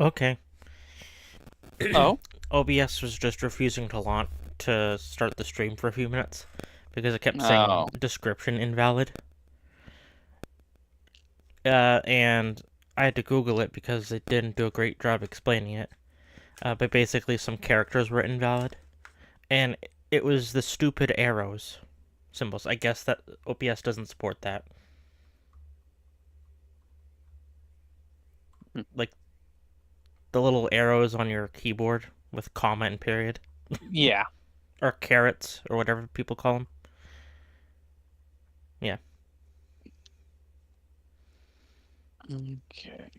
Okay. Oh? OBS was just refusing to start the stream for a few minutes because it kept saying Oh. description invalid. And I had to Google it because it didn't do a great job explaining it. But basically, some characters were invalid, and it was the stupid arrows symbols. I guess that OBS doesn't support that. Hmm. Like the little arrows on your keyboard with comma and period, Yeah. or carrots, or whatever people call them. Yeah. Okay.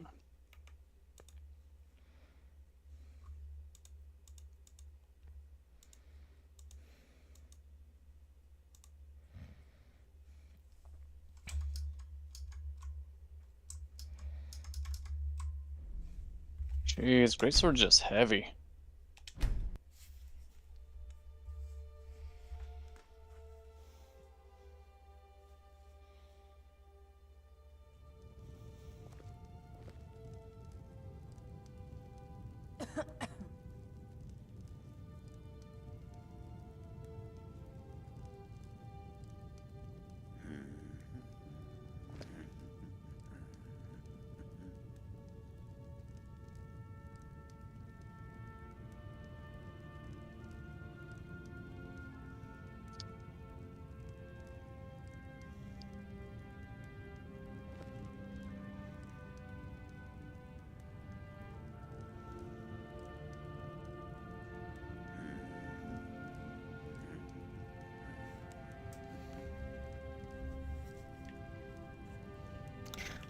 Jeez, greatsword's just heavy.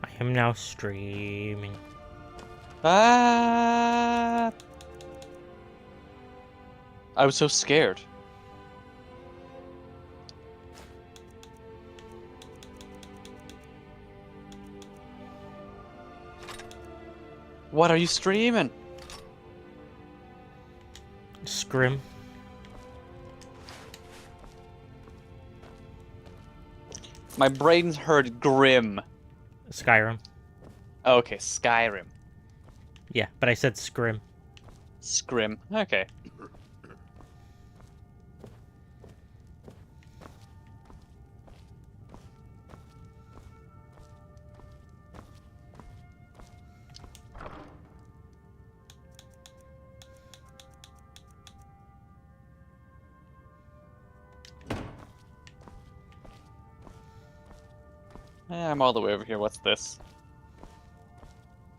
I am now streaming. Ah! I was so scared. What are you streaming? Scrim. My brain heard grim. Skyrim. Okay, Skyrim. Yeah, but I said scrim. Scrim. Okay. I'm all the way over here. What's this?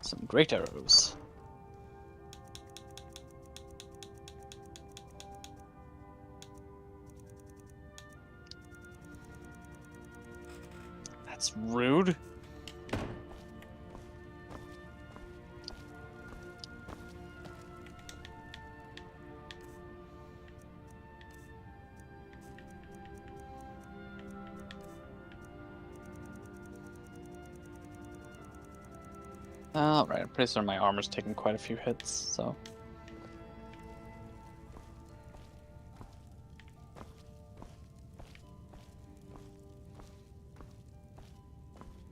Some great arrows. That's rude. Alright, I'm pretty certain my armor's taking quite a few hits, so.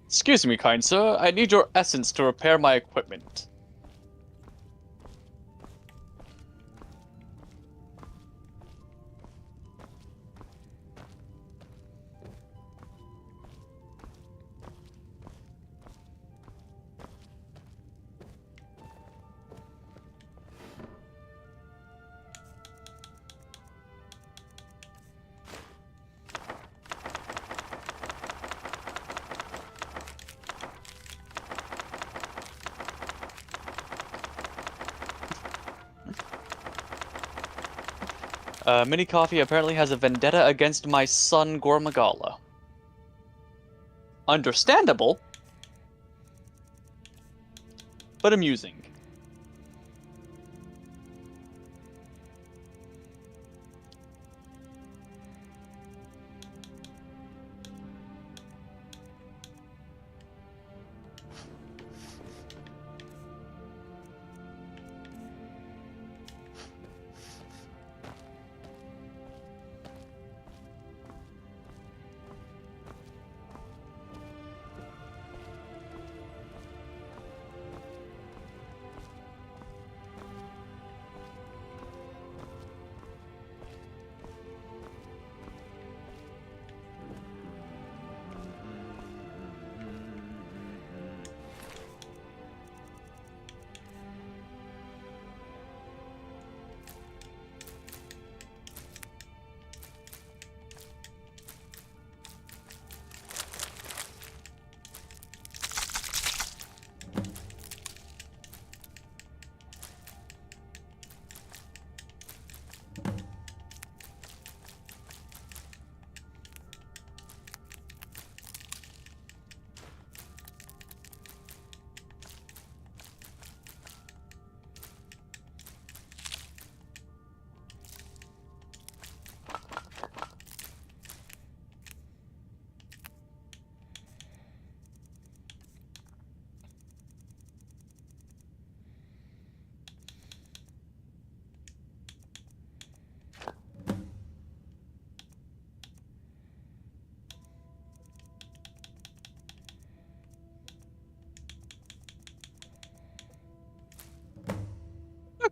Excuse me, kind sir. I need your essence to repair my equipment. Mini Coffee apparently has a vendetta against my son Gormagala. Understandable, but amusing.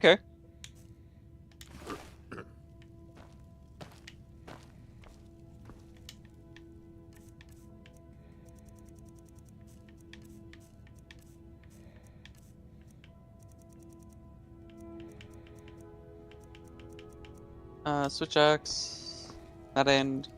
Okay. Switch X. That end.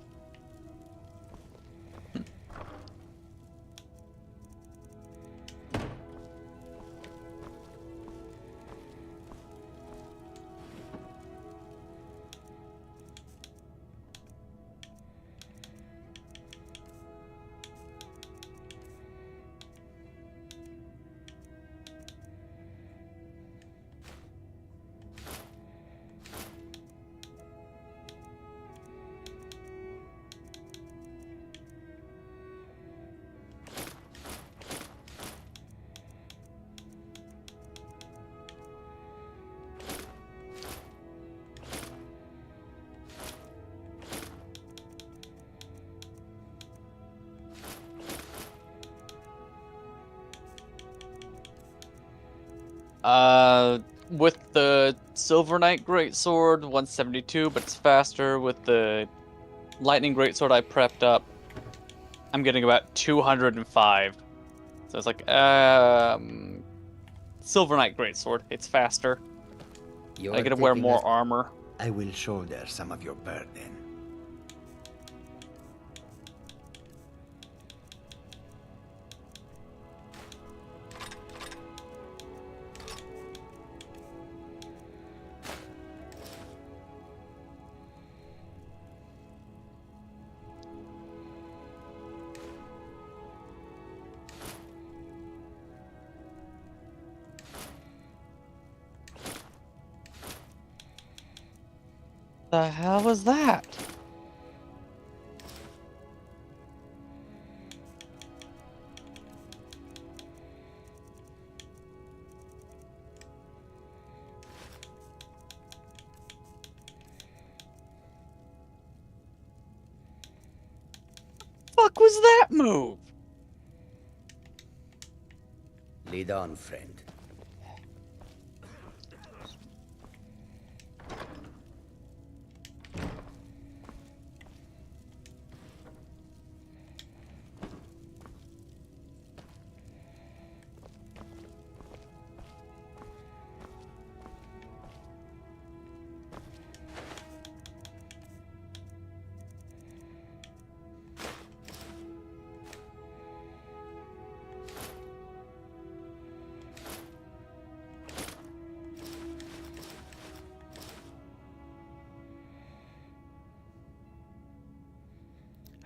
With the Silver Knight Greatsword, 172, but it's faster. With the Lightning Greatsword I prepped up, I'm getting about 205. So it's like, Silver Knight Greatsword, it's faster. You I are get to wear taking more us. armor. I will shoulder some of your burden. The hell was that? Fuck was that move? Lead on, friend.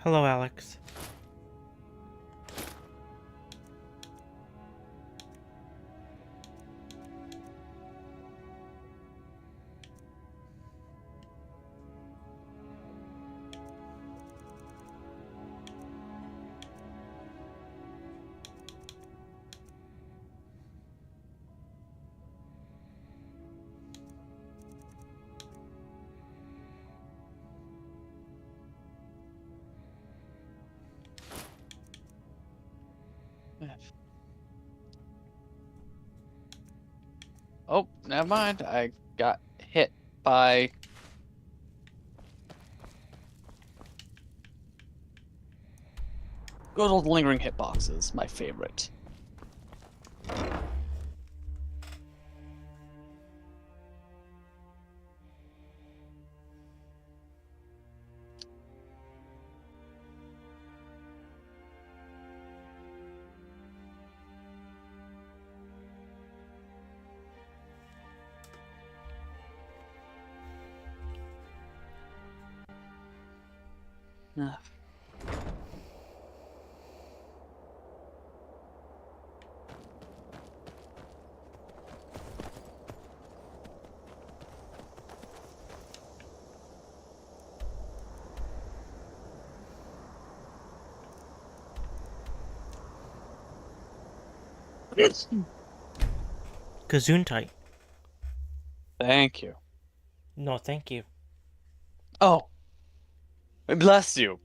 Hello, Alex. Oh, never mind. I got hit by... Good old lingering hitboxes, my favorite. Ugh. Gesundheit. Thank you. No, thank you. Oh, bless you.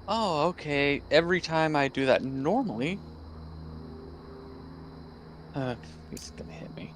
Oh, okay. Every time I do that normally, he's gonna hit me.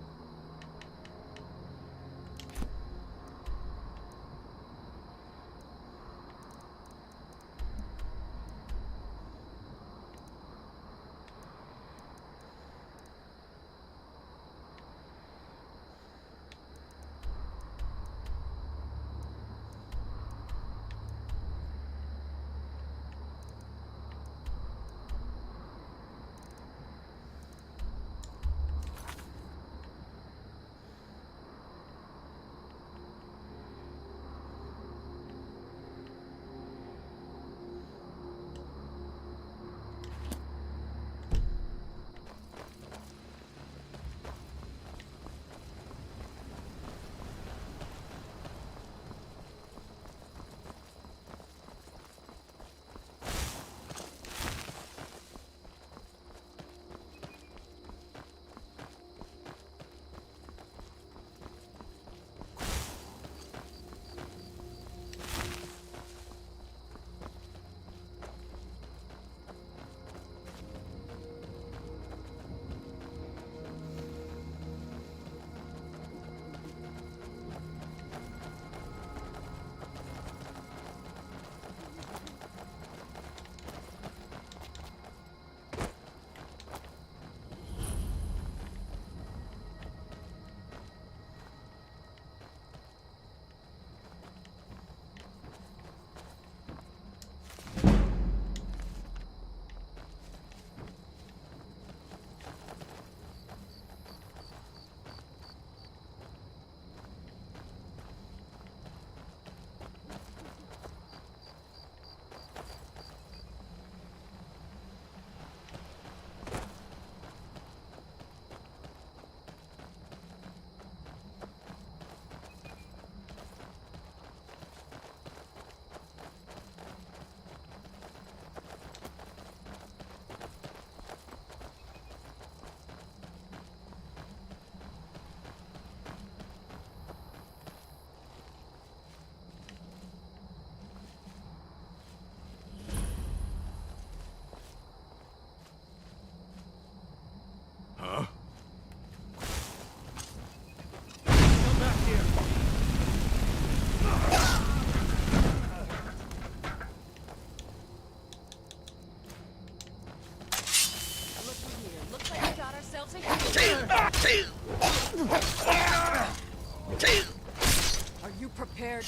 Looks like we got ourselves a healer. Are you prepared?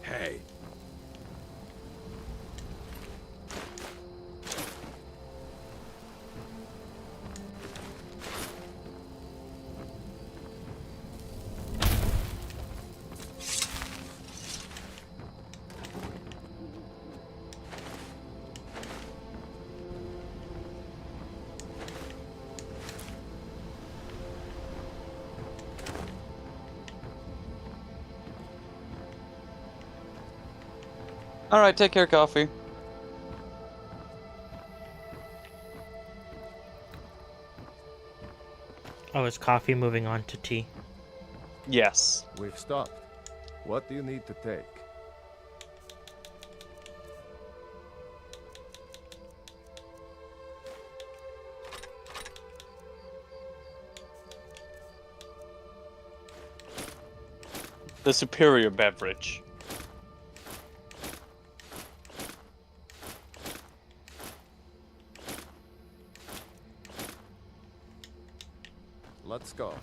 Hey. All right, take care, Coffee. Oh, is coffee moving on to tea? Yes. We've stopped. What do you need to take? The superior beverage. Let's go.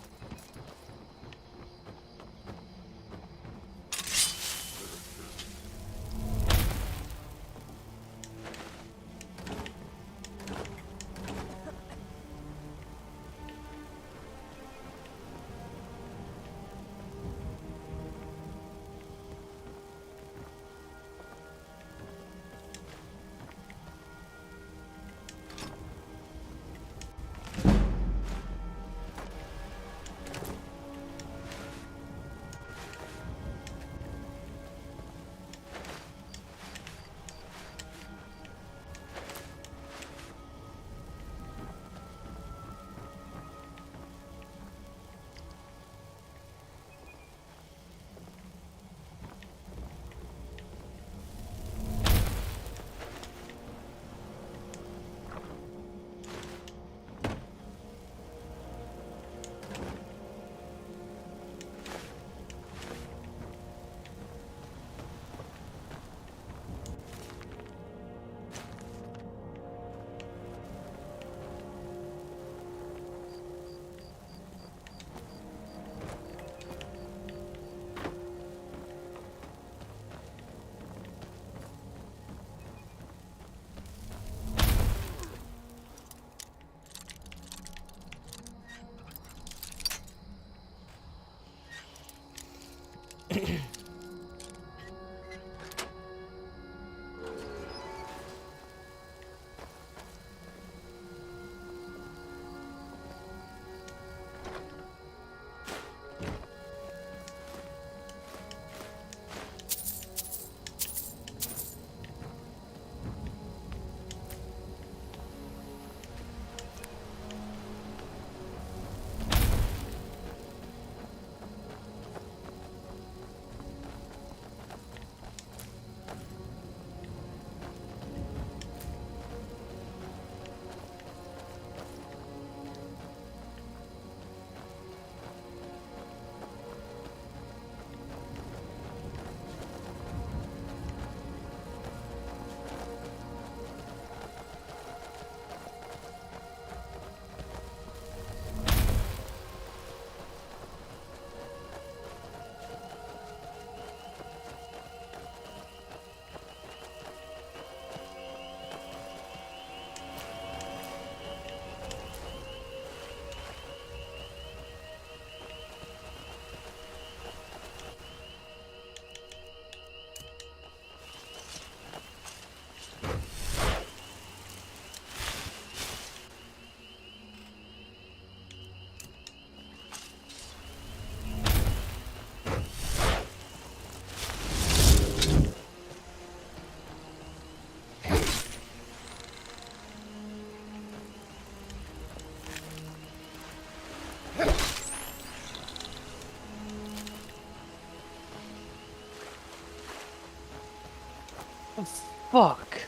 Fuck.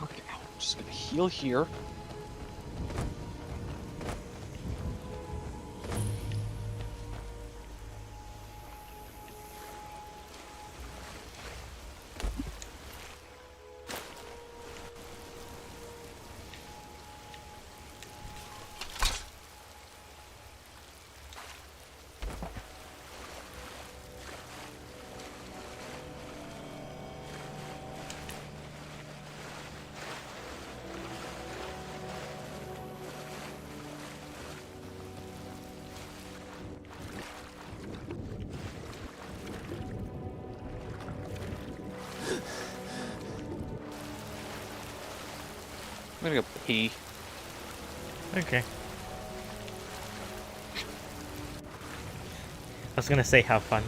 Okay, I'm just gonna heal here. I'm gonna go pee. Okay. I was gonna say have fun.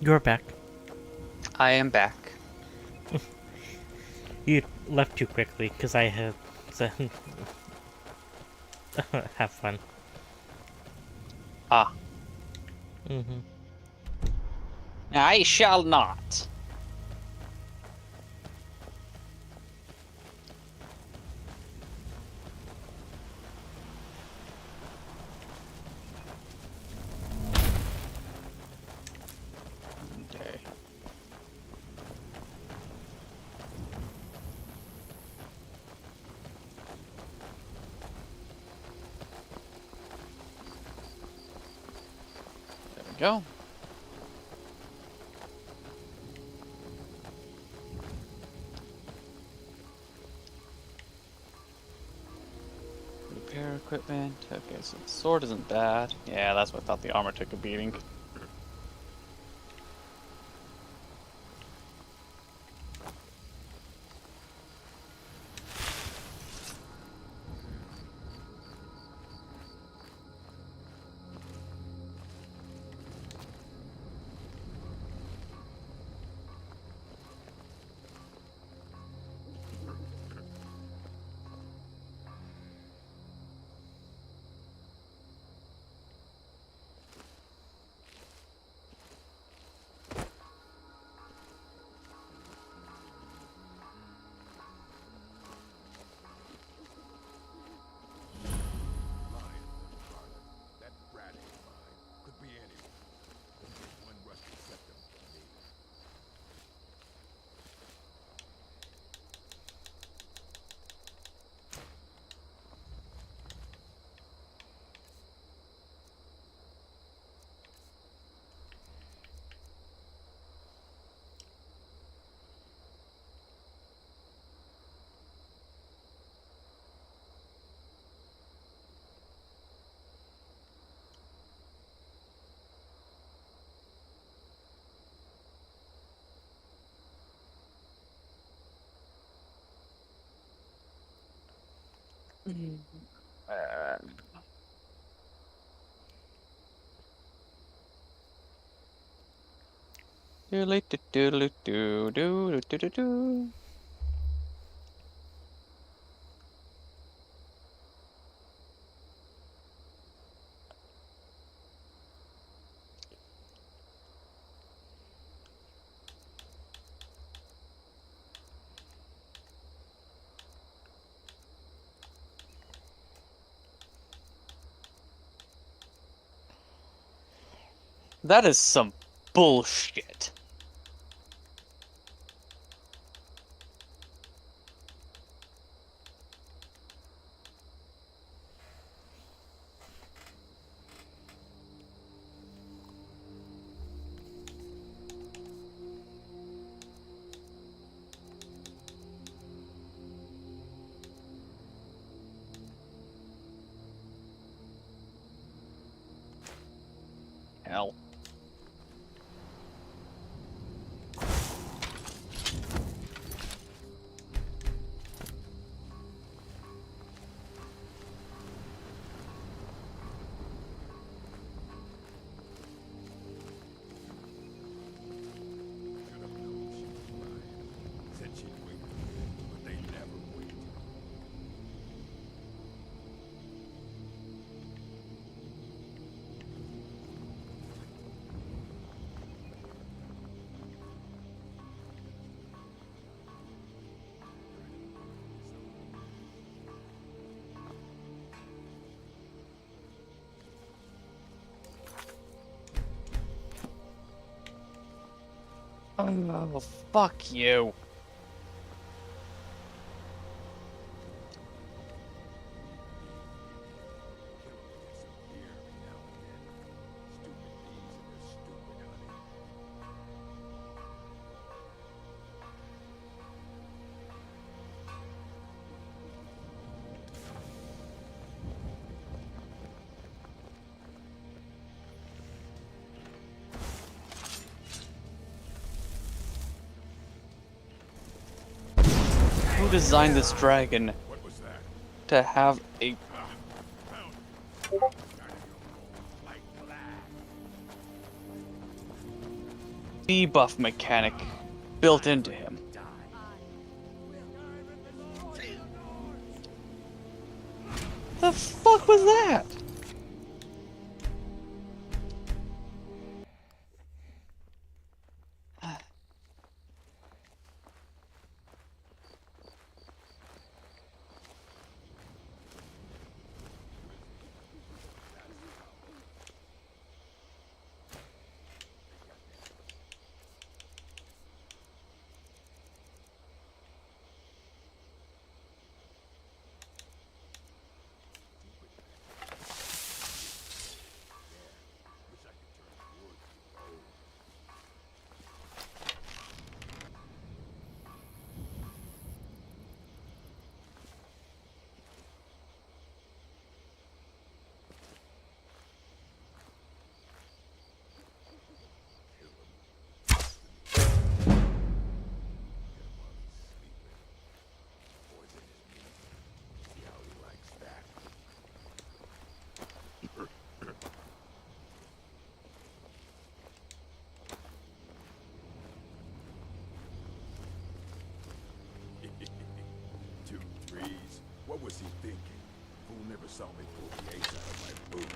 You're back. I am back. You left too quickly because I had said, have fun. Ah. Mm-hmm. I shall not. Okay. There we go. Repair equipment. Okay, so the sword isn't bad. Yeah, that's what I thought. The armor took a beating. That rat ain't mine. Could be anyone. One rusty septum from me. Doodly doo doodly doo doo doo doo doo. That is some bullshit. Hell. Should have known she was lying. Said she'd wait, but they never wait. Oh, fuck you. Who designed this dragon What was that? to have a... Found it. Out of your bones like glass. debuff mechanic built into him. The fuck was that? Two threes. What was he thinking? Fool never saw me pull the ace out of my boot.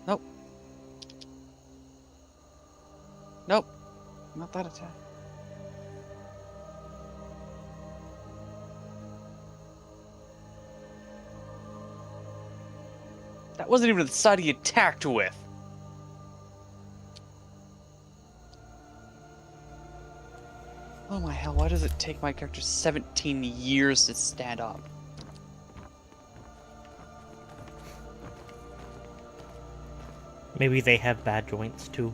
Nope. Nope. Not that attack. That wasn't even the side he attacked with. Oh my hell, why does it take my character 17 years to stand up? Maybe they have bad joints too.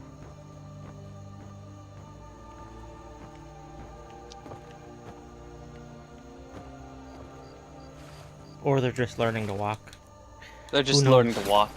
Or they're just learning to walk. They're just knows? learning to walk.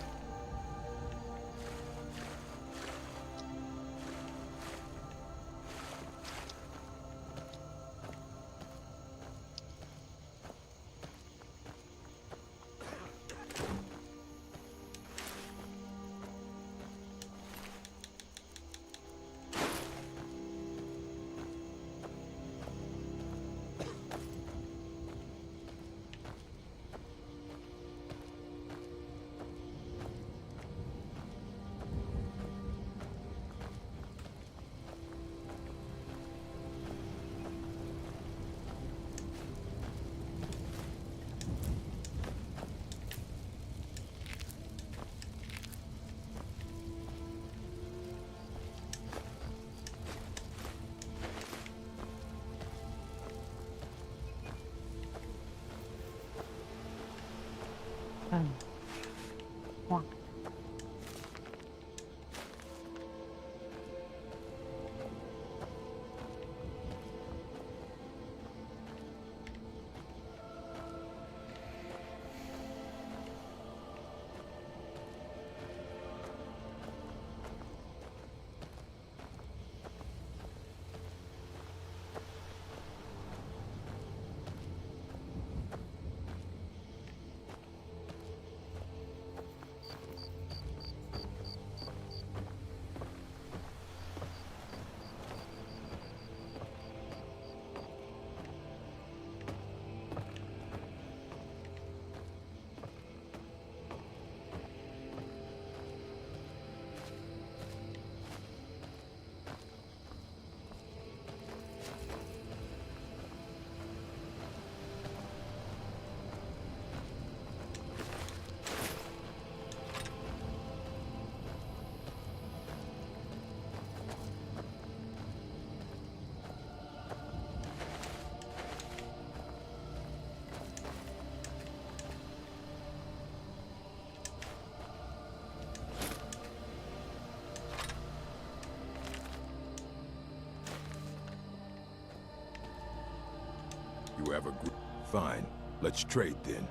You have a group. Fine. Let's trade then.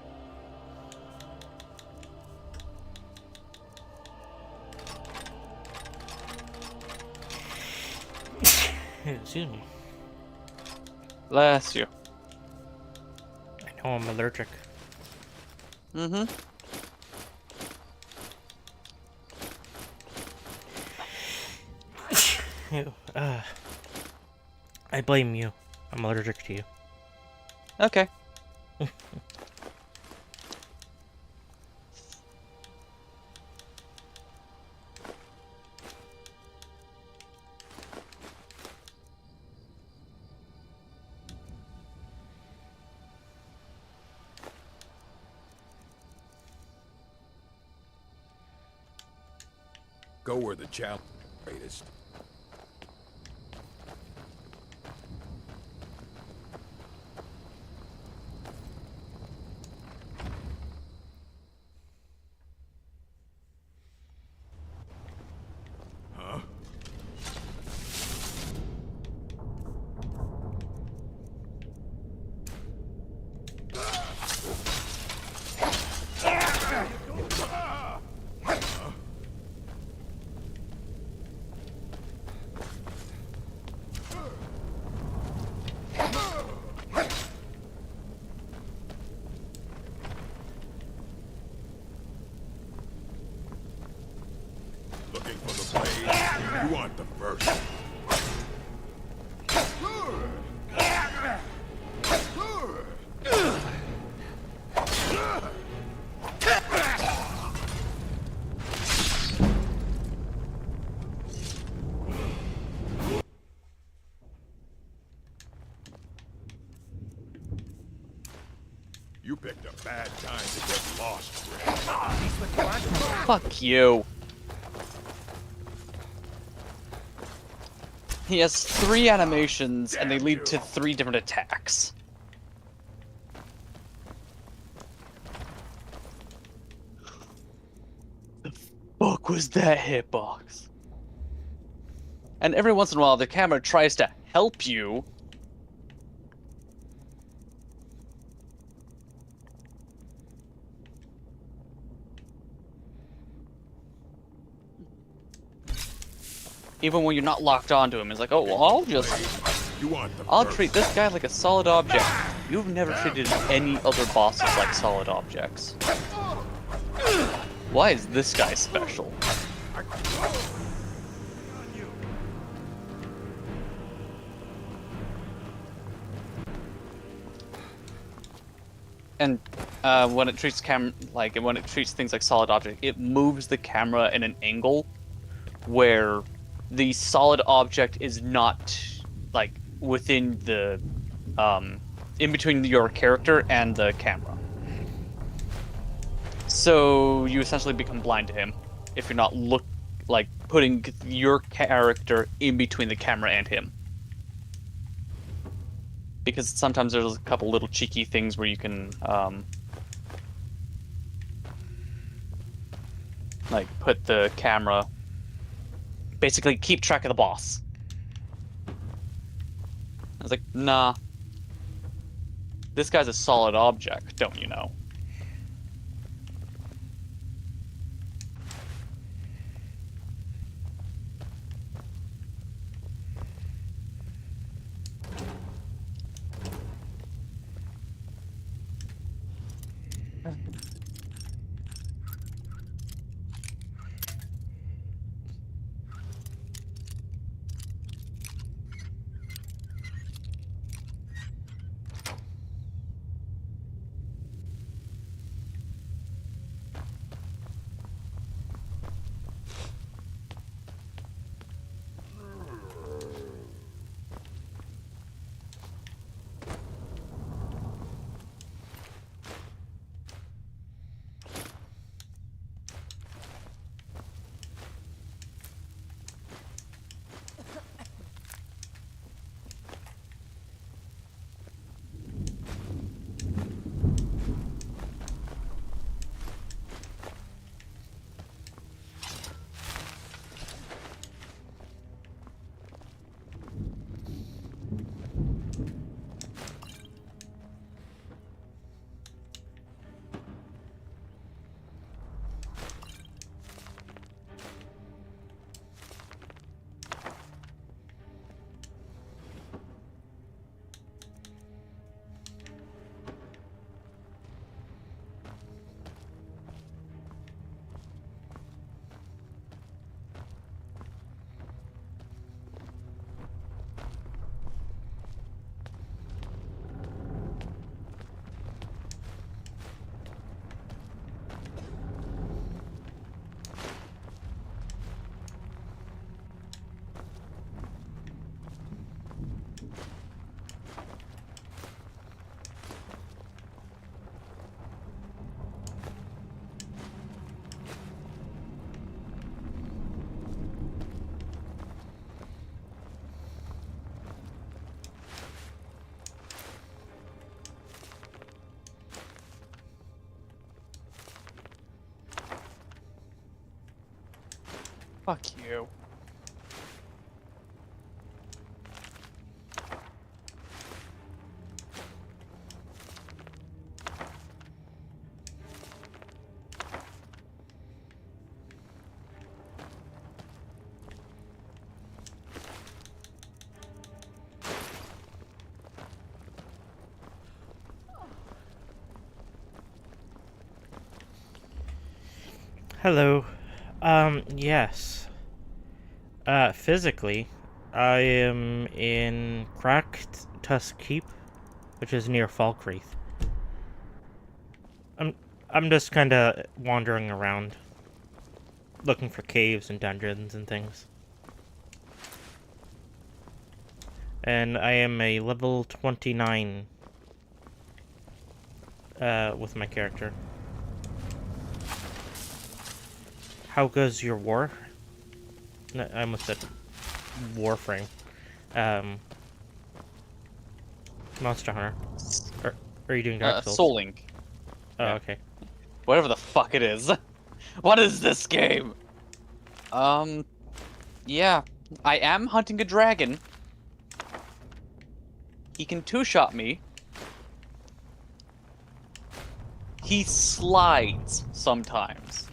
Excuse me. Bless you. I know I'm allergic. Mm-hmm. Ew, I blame you. I'm allergic to you. Okay. Go where the challenge is greatest. Huh? Looking for the blade? You want the first. You picked a bad time to get lost, friend. Fuck you. He has 3 animations, and they lead to 3 different attacks. The fuck was that hitbox? And every once in a while, the camera tries to help you. Even when you're not locked onto him, it's like, oh, well, You want the I'll first. treat this guy like a solid object. You've never treated any other bosses like solid objects. Why is this guy special? And when it treats when it treats things like solid object, it moves the camera in an angle where the solid object is not like within the in between your character and the camera. So you essentially become blind to him if you're not putting your character in between the camera and him. Because sometimes there's a couple little cheeky things where you can like put the camera, basically keep track of the boss. I was like, nah. This guy's a solid object, don't you know? Fuck you. Hello. Yes. Physically, I am in Cracked Tusk Keep, which is near Falkreath. I'm just kinda wandering around, looking for caves and dungeons and things. And I am a level 29, with my character. How goes your war? No, I almost said Warframe. Monster Hunter. Or are you doing Dark Souls? Soul Link. Oh, yeah. okay. Whatever the fuck it is. What is this game? Yeah. I am hunting a dragon. He can two-shot me. He slides sometimes.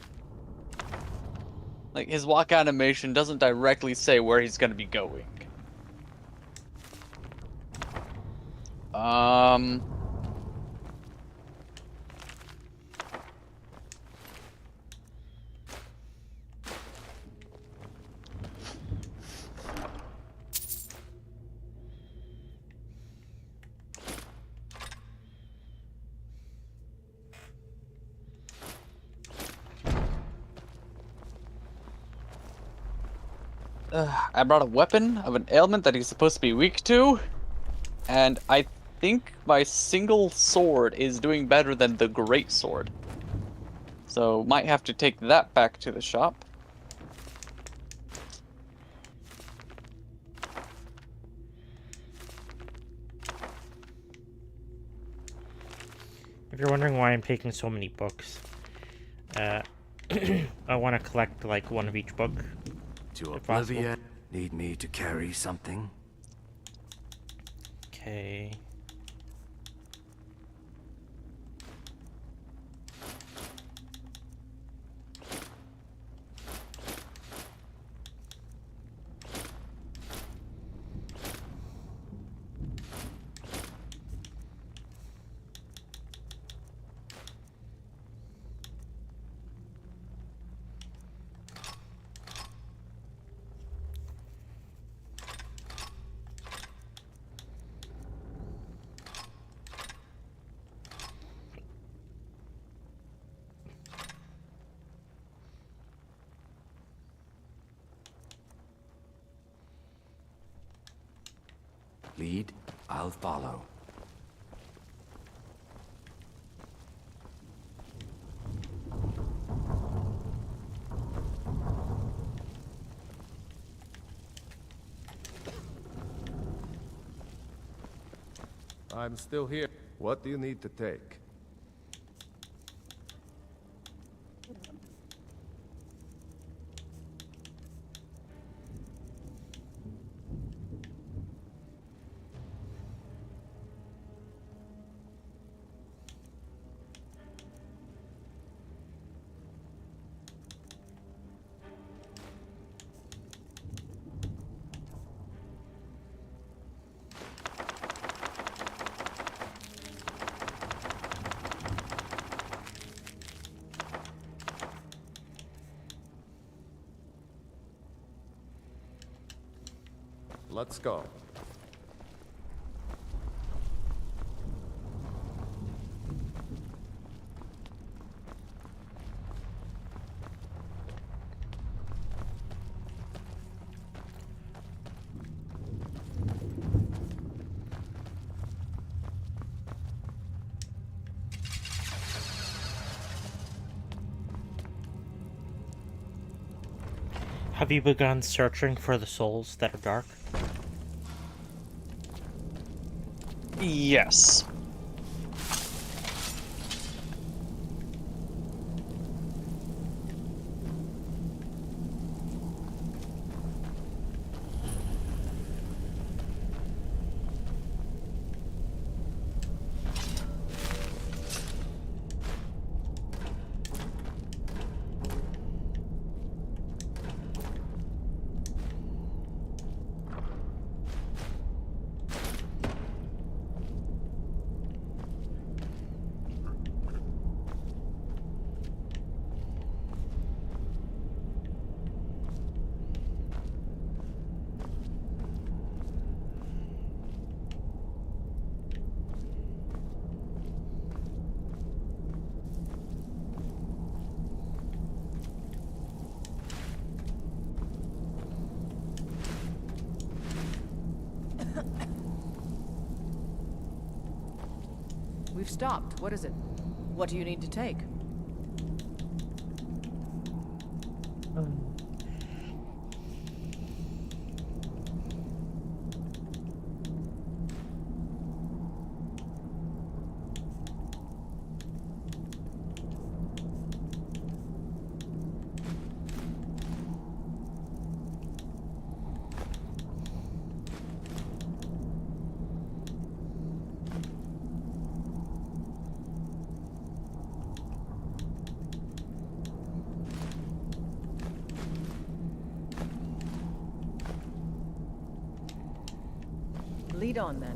Like, his walk animation doesn't directly say where he's gonna be going. I brought a weapon of an ailment that he's supposed to be weak to, and I think my single sword is doing better than the great sword. So might have to take that back to the shop. If you're wondering why I'm taking so many books, I want to collect like one of each book. To if possible. Oblivion. Need me to carry something? Okay. Lead, I'll follow. I'm still here. What do you need to take? Let's go. Have you begun searching for the souls that are dark? Yes. We've stopped. What is it? What do you need to take? Lead on, then.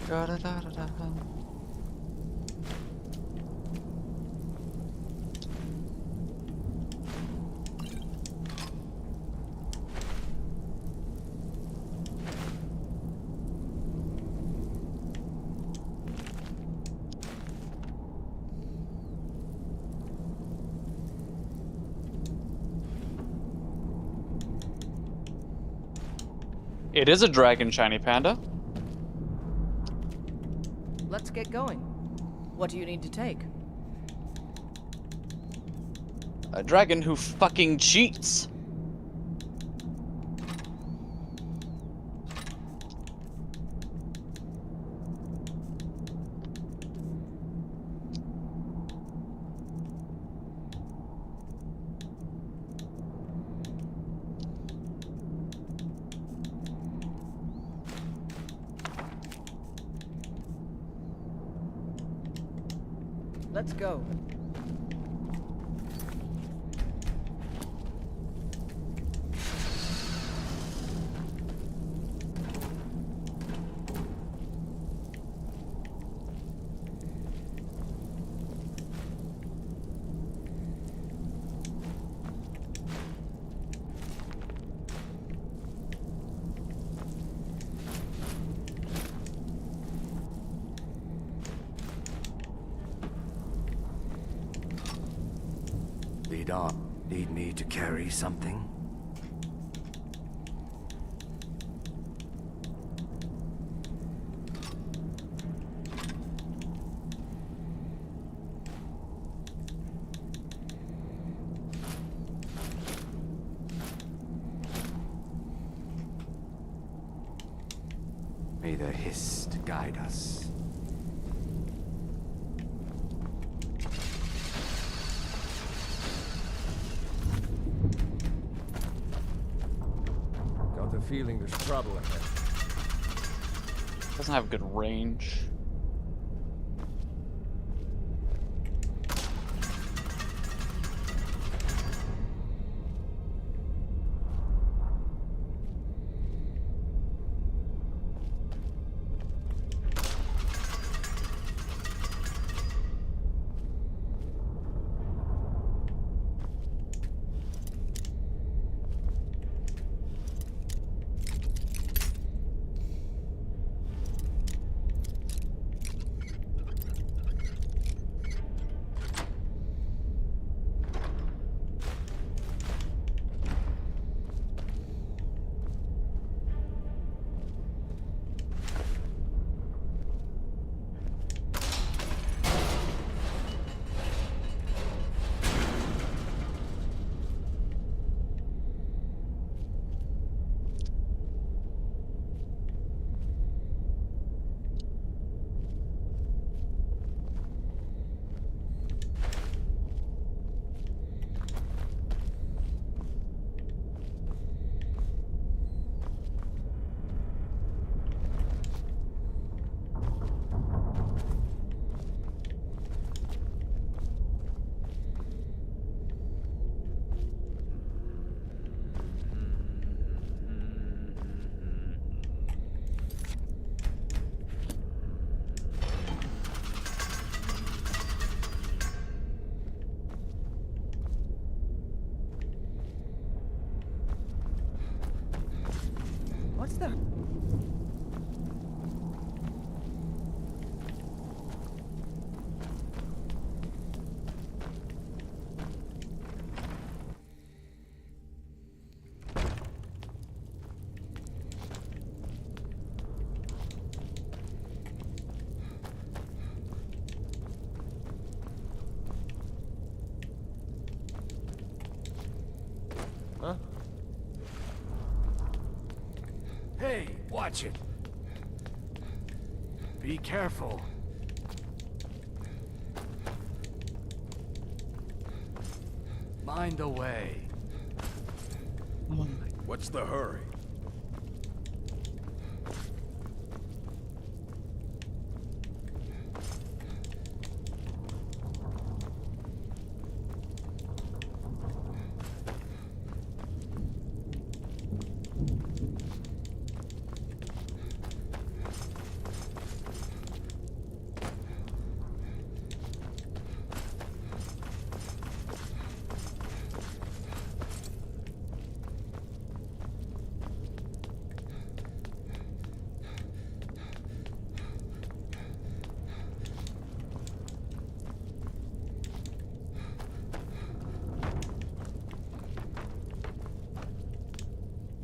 Da-da-da-da-da. 'Cause It is a dragon, Shiny Panda. Let's get going. What do you need to take? A dragon who fucking cheats. Let's go. Lead on. Need me to carry something? May the Hist guide us. Got the feeling there's trouble ahead. Doesn't have good range. What's the... Huh? Hey, watch it. Be careful. Mind the way. What's the hurry?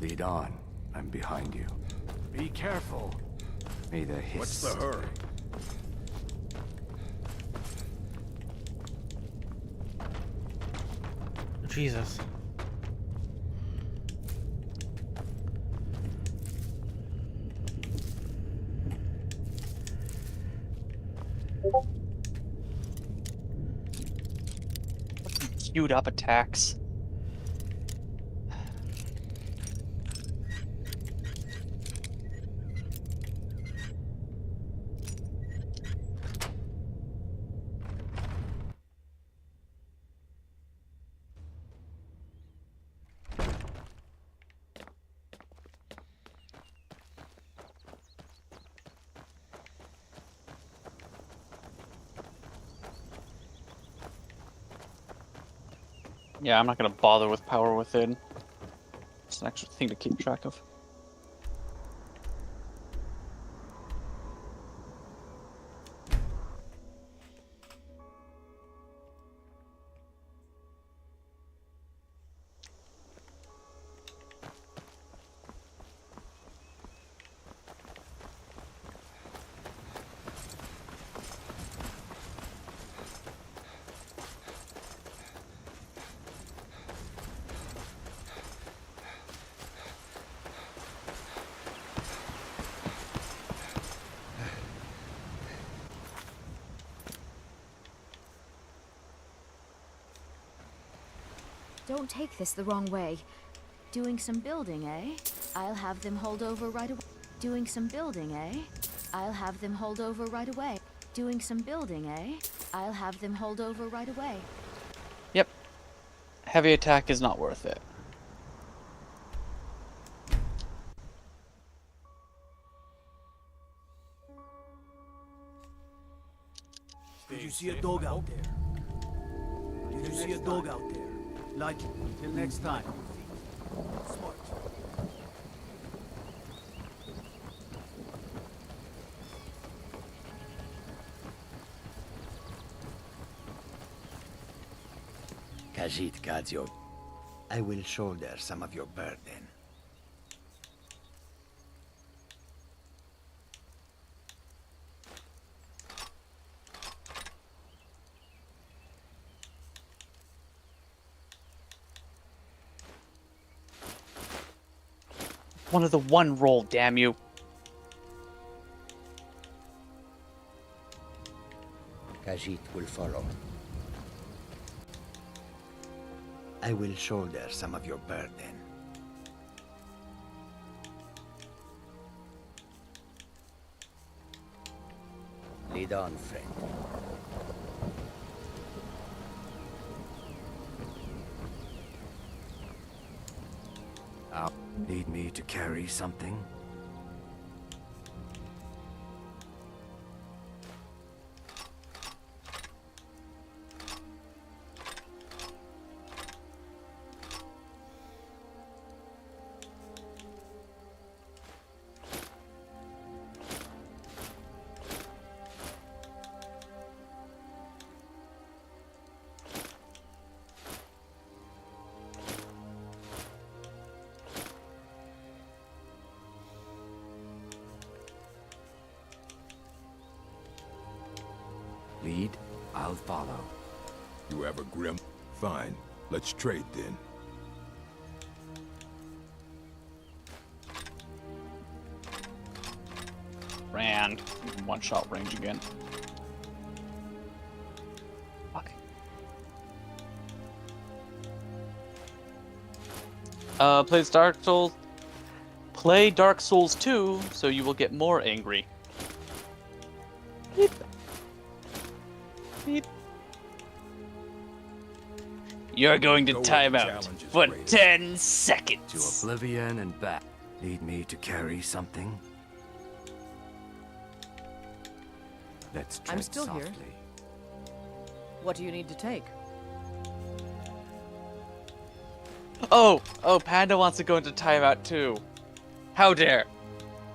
Lead on. I'm behind you. Be careful. May the hiss. What's the hurry? Jesus. Queued up attacks. Yeah, I'm not gonna bother with power within. It's an extra thing to keep track of. Don't take this the wrong way. Doing some building, eh? I'll have them hold over right away. Doing some building, eh? I'll have them hold over right away. Doing some building, eh? I'll have them hold over right away. Yep. Heavy attack is not worth it. Did you see a dog out there? Did you see a dog out there? Like, till next time. Smart. Khajiit guards your... I will shoulder some of your burden. One of the one roll, damn you. Khajiit will follow. I will shoulder some of your burden. Lead on, friend. Need me to carry something? Lead, I'll follow. You have a grim... Fine. Let's trade then. Rand. One-shot range again. Fuck. Play Dark Souls. Play Dark Souls 2, so you will get more angry. Beep. Beep. You're going to Go where time the out challenge is for greatest. 10 To seconds. oblivion and back. Need me to carry something? Let's tread I'm still here. softly. What do you need to take? Oh, Panda wants to go into timeout too. How dare?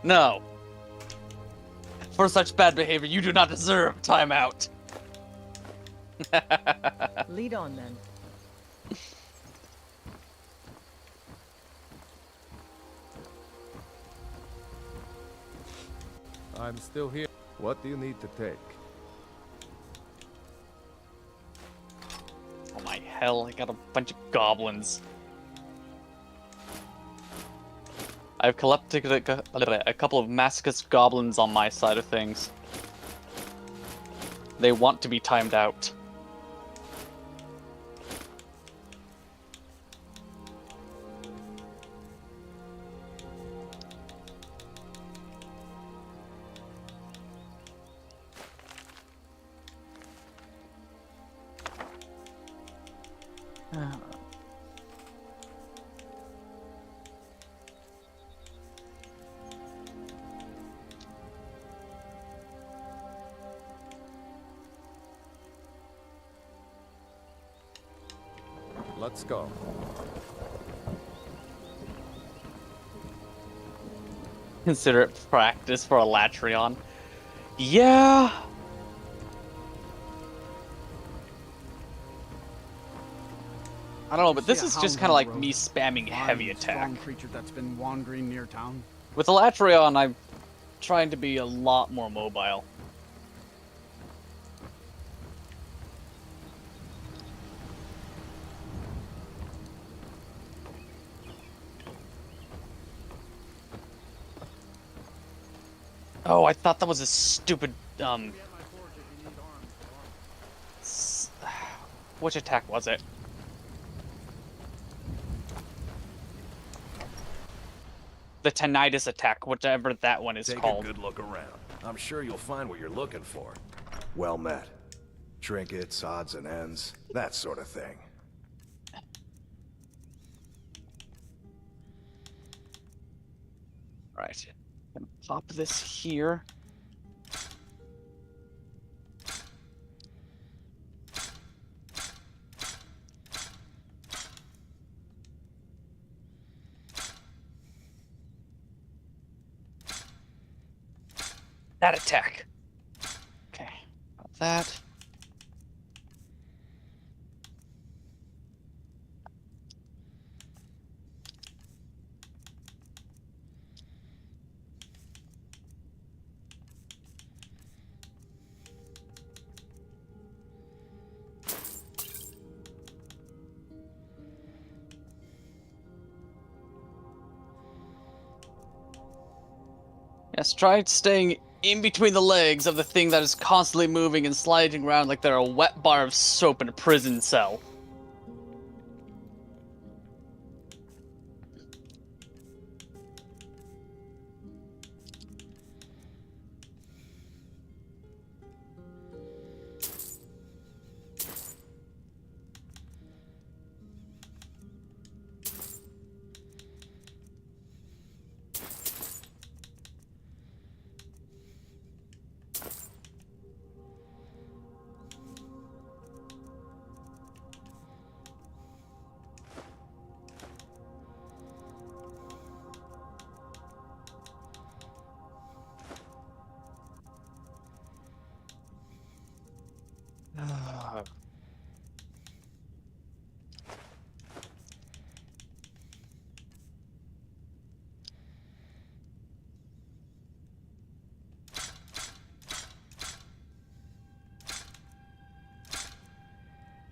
No. For such bad behavior, you do not deserve timeout. Lead on then. I'm still here. What do you need to take? Oh my hell, I got a bunch of goblins. I've collected a couple of masochist goblins on my side of things. They want to be timed out. Let's go. Consider it practice for a Latreon. Yeah. I don't know, but this is just kind of like me spamming heavy attack. Creature that's been wandering near town. With the Latreon, I'm trying to be a lot more mobile. Oh, I thought that was a stupid, which attack was it? The tinnitus attack, whatever that one is Take called. a good look around. I'm sure you'll find what you're looking for. Well met. Trinkets, odds and ends, that sort of thing. Right. Gonna pop this here. That attack. Okay, got that. Yes, try staying in between the legs of the thing that is constantly moving and sliding around like they're a wet bar of soap in a prison cell.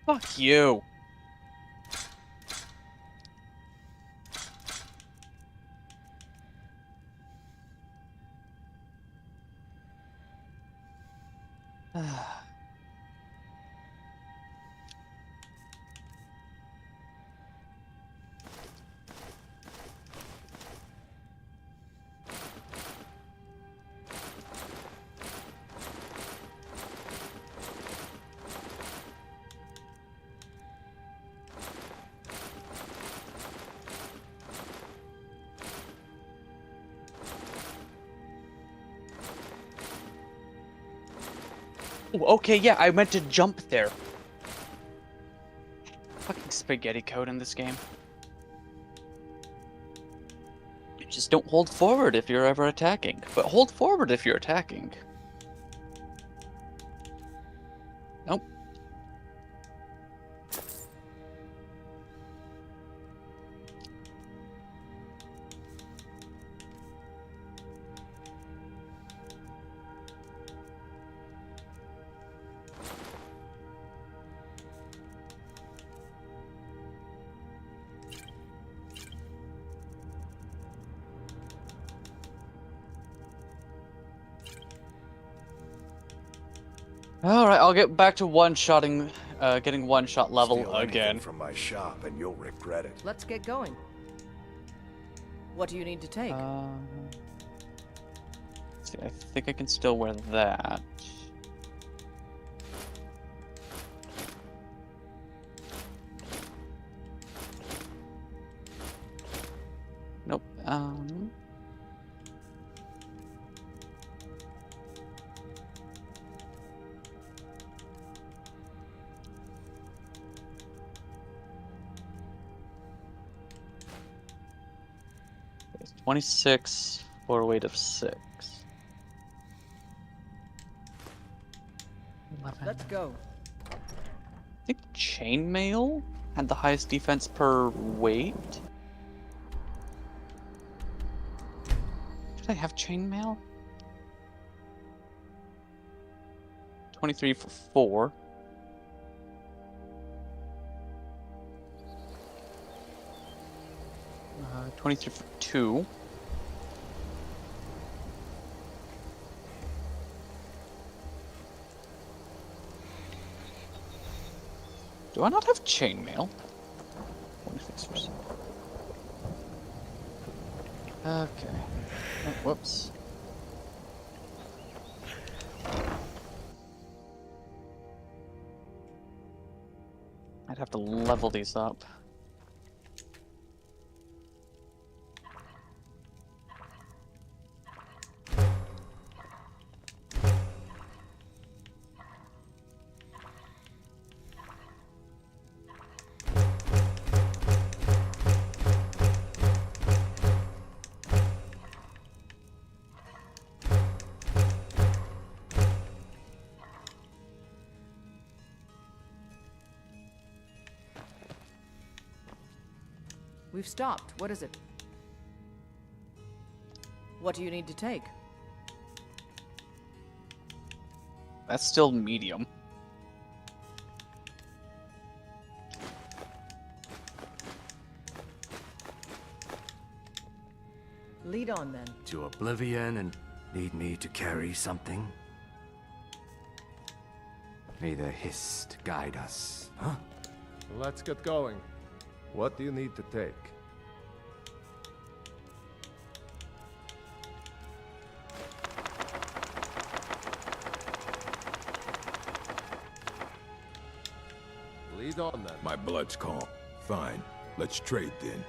Fuck you. Okay, yeah, I meant to jump there. Fucking spaghetti code in this game. You just don't hold forward if you're ever attacking, but hold forward if you're attacking. Nope. All right, I'll get back to one-shotting, getting one-shot level Steal anything again. from my shop and you'll regret it. Let's get going. What do you need to take? See, I think I can still wear that. Nope. It's 26 for a weight of 6. 11. Let's go. I think chainmail had the highest defense per weight. Did I have chainmail? 23 for 4. 23 for 2. Do I not have chainmail? 26%. Okay. Oh, whoops. I'd have to level these up. We've stopped. What is it? What do you need to take? That's still medium. Lead on then. To oblivion and need me to carry something? May the Hist guide us. Huh? Let's get going. What do you need to take? Lead on then. My blood's calm. Fine. Let's trade then.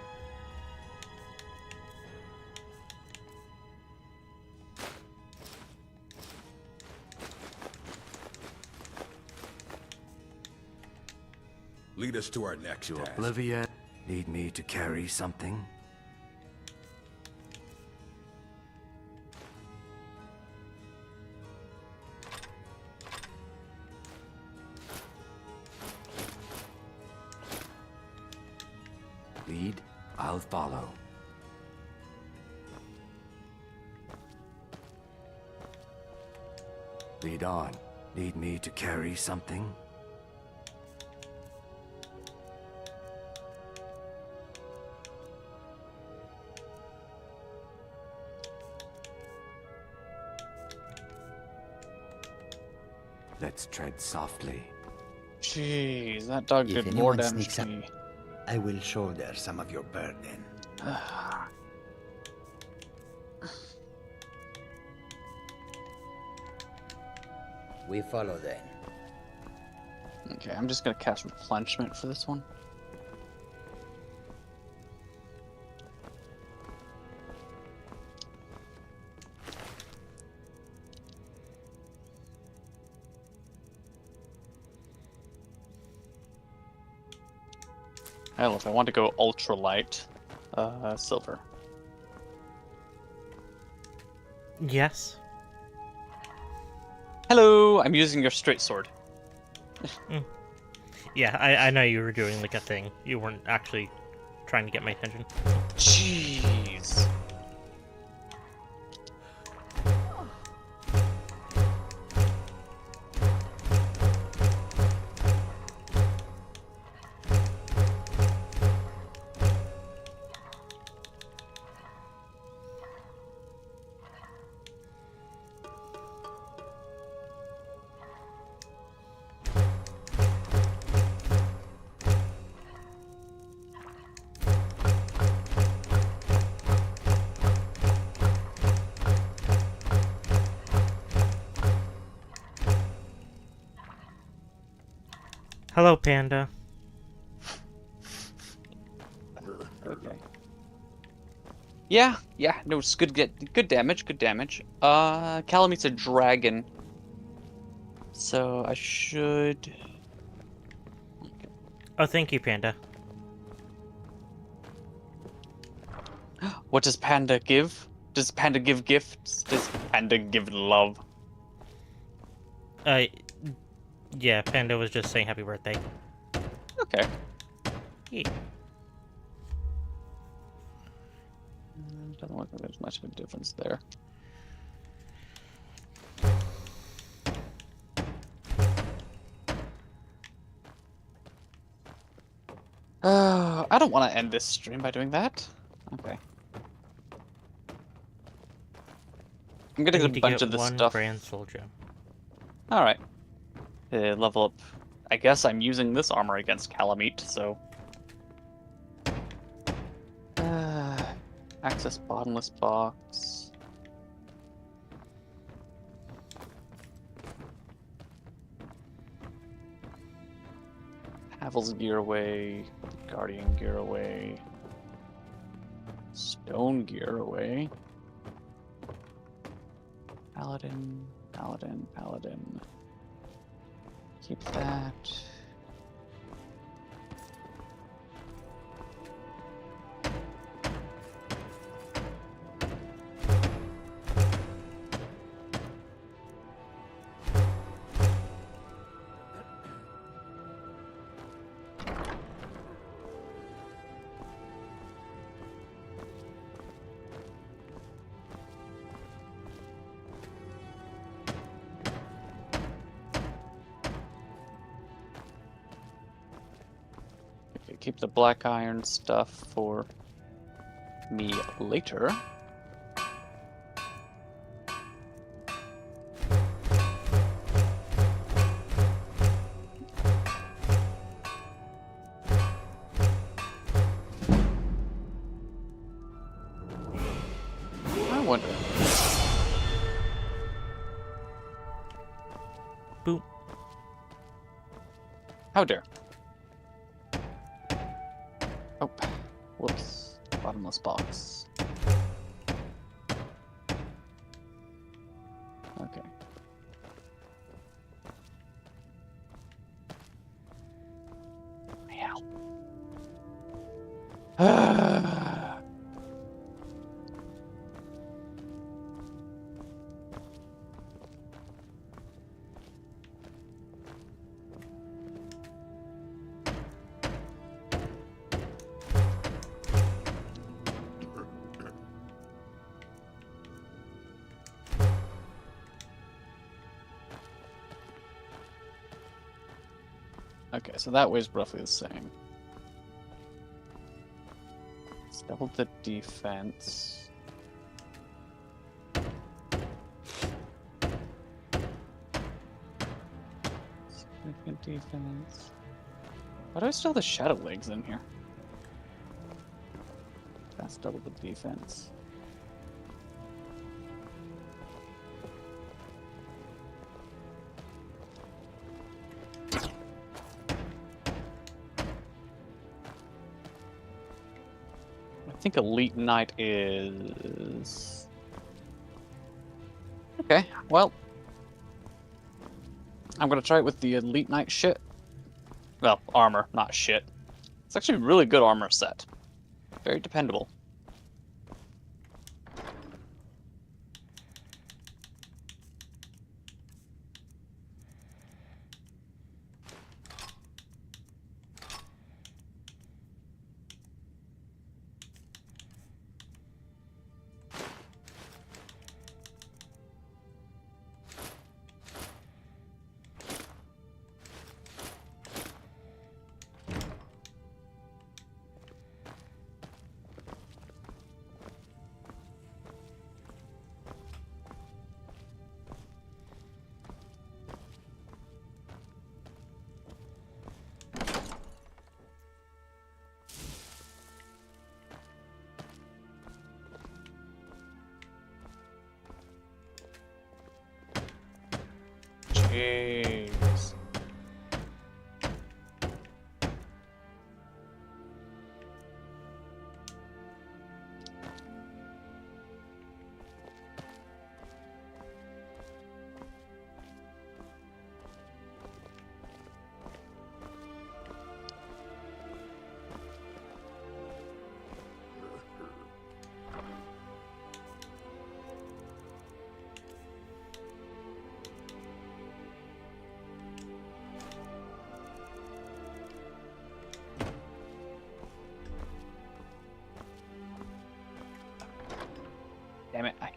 Lead us to our next To task. oblivion, need me to carry something? Lead, I'll follow. Lead on. Need me to carry something? Let's tread softly. Jeez, that dog If did more anyone damage sneaks to up- me. I will shoulder some of your burden. We follow then. Okay, I'm just gonna cast replenishment for this one. Hell, if I want to go ultralight, silver. Yes. Hello, I'm using your straight sword. Yeah, I know you were doing like a thing. You weren't actually trying to get my attention. Jeez. Hello, Panda. Okay. Yeah, no, it's good. Good damage. Calamete's a dragon, so I should. Oh, thank you, Panda. What does Panda give? Does Panda give gifts? Does Panda give love? Uh, yeah, Panda was just saying happy birthday. Okay. Yeah. Doesn't look like there's much of a difference there. I don't want to end this stream by doing that. Okay. I'm I getting a need to bunch get of this one stuff. Grand Soul Gem. Alright. Level up. I guess I'm using this armor against Calamite, so. Access bottomless box. Havel's gear away. Guardian gear away. Stone gear away. Paladin. Keep that. Okay, keep the black iron stuff for me later. I wonder. Boop. How dare. Oh, whoops. Bottomless box. Okay. Hell. Okay, so that weighs roughly the same. Let's double the defense. Significant defense. Why do I still have the shadow legs in here? That's double the defense. I think Elite Knight is... Okay, well... I'm gonna try it with the Elite Knight shit. Well, armor, not shit. It's actually a really good armor set. Very dependable.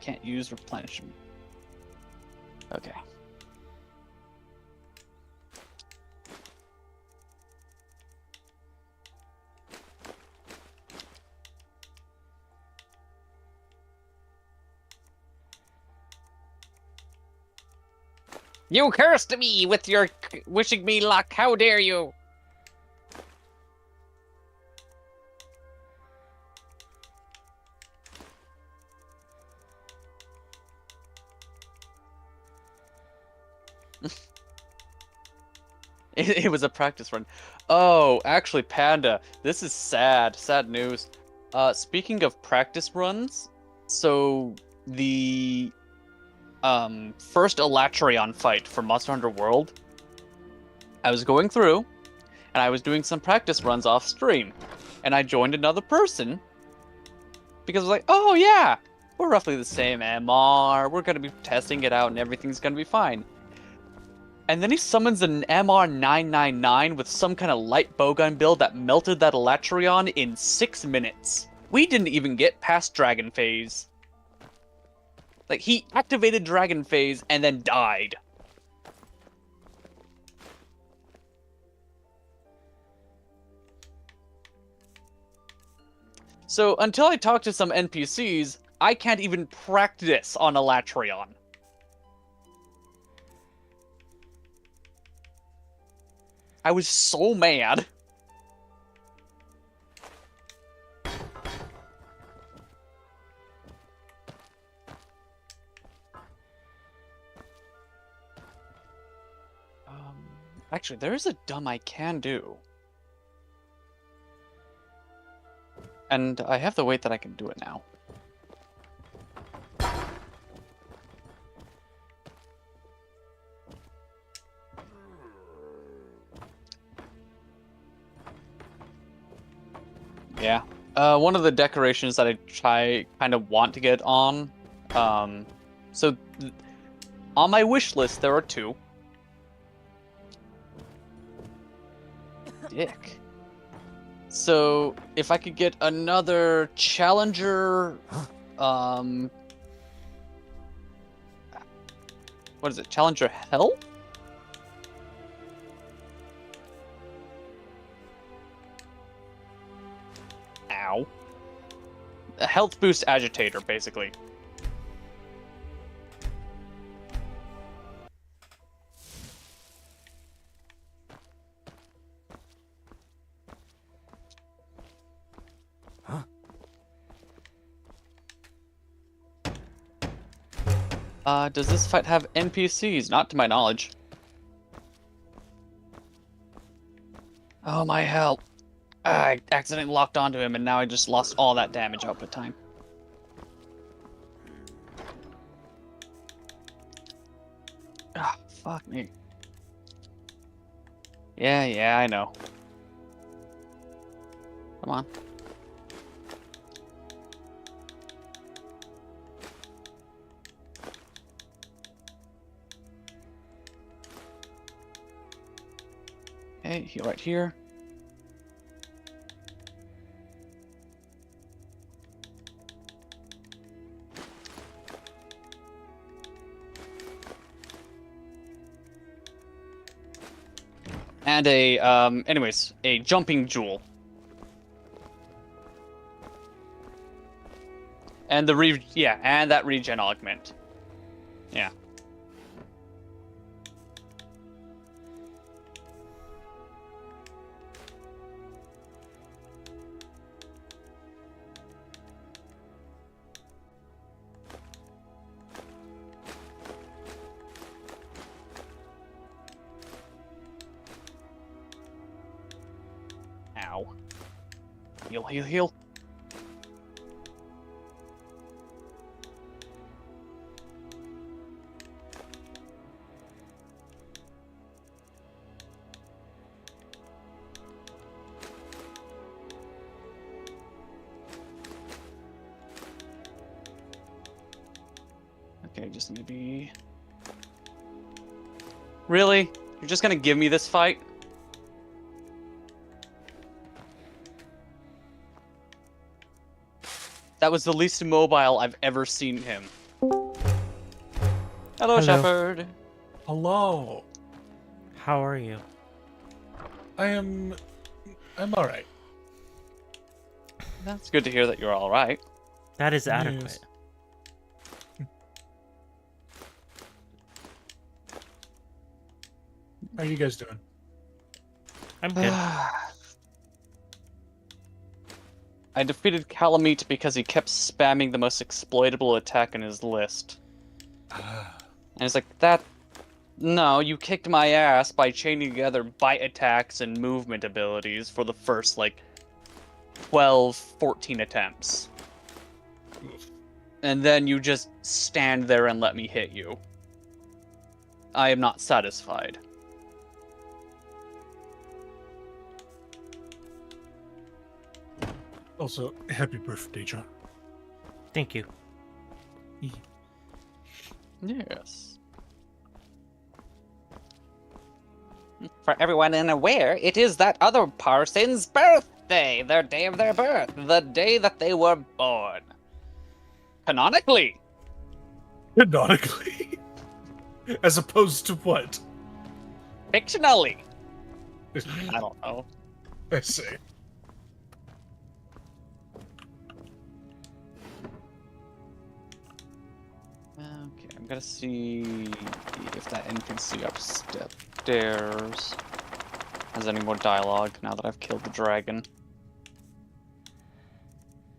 can't use replenishment. Okay. You cursed me with your wishing me luck. How dare you? It was a practice run. Oh, actually, Panda, this is sad. Sad news. Speaking of practice runs, so the first Elatrion fight for Monster Hunter World, I was going through, and I was doing some practice runs off stream, and I joined another person because I was like, oh yeah, we're roughly the same MR, we're gonna be testing it out, and everything's gonna be fine. And then he summons an MR999 with some kind of light bowgun build that melted that Elatrion in 6 minutes. We didn't even get past Dragon Phase. Like, he activated Dragon Phase and then died. So, until I talk to some NPCs, I can't even practice on Elatrion. I was so mad. Actually, there is a dumb I can do. And I have the weight that I can do it now. Yeah. One of the decorations that I kind of want to get on. On my wish list, there are 2. Dick. So, if I could get another Challenger, what is it? Challenger Health? Ow. A health boost agitator, basically. Does this fight have NPCs? Not to my knowledge. Oh, my hell. I accidentally locked onto him, and now I just lost all that damage output time. Ah, fuck me. Yeah, I know. Come on. Okay, heal right here. And anyways, a jumping jewel. And and that regen augment. Yeah. Ow. Heal. Okay, just maybe... Really? You're just gonna give me this fight? That was the least immobile I've ever seen him. Hello, Hello. Shepard. Hello. How are you? I'm alright. That's good to hear that you're all right. That is adequate. How you guys doing? I'm good. I defeated Calamite because he kept spamming the most exploitable attack in his list. And it's like, that... No, you kicked my ass by chaining together bite attacks and movement abilities for the first, like, 12, 14 attempts. And then you just stand there and let me hit you. I am not satisfied. Also, happy birthday, John. Thank you. Yes. For everyone unaware, it is that other person's birthday, their day of their birth, the day that they were born. Canonically. Canonically? As opposed to what? Fictionally. I don't know. I see. Okay, I'm gonna see if that NPC upstairs has any more dialogue now that I've killed the dragon.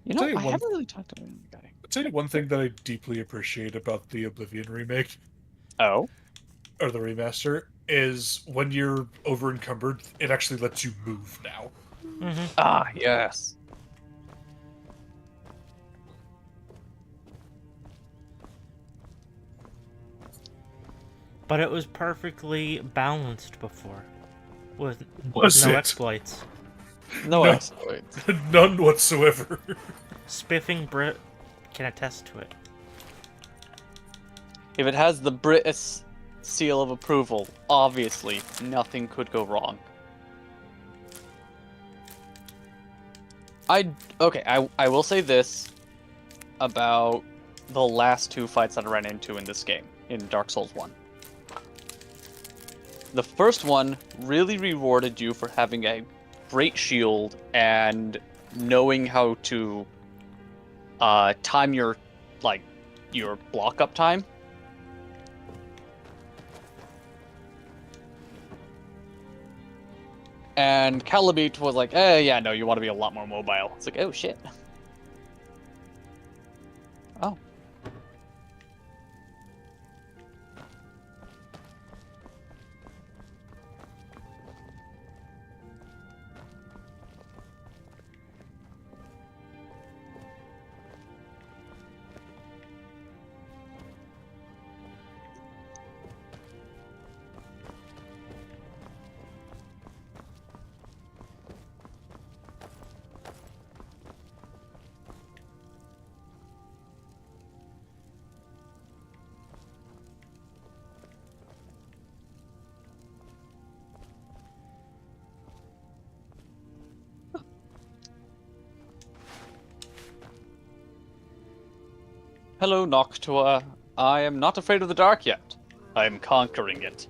You know, Tell you I one- haven't really talked to the guy. I'll tell you one thing that I deeply appreciate about the Oblivion remake, Oh? or the remaster, is when you're over encumbered, it actually lets you move now. Mm-hmm. Ah, yes. But it was perfectly balanced before, with Was no it? exploits. No, No. exploits. None whatsoever. Spiffing Brit can attest to it. If it has the British seal of approval, obviously nothing could go wrong. I will say this about the last two fights that I ran into in this game, in Dark Souls 1. The first one really rewarded you for having a great shield and knowing how to time your block up time. And Calamite was like, yeah, no, you want to be a lot more mobile. It's like, oh, shit. Oh. Hello, Noctua. I am not afraid of the dark yet. I am conquering it.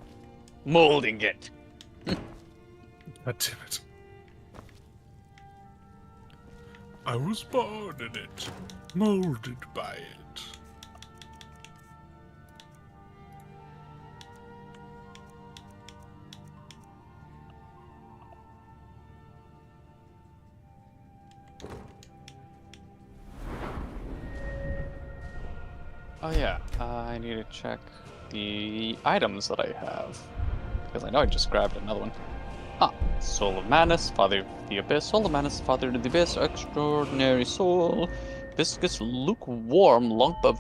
Molding it. God damn it. I was born in it, molded by it. Oh yeah, I need to check the items that I have. Because I know I just grabbed another one. Ah, Soul of Manus, Father of the Abyss, Soul of Manus, Father of the Abyss, Extraordinary Soul, Viscous Lukewarm Lump of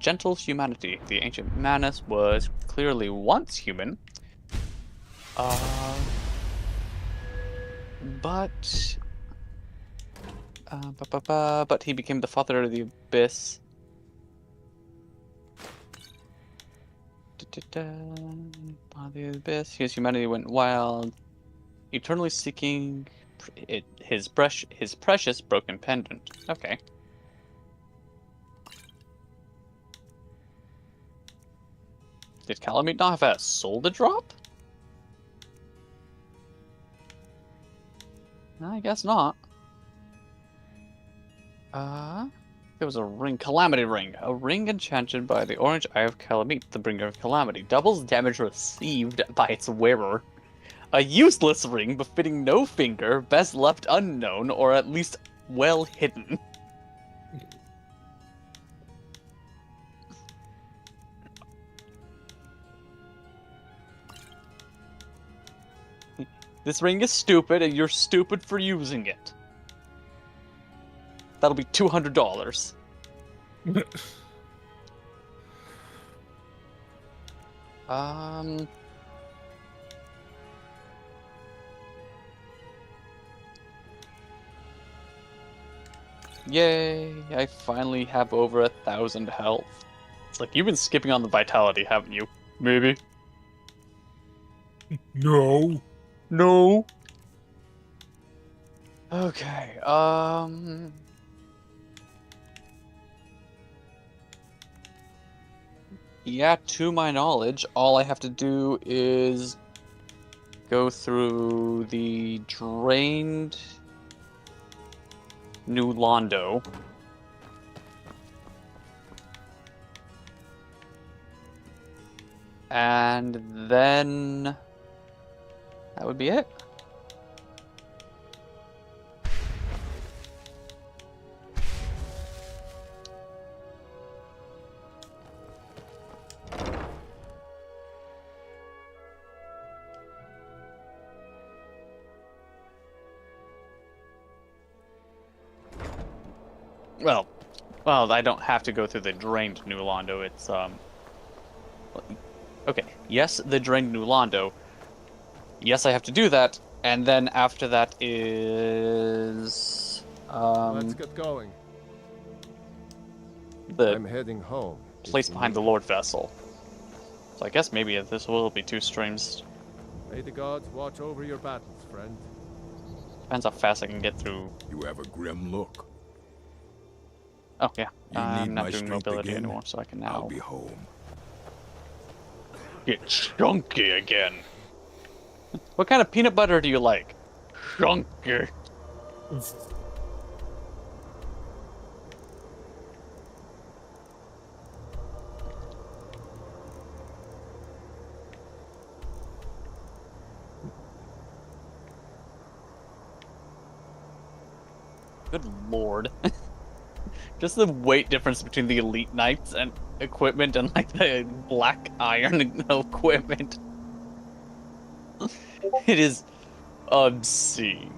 Gentle Humanity. The ancient Manus was clearly once human. But he became the Father of the Abyss. Father of the Abyss. His humanity went wild, eternally seeking his precious broken pendant. Okay. Did Calamite not have a soul to drop? I guess not. There was a ring, Calamity Ring. A ring enchanted by the orange eye of Calamite, the bringer of calamity. Doubles damage received by its wearer. A useless ring befitting no finger, best left unknown, or at least well hidden. This ring is stupid, and you're stupid for using it. That'll be $200. Yay, I finally have over 1,000 health. It's like, you've been skipping on the vitality, haven't you? Maybe. No. No. Okay, yeah, to my knowledge, all I have to do is go through the drained New Londo. And then that would be it. Well, I don't have to go through the drained New Londo. It's okay. Yes, the drained New Londo. Yes, I have to do that, and then after that is Let's get going. the I'm heading home. place behind the Lord Vessel. So I guess maybe this will be 2 streams. May the gods watch over your battles, friend. Depends how fast I can get through. You have a grim look. Oh yeah, You I'm need not my doing strength mobility again? anymore, so I can I'll now be home. get chunky again. What kind of peanut butter do you like? Chunky. Good lord. Just the weight difference between the elite knights and equipment and like the black iron equipment. It is obscene.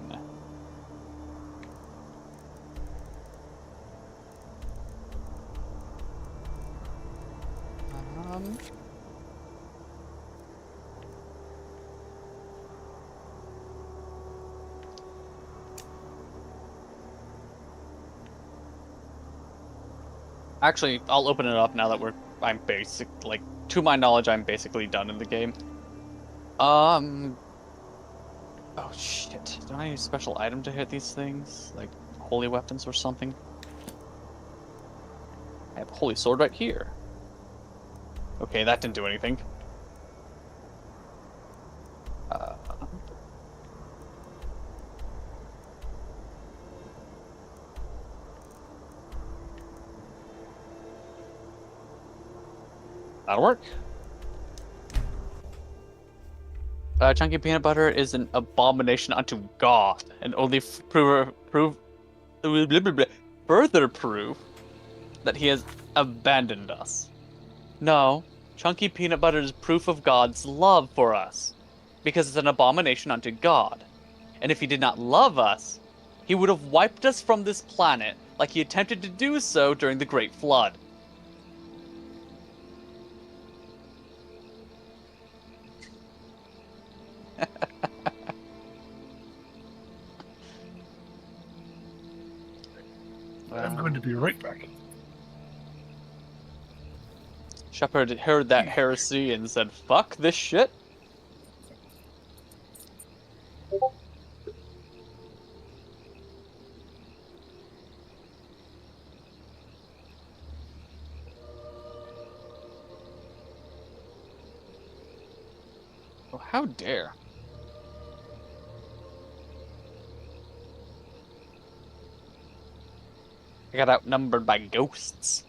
Actually, I'll open it up now that I'm to my knowledge, I'm basically done in the game. Oh shit. Don't I need a special item to hit these things? Like holy weapons or something? I have a holy sword right here. Okay, that didn't do anything. That'll work. Chunky peanut butter is an abomination unto God, and only further proof that he has abandoned us. No, chunky peanut butter is proof of God's love for us, because it's an abomination unto God. And if he did not love us, he would have wiped us from this planet like he attempted to do so during the Great Flood. I'm going to be right back. Shepard heard that heresy and said, fuck this shit. How dare. I got outnumbered by ghosts.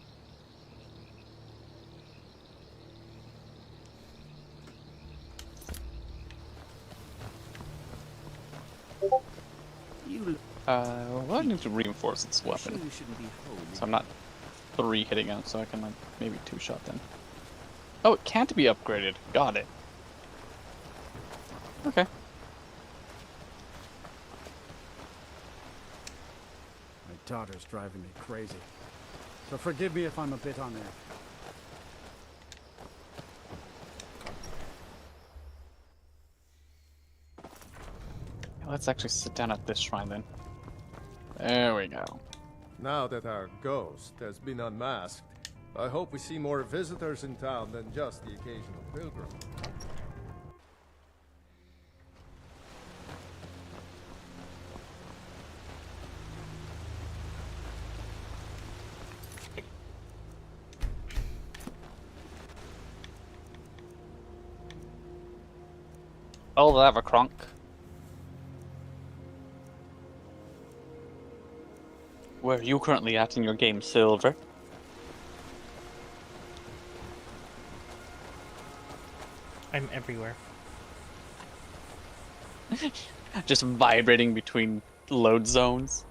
Well, I need to reinforce this weapon. So I'm not 3 hitting him, so I can like maybe 2-shot them. Oh, it can't be upgraded. Got it. Okay. My daughter's driving me crazy. So forgive me if I'm a bit on edge. Let's actually sit down at this shrine then. There we go. Now that our ghost has been unmasked, I hope we see more visitors in town than just the occasional pilgrim. Oh, they have a crunk. Where are you currently at in your game, Silver? I'm everywhere. Just vibrating between load zones.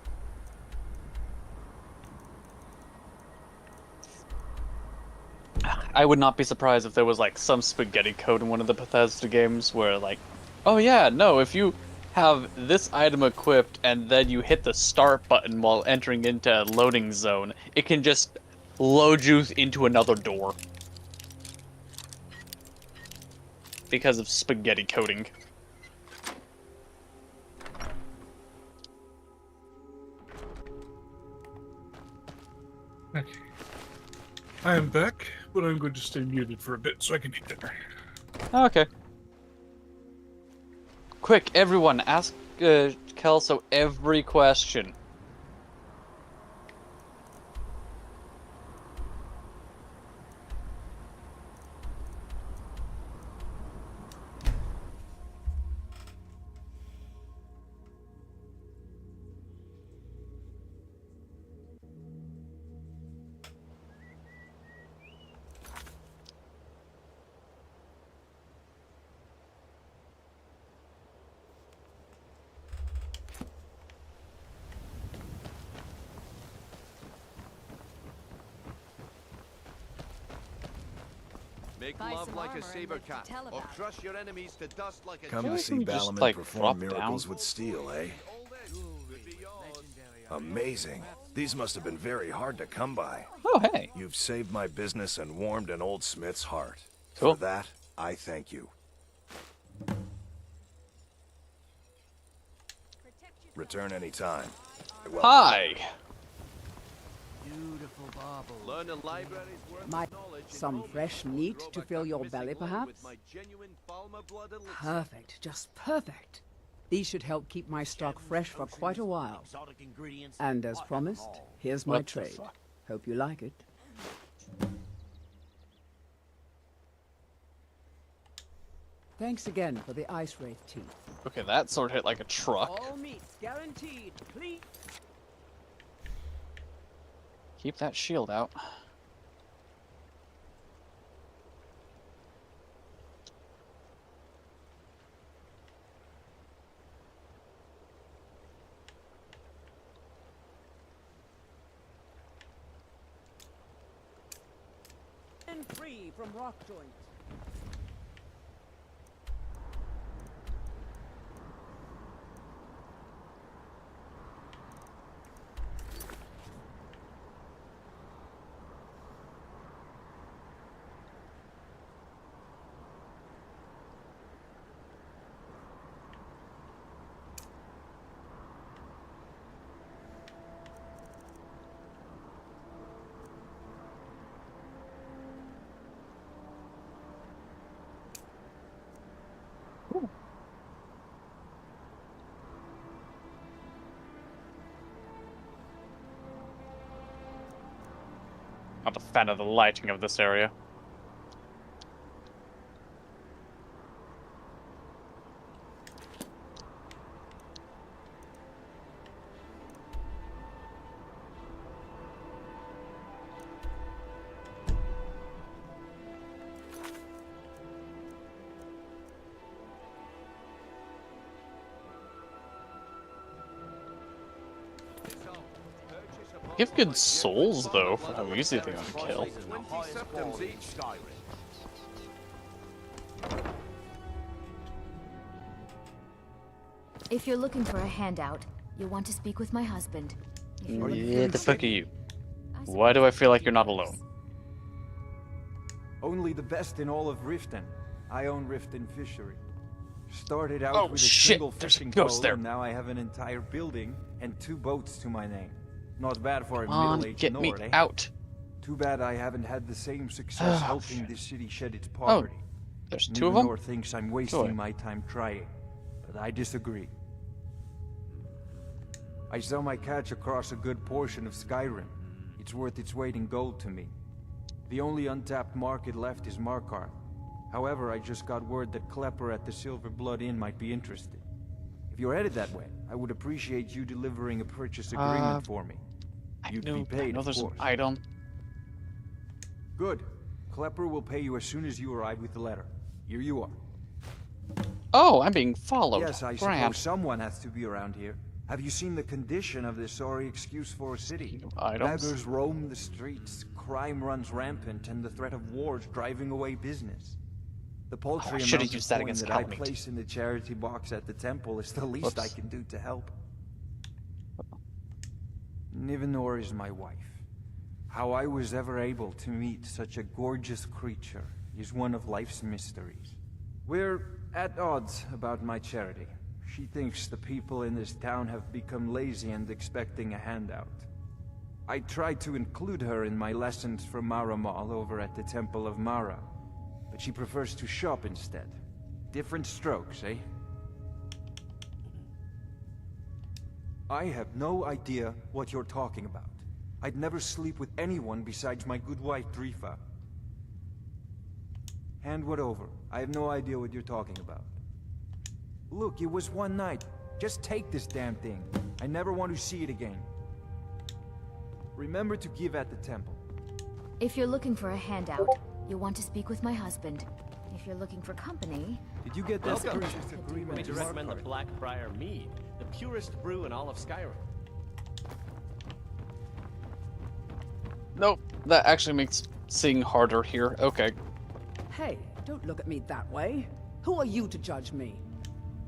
I would not be surprised if there was like some spaghetti code in one of the Bethesda games where like, oh yeah, no, if you have this item equipped and then you hit the start button while entering into a loading zone, it can just load you into another door. Because of spaghetti coding. Okay. I am back, but I'm going to stay muted for a bit so I can eat dinner. Okay. Quick, everyone, ask Kelso every question. Make Buy love some like a armor saber and cat, tell or about it. crush your enemies to dust like a Come Can to we see just, Balaman like, perform drop miracles down? with steel, eh? Amazing. These must have been very hard to come by. Oh, hey. You've saved my business and warmed an old smith's heart. Cool. For that, I thank you. Return anytime. Hi. Beautiful bauble. Learn a library's worth My- of knowledge. and some know me. fresh meat Grow to back fill that your missing belly, link perhaps? with my genuine Falmer blood elixir. Perfect, just perfect. These should help keep my stock fresh for quite a while. And as promised, here's my What the trade. fuck? Hope you like it. Thanks again for the ice wraith teeth. Okay, that sword hit like a truck. All meats guaranteed, please. Keep that shield out. And free from rock joints. Not a fan of the lighting of this area. have good souls, though, for how easy they are to kill. 20 septims each, Skyrim. If you're looking for a handout, you'll want to speak with my husband. If you're looking Yeah, the fuck are you? Why do I feel like you're not alone? Only the best in all of Riften. I own Riften Fishery. Started out Oh, with a shit, single there's a fishing ghost pole, there. and now I have an entire building and 2 boats to my name. Not bad for a Come on, middle-aged get me Nord, eh? out. Too bad I haven't had the same success helping this city shed its Oh, poverty. there's 2 of them? Nord thinks I'm wasting Joy. my time trying, but I disagree. I sell my catch across a good portion of Skyrim. It's worth its weight in gold to me. The only untapped market left is Markarth. However, I just got word that Klepper at the Silver Blood Inn might be interested. If you're headed that way, I would appreciate you delivering a purchase agreement for me. You'd be paid, I know of there's an course. item. Good. Klepper will pay you as soon as you arrive with the letter. Here you are. Oh, I'm being followed. Yes, I Grand. suppose someone has to be around here. Have you seen the condition of this sorry excuse for a city? Items? Beggars roam the streets, crime runs rampant, and the threat of wars driving away business. The paltry I should've amount of used that coin against that I Helmut. place in the charity box at the temple is the least I Whoops. can do to help. Nivenor is my wife. How I was ever able to meet such a gorgeous creature is one of life's mysteries. We're at odds about my charity. She thinks the people in this town have become lazy and expecting a handout. I tried to include her in my lessons from Maramal over at the Temple of Mara, but she prefers to shop instead. Different strokes, eh? I have no idea what you're talking about. I'd never sleep with anyone besides my good wife, Drifa. Hand what over. I have no idea what you're talking about. Look, it was one night. Just take this damn thing. I never want to see it again. Remember to give at the temple. If you're looking for a handout, you'll want to speak with my husband. If you're looking for company, Did you get this Welcome. purchase agreement? Me to recommend the Blackbriar Mead, the purest brew in all of Skyrim. Nope, that actually makes seeing harder here. Okay. Hey, don't look at me that way. Who are you to judge me?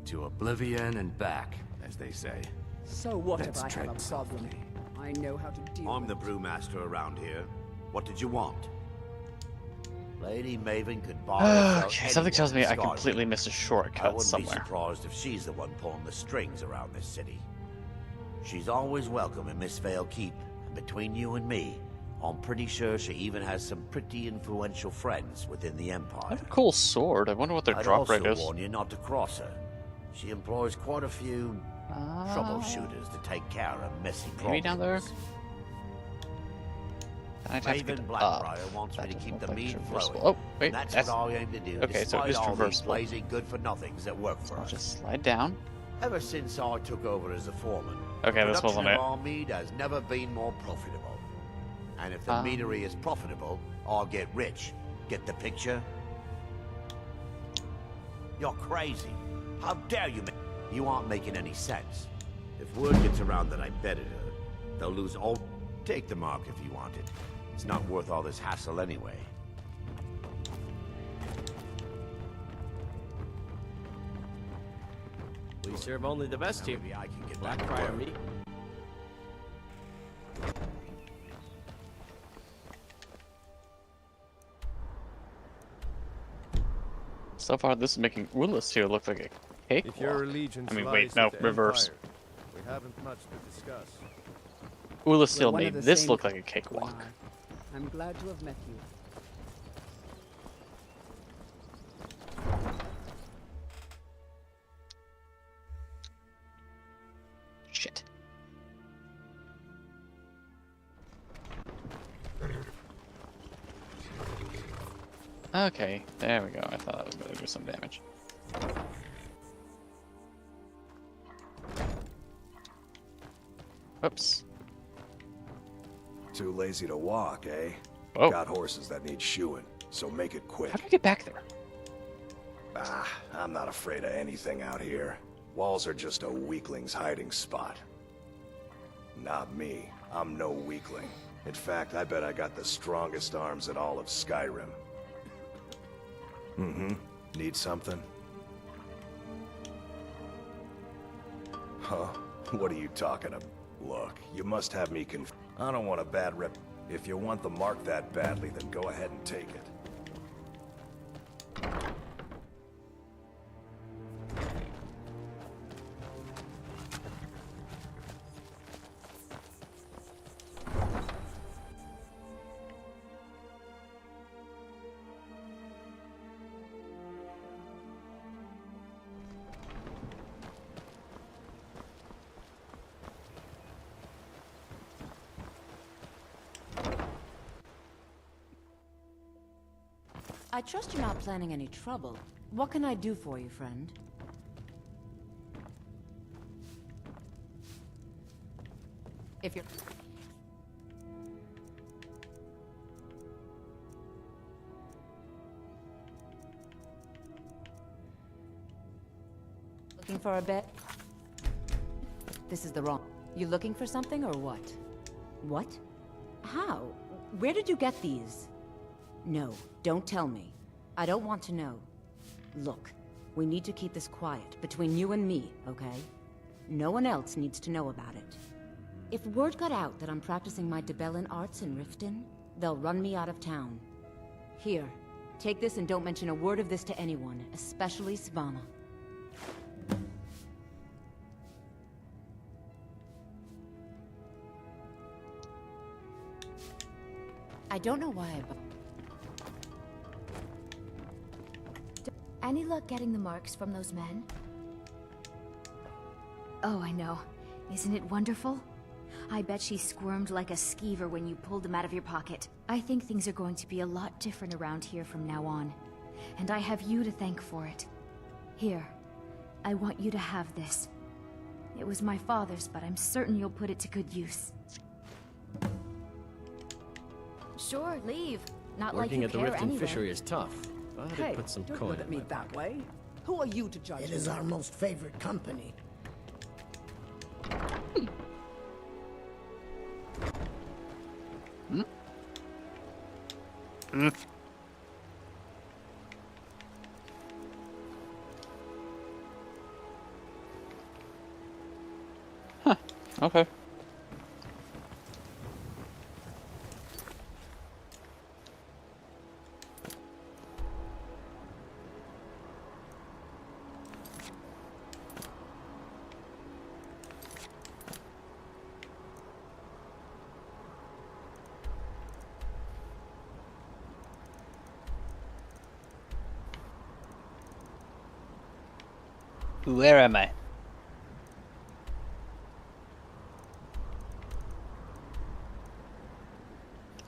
To oblivion and back, as they say. So what Let's if I have tread a problem? softly. I know how to deal I'm with the brewmaster around here. What did you want? Lady Maven could buy us out Okay, something tells me anywhere I in Skyrim. completely missed a I shortcut wouldn't be somewhere. surprised if she's the one pulling the strings around this city. She's always welcome in Mistveil Keep, and between you and me, I'm pretty sure she even has some pretty influential friends within the I Empire. have a cool sword. I wonder what their I'd drop also rate is. warn you not to cross her. She employs quite a few troubleshooters to take care of messy problems. Maybe down there? I'd have to Maven get Blackbriar up. wants me That to doesn't keep look the like mead traversable. flowing. Oh, wait, And that's that's... what I aim to do, Okay, so it despite is all these traversable. lazy good-for-nothings that work for I'll us. just slide down. Ever since I took over as a foreman, Okay, this production wasn't of it. our mead has never been more profitable. And if the meadery is profitable, I'll get rich. Get the picture? You're crazy. How dare you You aren't making any sense. If word gets around that I betted her, they'll lose all... Take the mark if you want it. It's not worth all this hassle anyway. We serve only the best here. Maybe I can get back to Blackbriar work. Mead. So far, this is making Ulis here look like a cake. If your allegiance I mean, lies wait, no, with the reverse. Empire, we haven't much to discuss. Ulis still one made of the this same look like a cakewalk. I'm glad to have met you. Shit. Okay, there we go. I thought that was going to do some damage. Oops. Too lazy to walk, eh? Oh. Got horses that need shoeing, so make it quick. How do I get back there? Ah, I'm not afraid of anything out here. Walls are just a weakling's hiding spot. Not me. I'm no weakling. In fact, I bet I got the strongest arms in all of Skyrim. Mm-hmm. Need something? Huh? What are you talking about? Look, you must have me I don't want a bad rep. If you want the mark that badly, then go ahead and take it. I trust you're not planning any trouble. What can I do for you, friend? If you're... Looking for a bed? This is the wrong... You looking for something or what? What? How? Where did you get these? No, don't tell me. I don't want to know. Look, we need to keep this quiet, between you and me, okay? No one else needs to know about it. If word got out that I'm practicing my Debellan arts in Riften, they'll run me out of town. Here, take this and don't mention a word of this to anyone, especially Svanna. I don't know why I... Any luck getting the marks from those men? Oh, I know. Isn't it wonderful? I bet she squirmed like a skeever when you pulled them out of your pocket. I think things are going to be a lot different around here from now on. And I have you to thank for it. Here, I want you to have this. It was my father's, but I'm certain you'll put it to good use. Sure, leave. Not like Working you at the care Riften anyway. fishery is tough, but Hey, it puts some don't coin look at in me my that pocket. way. Who are you to judge It me? is our most favorite company. Okay. Where am I?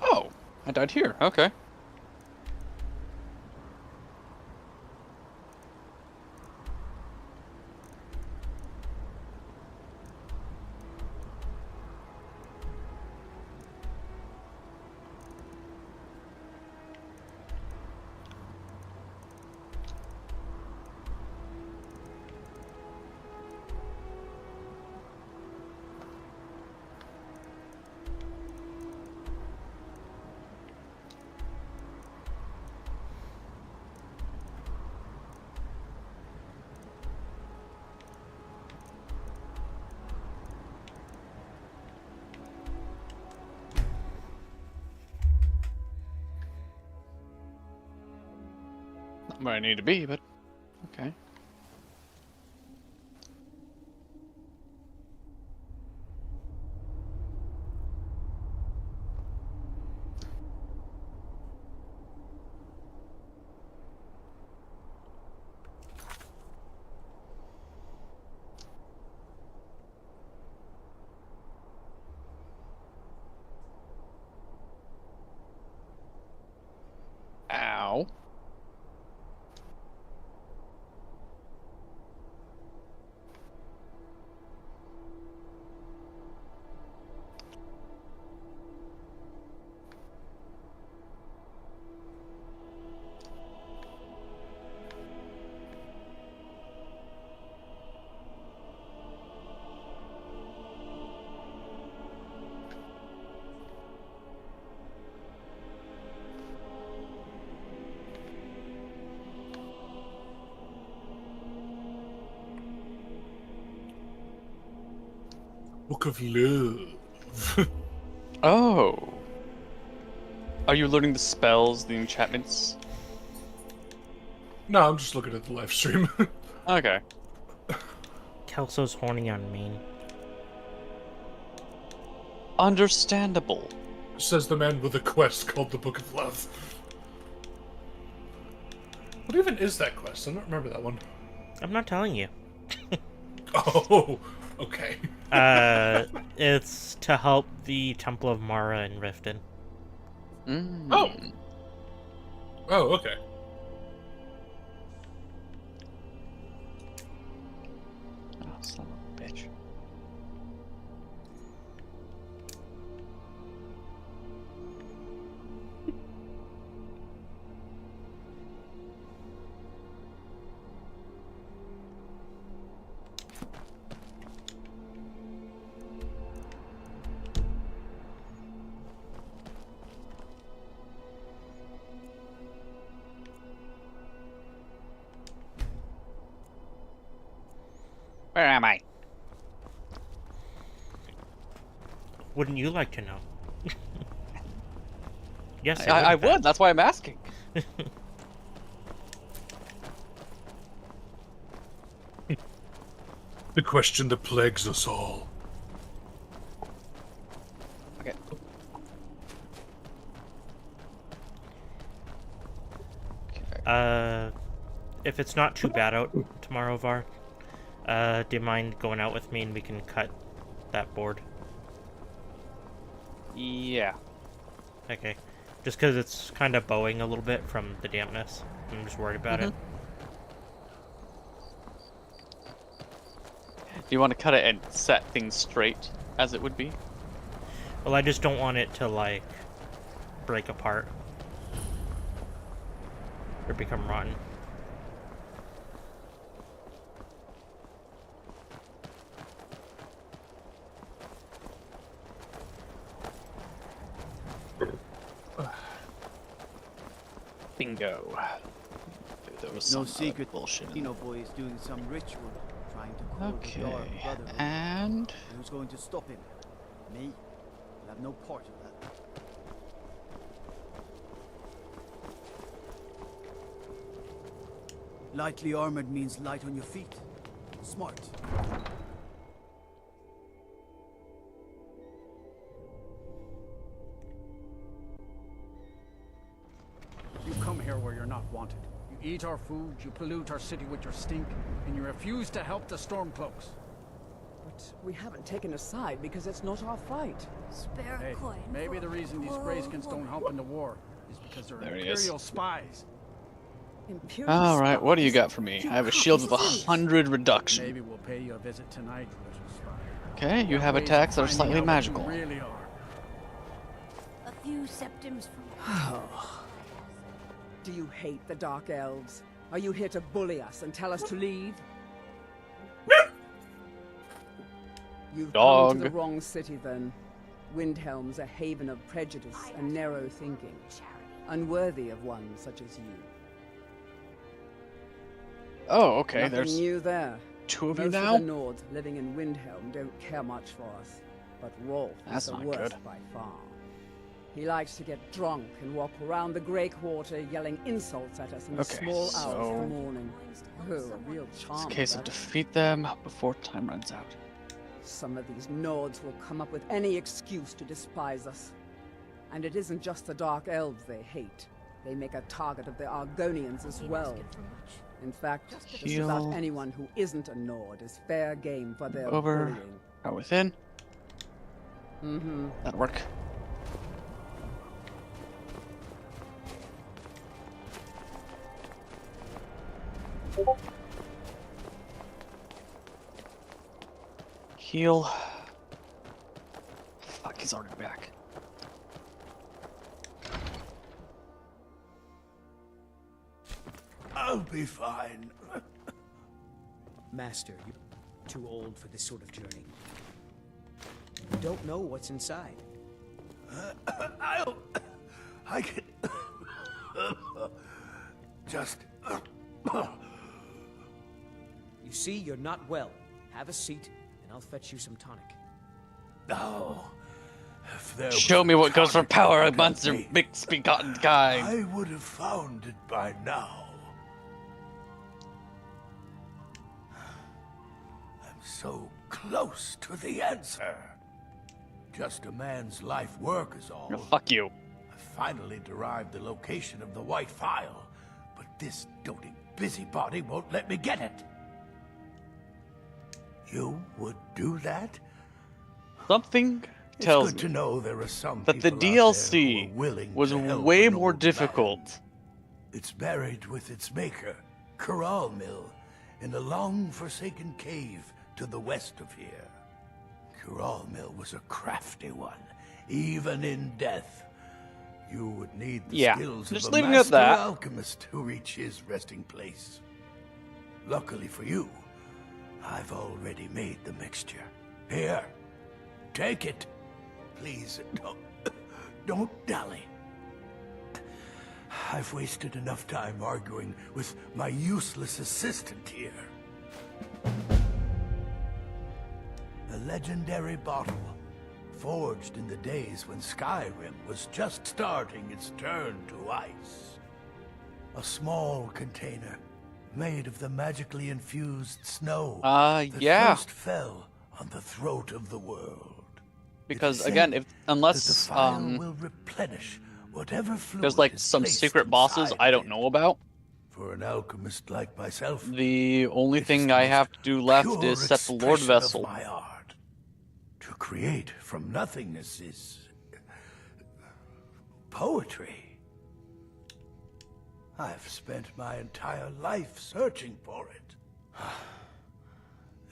Oh, I died here. Okay. Not where I need to be, but okay. Ow. Book of Love. Oh. Are you learning the spells, the enchantments? No, I'm just looking at the live stream. Okay. Kelso's horny on me. Understandable. Says the man with a quest called the Book of Love. What even is that quest? I don't remember that one. I'm not telling you. Oh, okay. It's to help the Temple of Mara in Riften. Mm. Oh. Oh, okay. Oh, son of a bitch. Where am I? Wouldn't you like to know? Yes, I would. That's why I'm asking. The question that plagues us all. Okay. If it's not too bad out tomorrow, Var, do you mind going out with me and we can cut that board? Yeah. Okay. Just because it's kind of bowing a little bit from the dampness. I'm just worried about it. Do you want to cut it and set things straight as it would be? Well, I just don't want it to, like, break apart. Or become rotten. Bingo. There was No some secret bullshit. Dino boy is doing some ritual, trying to call the Dark Okay, Brotherhood. and Who's going to stop him? Me? I'll have no part of that. Lightly armored means light on your feet. Smart. You come here where you're not wanted. You eat our food, you pollute our city with your stink, and you refuse to help the Stormcloaks. But we haven't taken a side because it's not our fight. Spare Hey, coin. maybe the reason these Greyskins don't help in the war is because they're There he is. Imperial spies. all right, what do you got for me? I have a shield with 100 reduction. Maybe we'll pay you a visit tonight, little spy. Okay, you have Ways of attacks that are finding slightly out what magical. you really are. A few septims from. Do you hate the Dark Elves? Are you here to bully us and tell us to leave? You've come to the wrong city, then. Windhelm's a haven of prejudice and narrow thinking, unworthy of one such as you. Oh, okay, Nothing there's new there. two of you Most now? of the Nords living in Windhelm don't care much for us, but Rolf That's is the not worst good. by far. He likes to get drunk and walk around the Grey Quarter yelling insults at us in the Okay, small hours of so- the morning. Oh, a real charm. It's a case of that. defeat them before time runs out. Some of these Nords will come up with any excuse to despise us. And it isn't just the Dark Elves they hate. They make a target of the Argonians as well. In fact, just about Heal. anyone who isn't a Nord is fair game for their Over. bullying. Are within. Mm-hmm. That'll work. Heal. Fuck, he's already back. I'll be fine. Master, you're too old for this sort of journey. You don't know what's inside. I can... Just... You see, you're not well. Have a seat, and I'll fetch you some tonic. Oh, if there Show was me a what goes for tonic power that amongst your helped me, misbegotten kind. I would have found it by now. I'm so close to the answer. Just a man's life work is all. Oh, fuck you. I finally derived the location of the white file, but this doting busybody won't let me get it. You would do that? Something It's tells good to me know there are some that the people out there who DLC are willing was to help way an more old difficult. man. It's buried with its maker, Corral Mill, in a long-forsaken cave to the west of here. Corral Mill was a crafty one, even in death. You would need the Yeah, skills just of a leaving it at master that. alchemist to reach his resting place. Luckily for you, I've already made the mixture. Here, take it. Please, don't dally. I've wasted enough time arguing with my useless assistant here. A legendary bottle, forged in the days when Skyrim was just starting its turn to ice. A small container, made of the magically infused snow that yeah. first fell on the throat of the world. Because again, if unless will replenish whatever there's fluid like is some placed secret bosses inside I don't know about, For an alchemist like myself, the only thing I have to do left pure is set the Lord expression of Vessel. my art. To create from nothingness is poetry. I've spent my entire life searching for it.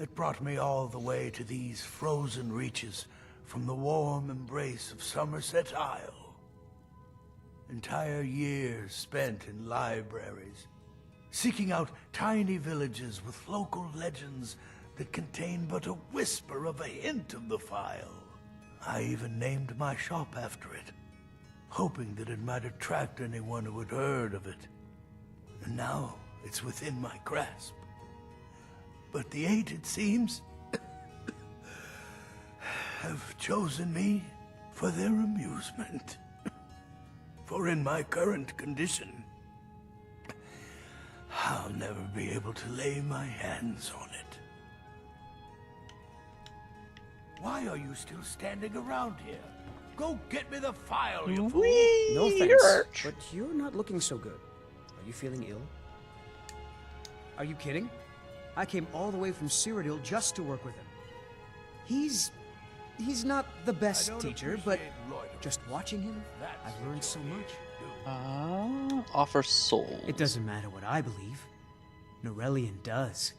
It brought me all the way to these frozen reaches from the warm embrace of Somerset Isle. Entire years spent in libraries, seeking out tiny villages with local legends that contain but a whisper of a hint of the file. I even named my shop after it, hoping that it might attract anyone who had heard of it. And now it's within my grasp. But the eight, it seems, have chosen me for their amusement. For in my current condition, I'll never be able to lay my hands on it. Why are you still standing around here? Go get me the file, you fool! No thanks, but you're not looking so good. Are you feeling ill? Are you kidding? I came all the way from Cyrodiil just to work with him. He's not the best teacher, but just watching him, I've learned so much. Offer soul. It doesn't matter what I believe. Norellian does.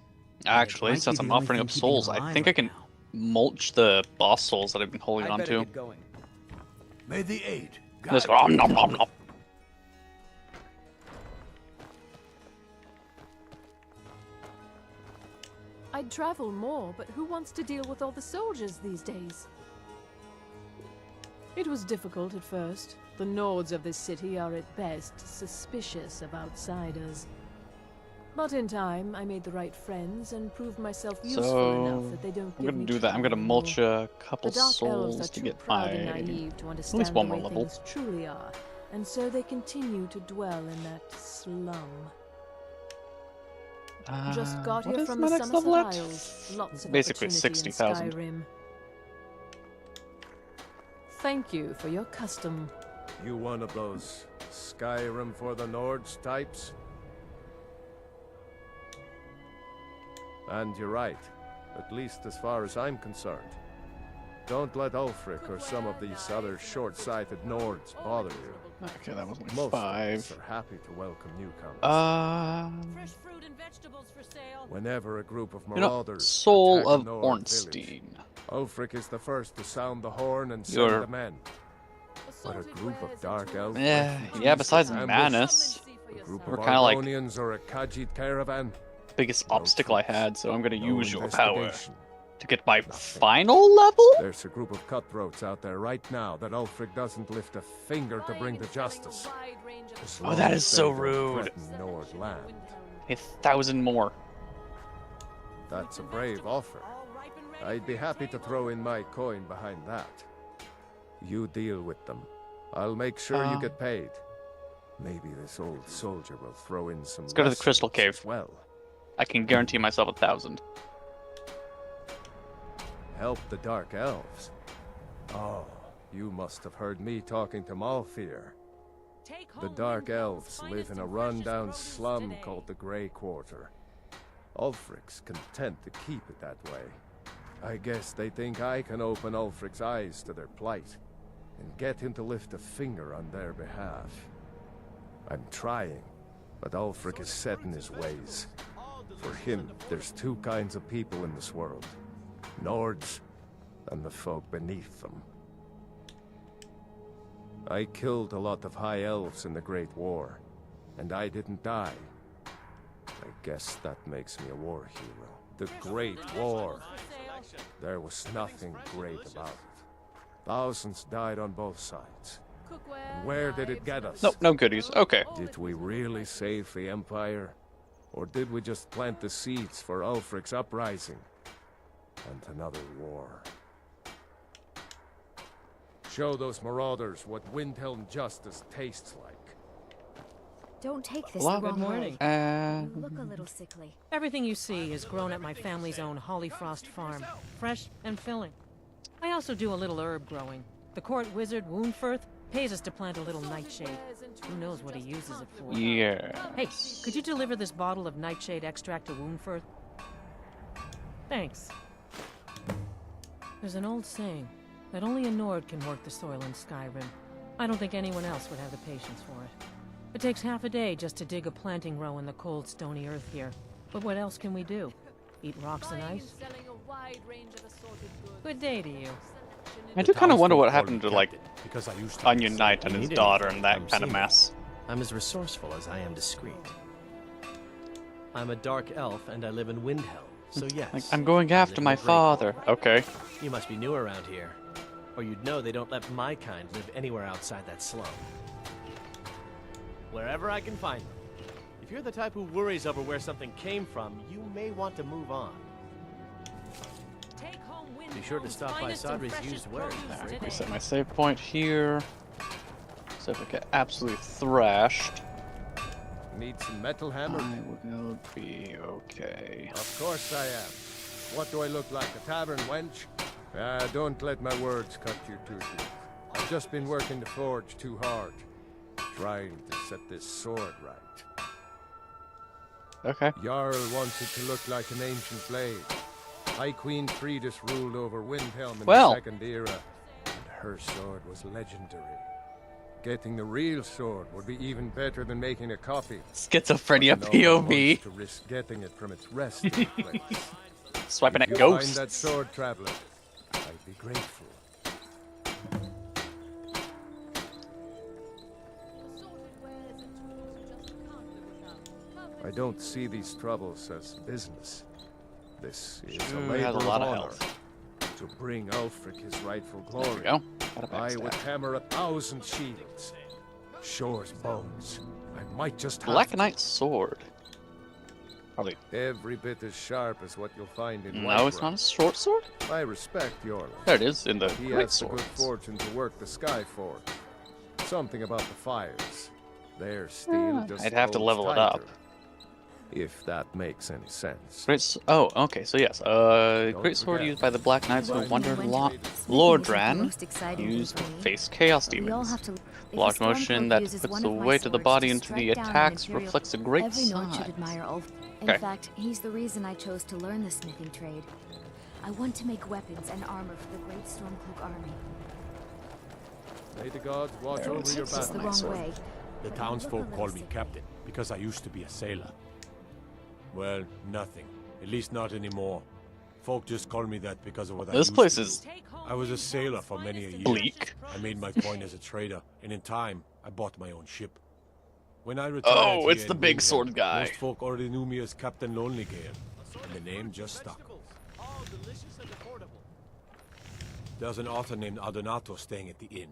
Actually, since I'm offering up souls, I think I can mulch the boss souls that I've been holding on to. May the eight Just go, nom, nom, nom. I'd travel more, but who wants to deal with all the soldiers these days? It was difficult at first. The Nords of this city are at best suspicious of outsiders. But in time, I made the right friends and proved myself useful enough that they don't I'm give gonna me do that. I'm gonna trouble mulch anymore. a couple The Dark Elves souls are to too get proud my and naive to at understand least one the more way level. things truly are, and so they continue to dwell in that slum. Just got what here is from my the next Somerset level at? Isles. Lots of Basically opportunity in 60,000. Skyrim. Thank you for your custom. You one of those Skyrim for the Nords types? And you're right, at least as far as I'm concerned. Don't let Ulfric or some of these other short-sighted Nords bother you. Okay, that was like Most 5. of us are happy to welcome newcomers. Fresh fruit and vegetables for sale. Whenever a group of You know, marauders Soul attack a of Nord Ornstein. village, Ulfric is the first to sound the horn and send You're- the men. But a group of dark elves, Yeah, refugees besides with Manus, a group we're of kind of like Argonians or a Khajiit caravan. biggest obstacle I had, so I'm gonna No use your power investigation. to get my final level. There's a group of cutthroats out there right now that Ulfric doesn't lift a finger to bring to justice. As Oh, long that as is they so don't rude. threaten Nord land. 1,000 more. That's a brave offer. I'd be happy to throw in my coin behind that. You deal with them. I'll make sure you get paid. Maybe this old soldier will throw in some. Let's go to the Crystal Cave. Well, I can guarantee myself 1,000. help the Dark Elves. Oh, you must have heard me talking to Malfear. The Dark Elves live in a run-down slum called the Grey Quarter. Ulfric's content to keep it that way. I guess they think I can open Ulfric's eyes to their plight and get him to lift a finger on their behalf. I'm trying, but Ulfric is set in his ways. For him, there's two kinds of people in this world. Nords and the folk beneath them. I killed a lot of High Elves in the Great War, and I didn't die. I guess that makes me a war hero. The Great War. There was nothing great about it. Thousands died on both sides. And where did it get us? Nope, no goodies. Okay. Did we really save the Empire? Or did we just plant the seeds for Ulfric's uprising? And another war. Show those marauders what Windhelm justice tastes like. Don't take this Hello? the wrong Good way. morning. You look a little sickly. Everything you see is grown at my family's own Hollyfrost farm, fresh and filling. I also do a little herb growing. The court wizard, Woundfirth, pays us to plant a little nightshade. Who knows what he uses it for? Yeah. Hey, could you deliver this bottle of nightshade extract to Woundfirth? Thanks. There's an old saying that only a Nord can work the soil in Skyrim. I don't think anyone else would have the patience for it. It takes half a day just to dig a planting row in the cold, stony earth here. But what else can we do? Eat rocks and ice? Good day to you. I do kind of wonder what happened to, like, Onion Knight and his daughter and that kind of mess. I'm as resourceful as I am discreet. I'm a dark elf and I live in Windhelm, so yes. Like, I'm going after my father. Okay. You must be new around here, or you'd know they don't let my kind live anywhere outside that slum. Wherever I can find them. If you're the type who worries over where something came from, you may want to move on. Be sure to stop by Sadri's used wares. Reset my save point here. So if I get absolutely thrashed, Need some metal hammer? I will be okay. Of course I am. What do I look like, a tavern wench? Don't let my words cut you too deep. I've just been working the forge too hard. Trying to set this sword right. Okay. Jarl wants it to look like an ancient blade. High Queen Fridis ruled over Windhelm in the Second Era, and her sword was legendary. Getting the real sword would be even better than making a copy. Schizophrenia No one POV. wants to risk getting it from its resting place. Swiping If at you ghosts. Find that sword, traveler. I'd be grateful. I don't see these troubles as business. This is a Sure, labor has a of lot of honor. health. To bring Ulfric his rightful glory, There we go. Got a I backstab. would hammer 1,000 shields. Shore's bones. I might just have Black to. Knight sword. Probably. Every bit as sharp as what you'll find in No, it's not a short sword. I respect Yorla. There it is in the He great has the good swords. fortune to work the Skyforge. Something about the fires. Their steel just I'd have to holds level it up. tighter. If that makes any sense. Oh, okay. So yes, great sword forget. used by the Black Knights who wandered Lordran, used to face chaos demons. Blocked motion that puts the weight of the body into the attacks reflects a great Every Nord should size. admire Ulf. In Okay. fact, he's the reason I chose to learn the smithing trade. I want to make weapons and armor for the great Stormcloak army. May the gods watch over your This is the battle. wrong way. The townsfolk call me captain because I used to be a sailor. Well, nothing. At least not anymore. Folk just call me that because of what I This used place to is do. I was a sailor for many a year. bleak. I made my coin as a trader, and in time, I bought my own ship. When I retired Oh, it's here the in big Windhelm, sword guy. Most folk already knew me as Captain Lonelygale, and the name just stuck. There's an author named Adonato staying at the inn.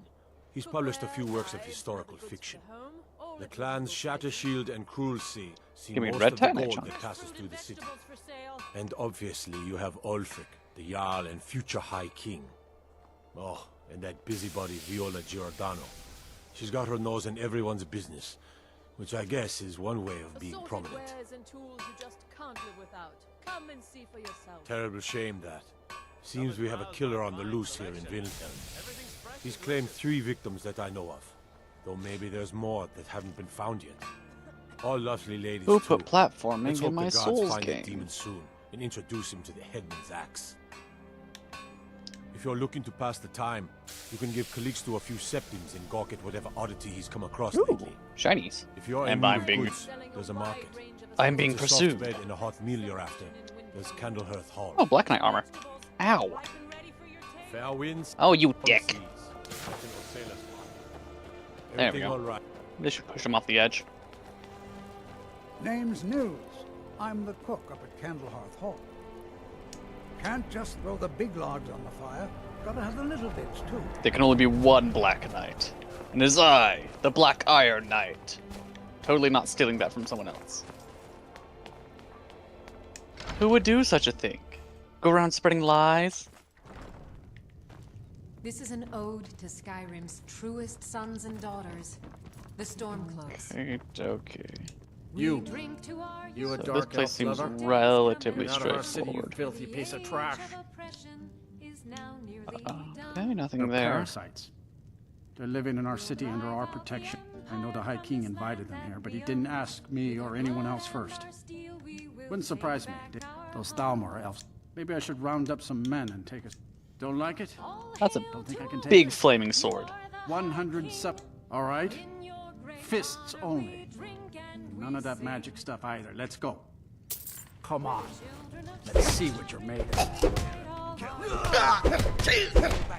He's published a few works of historical fiction. The clans Shattershield and Cruelsea see Give me most red of the tag gold chunk. that passes through the city. And obviously you have Ulfric, the Jarl and future High King. Oh, and that busybody Viola Giordano. She's got her nose in everyone's business, which I guess is one way of being prominent. Wares and tools you just can't live without. Come and see for yourself. Terrible shame that. Seems we have a killer on the loose here in Windhelm. He's claimed 3 victims that I know of, though maybe there's more that haven't been found yet. All lovely ladies. Who put too. platforming Let's in hope my the gods Souls find that game? demon soon and introduce him to the headman's axe. If you're looking to pass the time, you can give Calixto a few septims and gawk at whatever oddity he's come across lately. Shinies. If you're And in I'm need being- of goods, there's a market. I'm being If it's a pursued. soft bed and a hot meal you're after, there's Candlehearth Hall. Oh, Black Knight armor. Ow. Fair winds. Oh, you dick. There we Everything all go. right. They should push him off the edge. Name's Nils. I'm the cook up at Candlehearth Hall. Can't just throw the big logs on the fire. Gotta have the little bits, too. There can only be one Black Knight. And it is I, the Black Iron Knight. Totally not stealing that from someone else. Who would do such a thing? Go around spreading lies? This is an ode to Skyrim's truest sons and daughters, the Stormcloaks. Okay. You. You a so dark this place elf seems lover? relatively Get out of our city, you straightforward. filthy piece of trash. Okay, nothing They're there. parasites. They're living in our city under our protection. I know the High King invited them here, but he didn't ask me or anyone else first. Wouldn't surprise me. Those Thalmor elves. Maybe I should round up some men and take us. Don't like it? That's a Don't think I can take big it. flaming sword. 100 All right. Fists only. None of that magic stuff either. Let's go. Come on. Let's see what you're made of. Back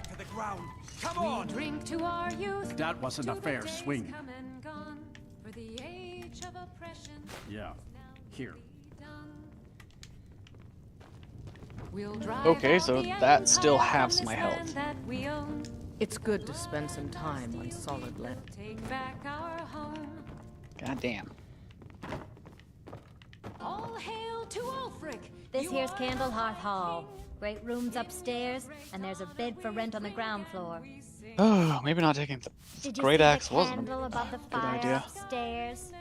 to the ground. Come on! Drink to our youth. That wasn't a fair swing. Come and gone, for the age of oppression. Yeah. Here. We'll drive Okay, all so the that still empire halves from my this health. land that we own. It's good to spend some time on solid land. Take back our home. God damn. All hail to Ulfric. This here's Candlehearth Hall. Great rooms upstairs, and there's a bed for rent on the ground floor. Oh, maybe not taking the Did you great see axe the wasn't a candle above the good fire idea. upstairs?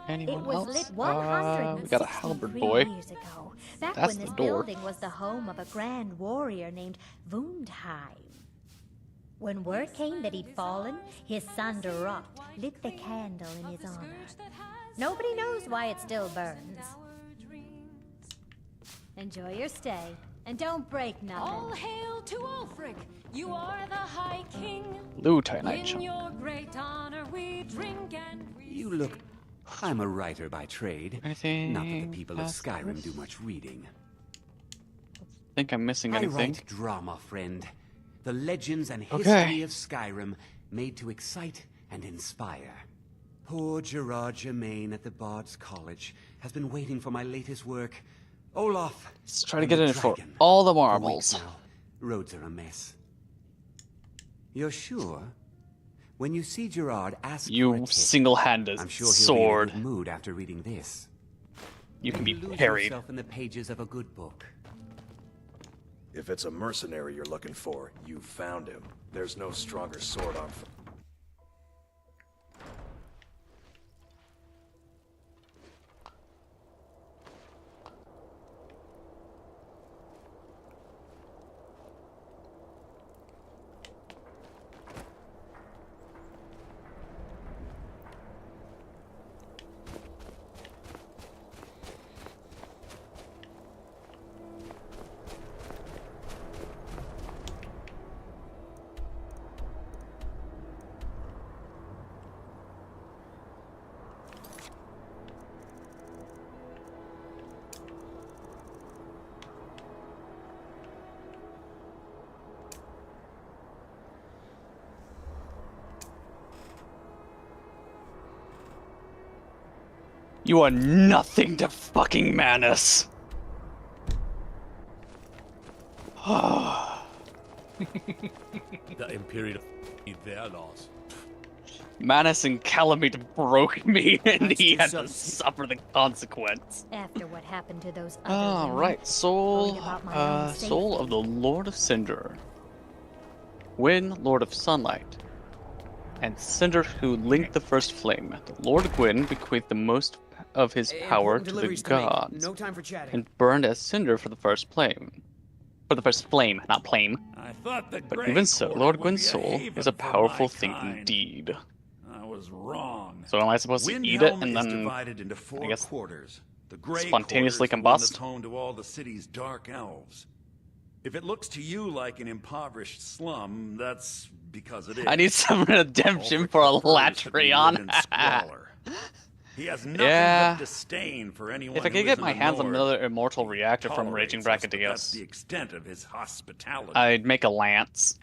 Anyone It was else? lit We got a halberd 163 boy. years ago, back That's when the this door. building was the home of a grand warrior named Wundheim. When word came that he'd fallen, his son Durok lit the candle in his honor. Nobody knows why it still burns. Enjoy your stay, and don't break nothing. All hail to Ulfric. You are the High King. Lutai Knight In Chunk. your great honor we drink and we You look... I'm a writer by trade. Anything Not that the people of past Skyrim this? do much reading. Think I'm missing I anything? write drama, friend. The legends and Okay. history of Skyrim made to excite and inspire. Poor Gerard Germain at the Bard's College has been waiting for my latest work. Olaf. Let's try to and get the in it for dragon. all the For weeks marbles. now, roads are a mess. You're sure? When you see Gerard, ask for a You tip. single-handed I'm sure he'll sword. be in a good mood after reading this. You can be lose parried. yourself in the pages of a good book. If it's a mercenary you're looking for, you found him. There's no stronger sword on. You are nothing to fucking Manus. The Imperial need their laws. Manus and Calamite broke me, and That's he too had to sudden. suffer the consequence. After what happened to those other All women, right, soul, worried about my own soul of safety. the Lord of Cinder. Gwyn, Lord of Sunlight, and Cinder who linked the first flame. The Lord Gwyn bequeathed the most of his power Important to the deliveries to make. gods, No time for chatting. and burned as cinder for the first flame. For the first flame, not plame. I thought the But Grey even so, Quarter Lord would Gwyn's be a soul haven is a for powerful my thing kind. indeed. I was wrong. So am I supposed to eat it Windhelm and is then, divided into 4 I guess, quarters. The Grey spontaneously Quarter's the one combust? that's home to all the city's dark elves. If it looks to you like an impoverished slum, that's because it is. I need some redemption for a Ulfric prefers that we live in Latreon. squalor. He has nothing Yeah. but disdain for anyone If I who could get isn't my a hands on Nord. another immortal reactor from Raging Tolerates us, but that's Brachydios, the extent of his hospitality. I'd make a lance.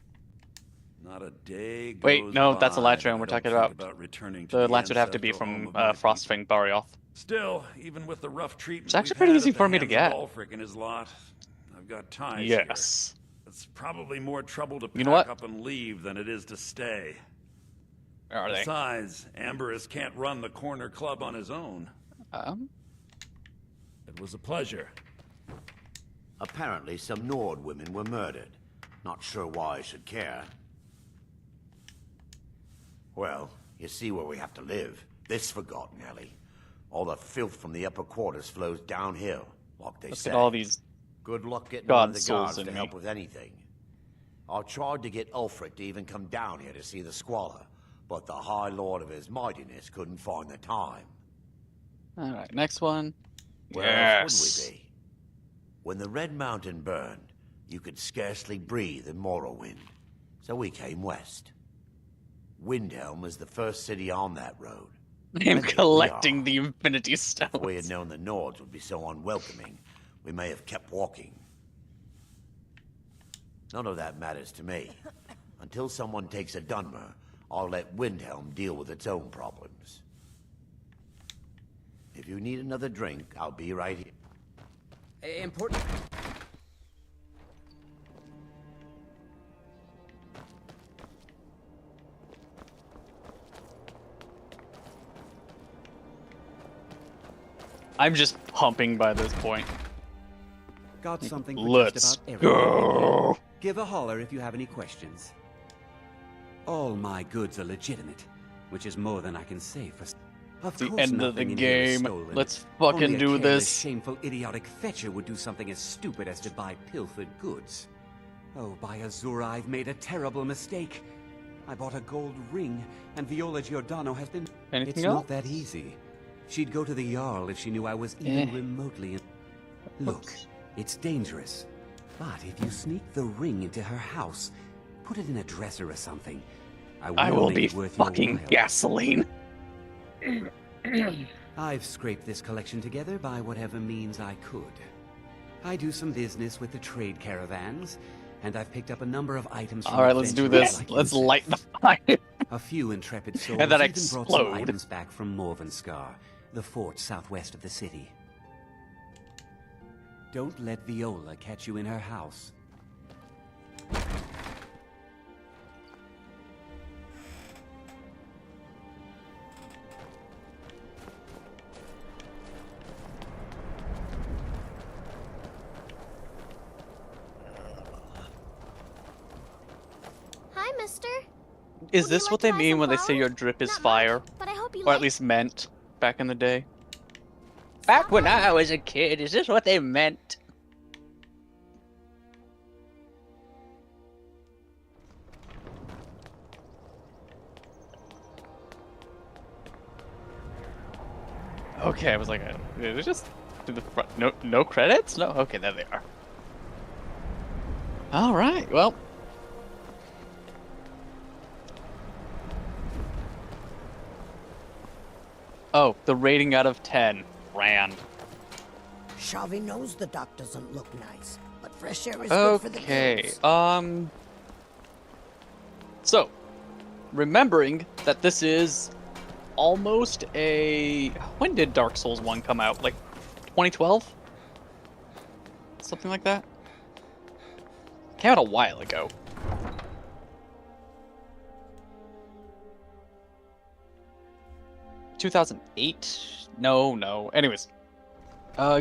Not a day goes Wait, no, that's a by Latreon that I we're don't talking think about. returning to The lance would have to ancestral be home from of my Frostfang Barioth. Still, even with the rough treatment It's actually we've pretty had easy at the for me to hands get. of Ulfric and his lot, I've got ties Yes. here. It's probably more trouble to You know pack what? up and leave than it is to stay. Where are they? Besides, Amberus can't run the corner club on his own. It was a pleasure. Apparently, some Nord women were murdered. Not sure why I should care. Well, you see where we have to live. This forgotten alley. All the filth from the upper quarters flows downhill, like they Let's say. get all these Good luck getting god one of the souls guards in to me. help with anything. I tried to get Ulfric to even come down here to see the squalor, but the High Lord of his mightiness couldn't find the time. Alright, next one. Where else would we be? When the Red Mountain burned, you could scarcely breathe in Morrowind, so we came west. Windhelm is the first city on that road. I'm And here we collecting are. the Infinity If Stones. we had known the Nords would be so unwelcoming, we may have kept walking. None of that matters to me. Until someone takes a Dunmer, I'll let Windhelm deal with its own problems. If you need another drink, I'll be right here. Important. I'm just pumping by this point. Got something for Let's just about everyone. go. Give a holler if you have any questions. All my goods are legitimate, which is more than I can say for. Of The course end of the nothing in here is game. stolen. Let's fucking Only a do careless, this. Shameful, idiotic fetcher would do something as stupid as to buy pilfered goods. Oh, by Azura, I've made a terrible mistake. I bought a gold ring, and Viola Giordano has been. Anything It's else? not that easy. She'd go to the Jarl if she knew I was even remotely. Look, it's dangerous. But if you sneak the ring into her house, put it in a dresser or something, I will make be it worth your fucking while. gasoline. I've scraped this collection together by whatever means I could. I do some business with the trade caravans, and I've picked up a number of items from Alright, let's do adventurers this. like Let's yourself. light the fire. A few intrepid souls And then even brought some explode. items back from Morvenskar, the fort southwest of the city. Don't let Viola catch you in her house. Hi, mister. Is this what they mean when they say your drip is fire? but I hope you Or at least meant back in the day? Back when I was a kid, is this what they meant? Okay, I was like, did it just do the front? No credits? No? Okay, there they are. Alright, well. Oh, the rating out of 10. Rand. Shavi knows the dock doesn't look nice, but fresh air is good for the Okay, kids. So, remembering that this is almost a... When did Dark Souls 1 come out? Like, 2012? Something like that? Came out a while ago. 2008? No. Anyways,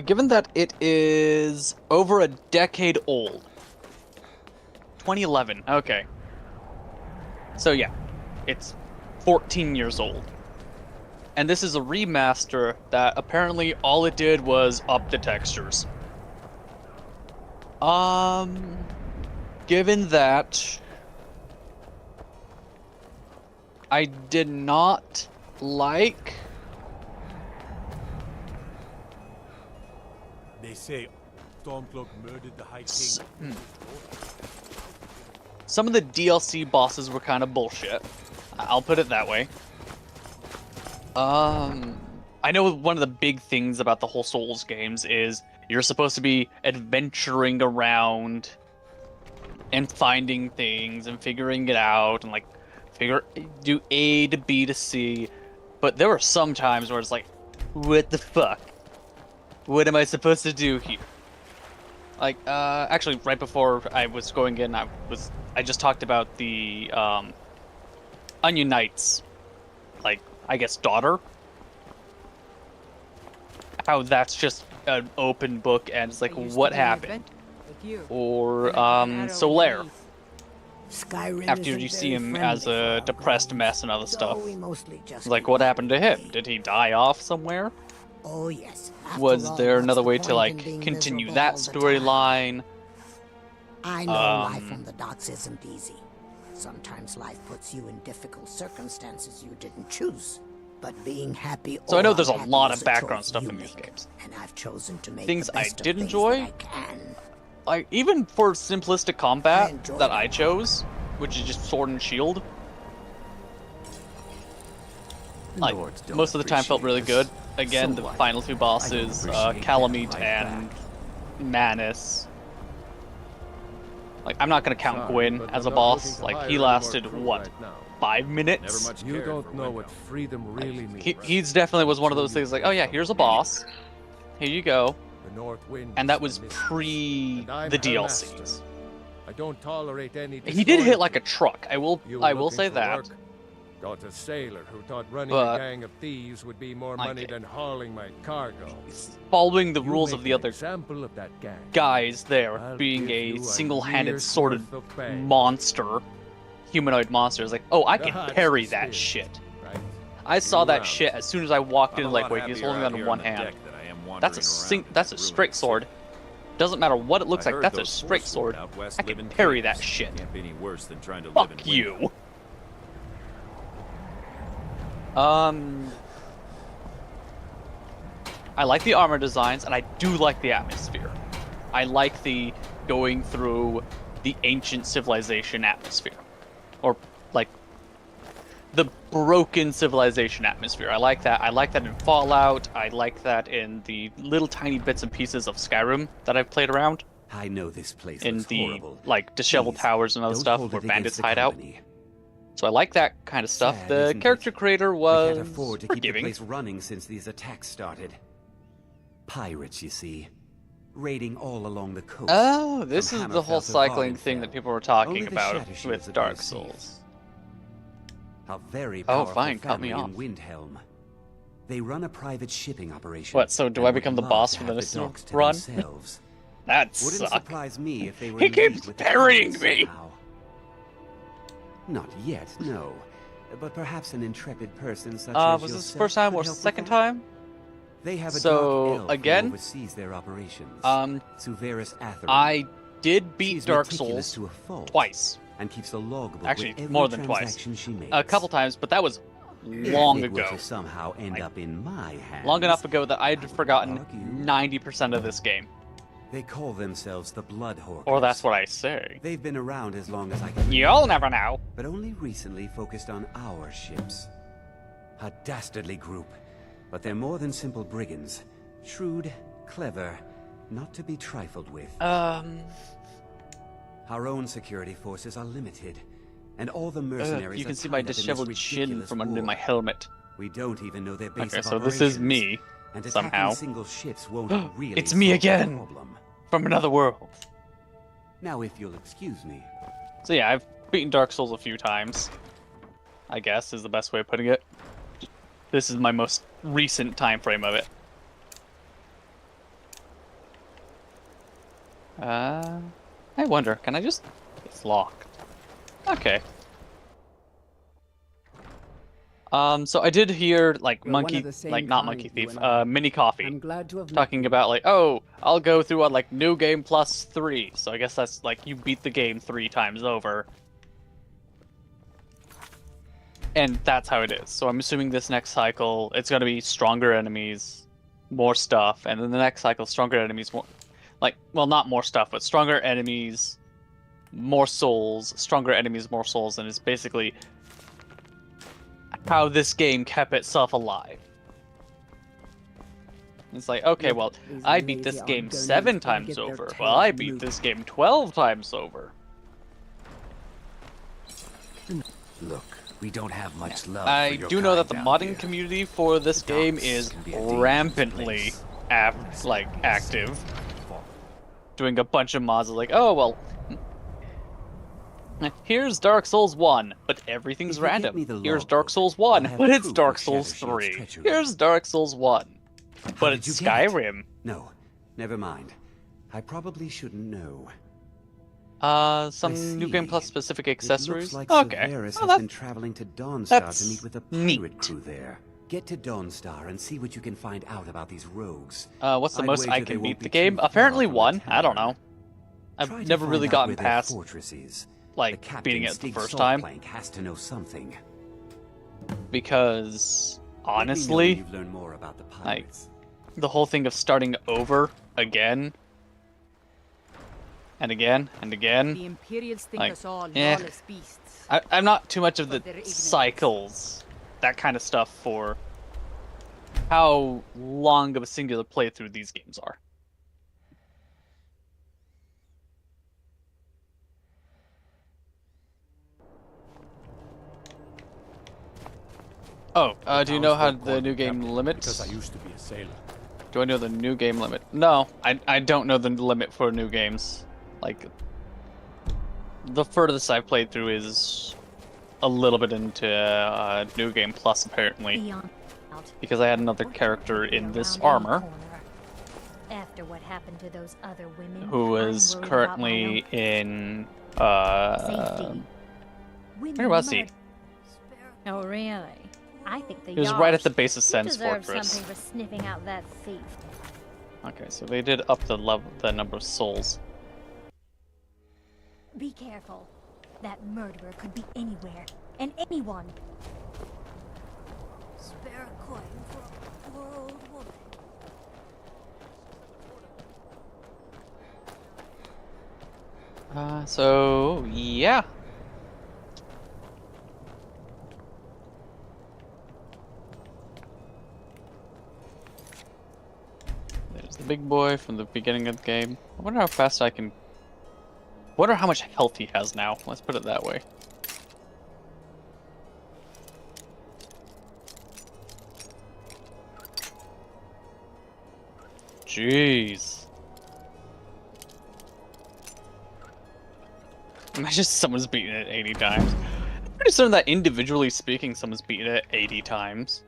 given that it is over a decade old, 2011. Okay. So yeah, it's 14 years old. And this is a remaster that apparently all it did was up the textures. Given that I did not like... They say Stormcloak murdered the High King. Some of the DLC bosses were kind of bullshit. I'll put it that way. I know one of the big things about the whole Souls games is you're supposed to be adventuring around and finding things and figuring it out and like do A to B to C. But there were some times where it's like, what the fuck? What am I supposed to do here? Like, actually, right before I was going in, I just talked about the Onion Knight's, like, I guess, daughter. How that's just an open book and it's like, what happened? Or Solaire. After you see him as a depressed mess and other stuff. Like, what happened to him? Did he die off somewhere? Oh yes. Was there another way to like continue that storyline? I know life on the docks isn't easy. Sometimes life puts you in difficult circumstances you didn't choose. But being happy so I know there's a unhappy lot is of a background choice stuff you in these make, games. And I've chosen to make Things the I best of did things enjoy. that I can. Like even for simplistic combat that I chose, which is just sword and shield. Like most of the time felt really good. Again, the final two bosses, Calamite and Manus. Like I'm not gonna count Gwyn as a boss. Like he lasted what, 5 minutes? You don't know what freedom really means. He's definitely was one of those things like, oh yeah, here's a boss. Here you go. And that was pre the DLCs. I don't tolerate any. He did hit like a truck. I will say that. Got a sailor who thought running But, a gang of thieves would be more money than hauling my cargo. Following the rules of the other example of that gang. guys there, being a single-handed sorted monster, humanoid monster, is like, oh, I can parry that shit. I saw that shit as soon as I walked in. Like, wait, he's holding on to one hand. That's a straight sword. Doesn't matter what it looks like. That's a straight sword. I can parry that shit. Can't be any worse than trying to Fuck you. I like the armor designs, and I do like the atmosphere. I like the going through the ancient civilization atmosphere. Or, like, the broken civilization atmosphere. I like that. I like that in Fallout. I like that in the little tiny bits and pieces of Skyrim that I've played around. I know this place in looks the, horrible. like, disheveled Please, towers and other don't stuff hold where it bandits against the hide out. company. So I like that kind of stuff. Sad, The isn't character it? creator We was can't afford to keep the forgiving. place running since these attacks started. Pirates, you see, raiding all along the coast. Oh, this from is the whole Hammerfell to cycling thing Vardenfell. that people were Only talking the about Shatter Shields with are Dark safe. Souls. A very Oh, powerful fine, cut family me off. in Windhelm. They run a private shipping operation. What, so do and I would become the love boss to for have this docks to run? themselves. That Wouldn't sucks. surprise me if they were He in league keeps with the parrying pirates me. somehow. Not yet, no. But perhaps an intrepid person such as Was this yourself the first time could or help with second that. time? They have a So, dark elf again, who oversees their operations. Suveris Atherin. I did beat She's Dark meticulous Souls to a fault twice. and keeps a logbook Actually, with every more than twice. transaction she makes. A couple times, but that was If long it were ago. to somehow end up in my hands, Long enough ago that I'd forgotten 90% of this game. They call themselves the Bloodhawkers. Or that's what I say. They've been around as long as I can You'll remember, never know. but only recently focused on our ships. A dastardly group, but they're more than simple brigands. Shrewd, clever, not to be trifled with. Our own security forces are limited, and all the mercenaries you can are see tied my up in this disheveled chin ridiculous from under war. my helmet. We don't even know their base Okay, of so this is operations, me, and attacking somehow. single ships won't really It's me solve the again! problem. From another world. Now, if you'll excuse me. So yeah, I've beaten Dark Souls a few times. I guess is the best way of putting it. this is my most recent time frame of it. I wonder, can I just... It's locked. Okay. So I did hear, like, We're one Monkey... of the same Like, not kind, Monkey you Thief, and I. Mini Coffee. I'm glad to have met Talking about, like, oh, I'll go through on, like, New Game Plus 3. So I guess that's, like, you beat the game 3 times over. And that's how it is. So I'm assuming this next cycle, it's gonna be stronger enemies, more stuff, and then the next cycle, stronger enemies, more... Like, well, not more stuff, but stronger enemies, more souls, stronger enemies, more souls, and it's basically how this game kept itself alive. It's like, okay, well, I beat this game 7 times over. Well, I beat this game 12 times over. Look, we don't have much love I for your do know that the kind modding down community for this game is rampantly active. Doing a bunch of mods like, oh, well, here's Dark Souls 1, but everything's random. Here's Dark Souls 1, but it's Dark Souls 3. Here's Dark Souls 1, but it's Skyrim. No, never mind. I probably shouldn't know. Some New Game Plus specific accessories? It looks like Okay. Severus Well, has been traveling to Dawnstar to meet with a pirate crew there. Get to Dawnstar and see what you can find out about these rogues. What's the I'd most I wager they can won't beat the be game? too far Apparently from the 1. I don't tavern. know. I've Try to never really find out gotten where their past, fortress is. like, The beating captain, it the Stig first time. Saltplank, has to know something. Because, Let me know when honestly, you've learned more about the like, pirates. the whole thing of starting over again and again and again, The Imperials think like, us all eh. lawless beasts. I'm not too much of the their ignorance. cycles, that kind of stuff, for how long of a singular playthrough these games are. Oh, do you know how the new game limits? Because I used to be a sailor. Do I know the new game limit? No, I don't know the limit for new games. Like, the furthest I've played through is a little bit into New Game Plus, apparently. Because I had another character in this armor After what happened to those other women, who is I'm worried currently in, about my own safety. where was he? Oh, really? I think the He was right at the Yards base of Sen's deserve Fortress. something for sniffing out that thief. Okay, so they did up the number of souls. Be careful. That murderer could be anywhere and anyone. Spare a coin for a poor old woman. So yeah. There's the big boy from the beginning of the game. I wonder how fast I can... I wonder how much health he has now. Let's put it that way. Jeez. Imagine someone's beaten it 80 times. I'm pretty certain that individually speaking, someone's beaten it 80 times.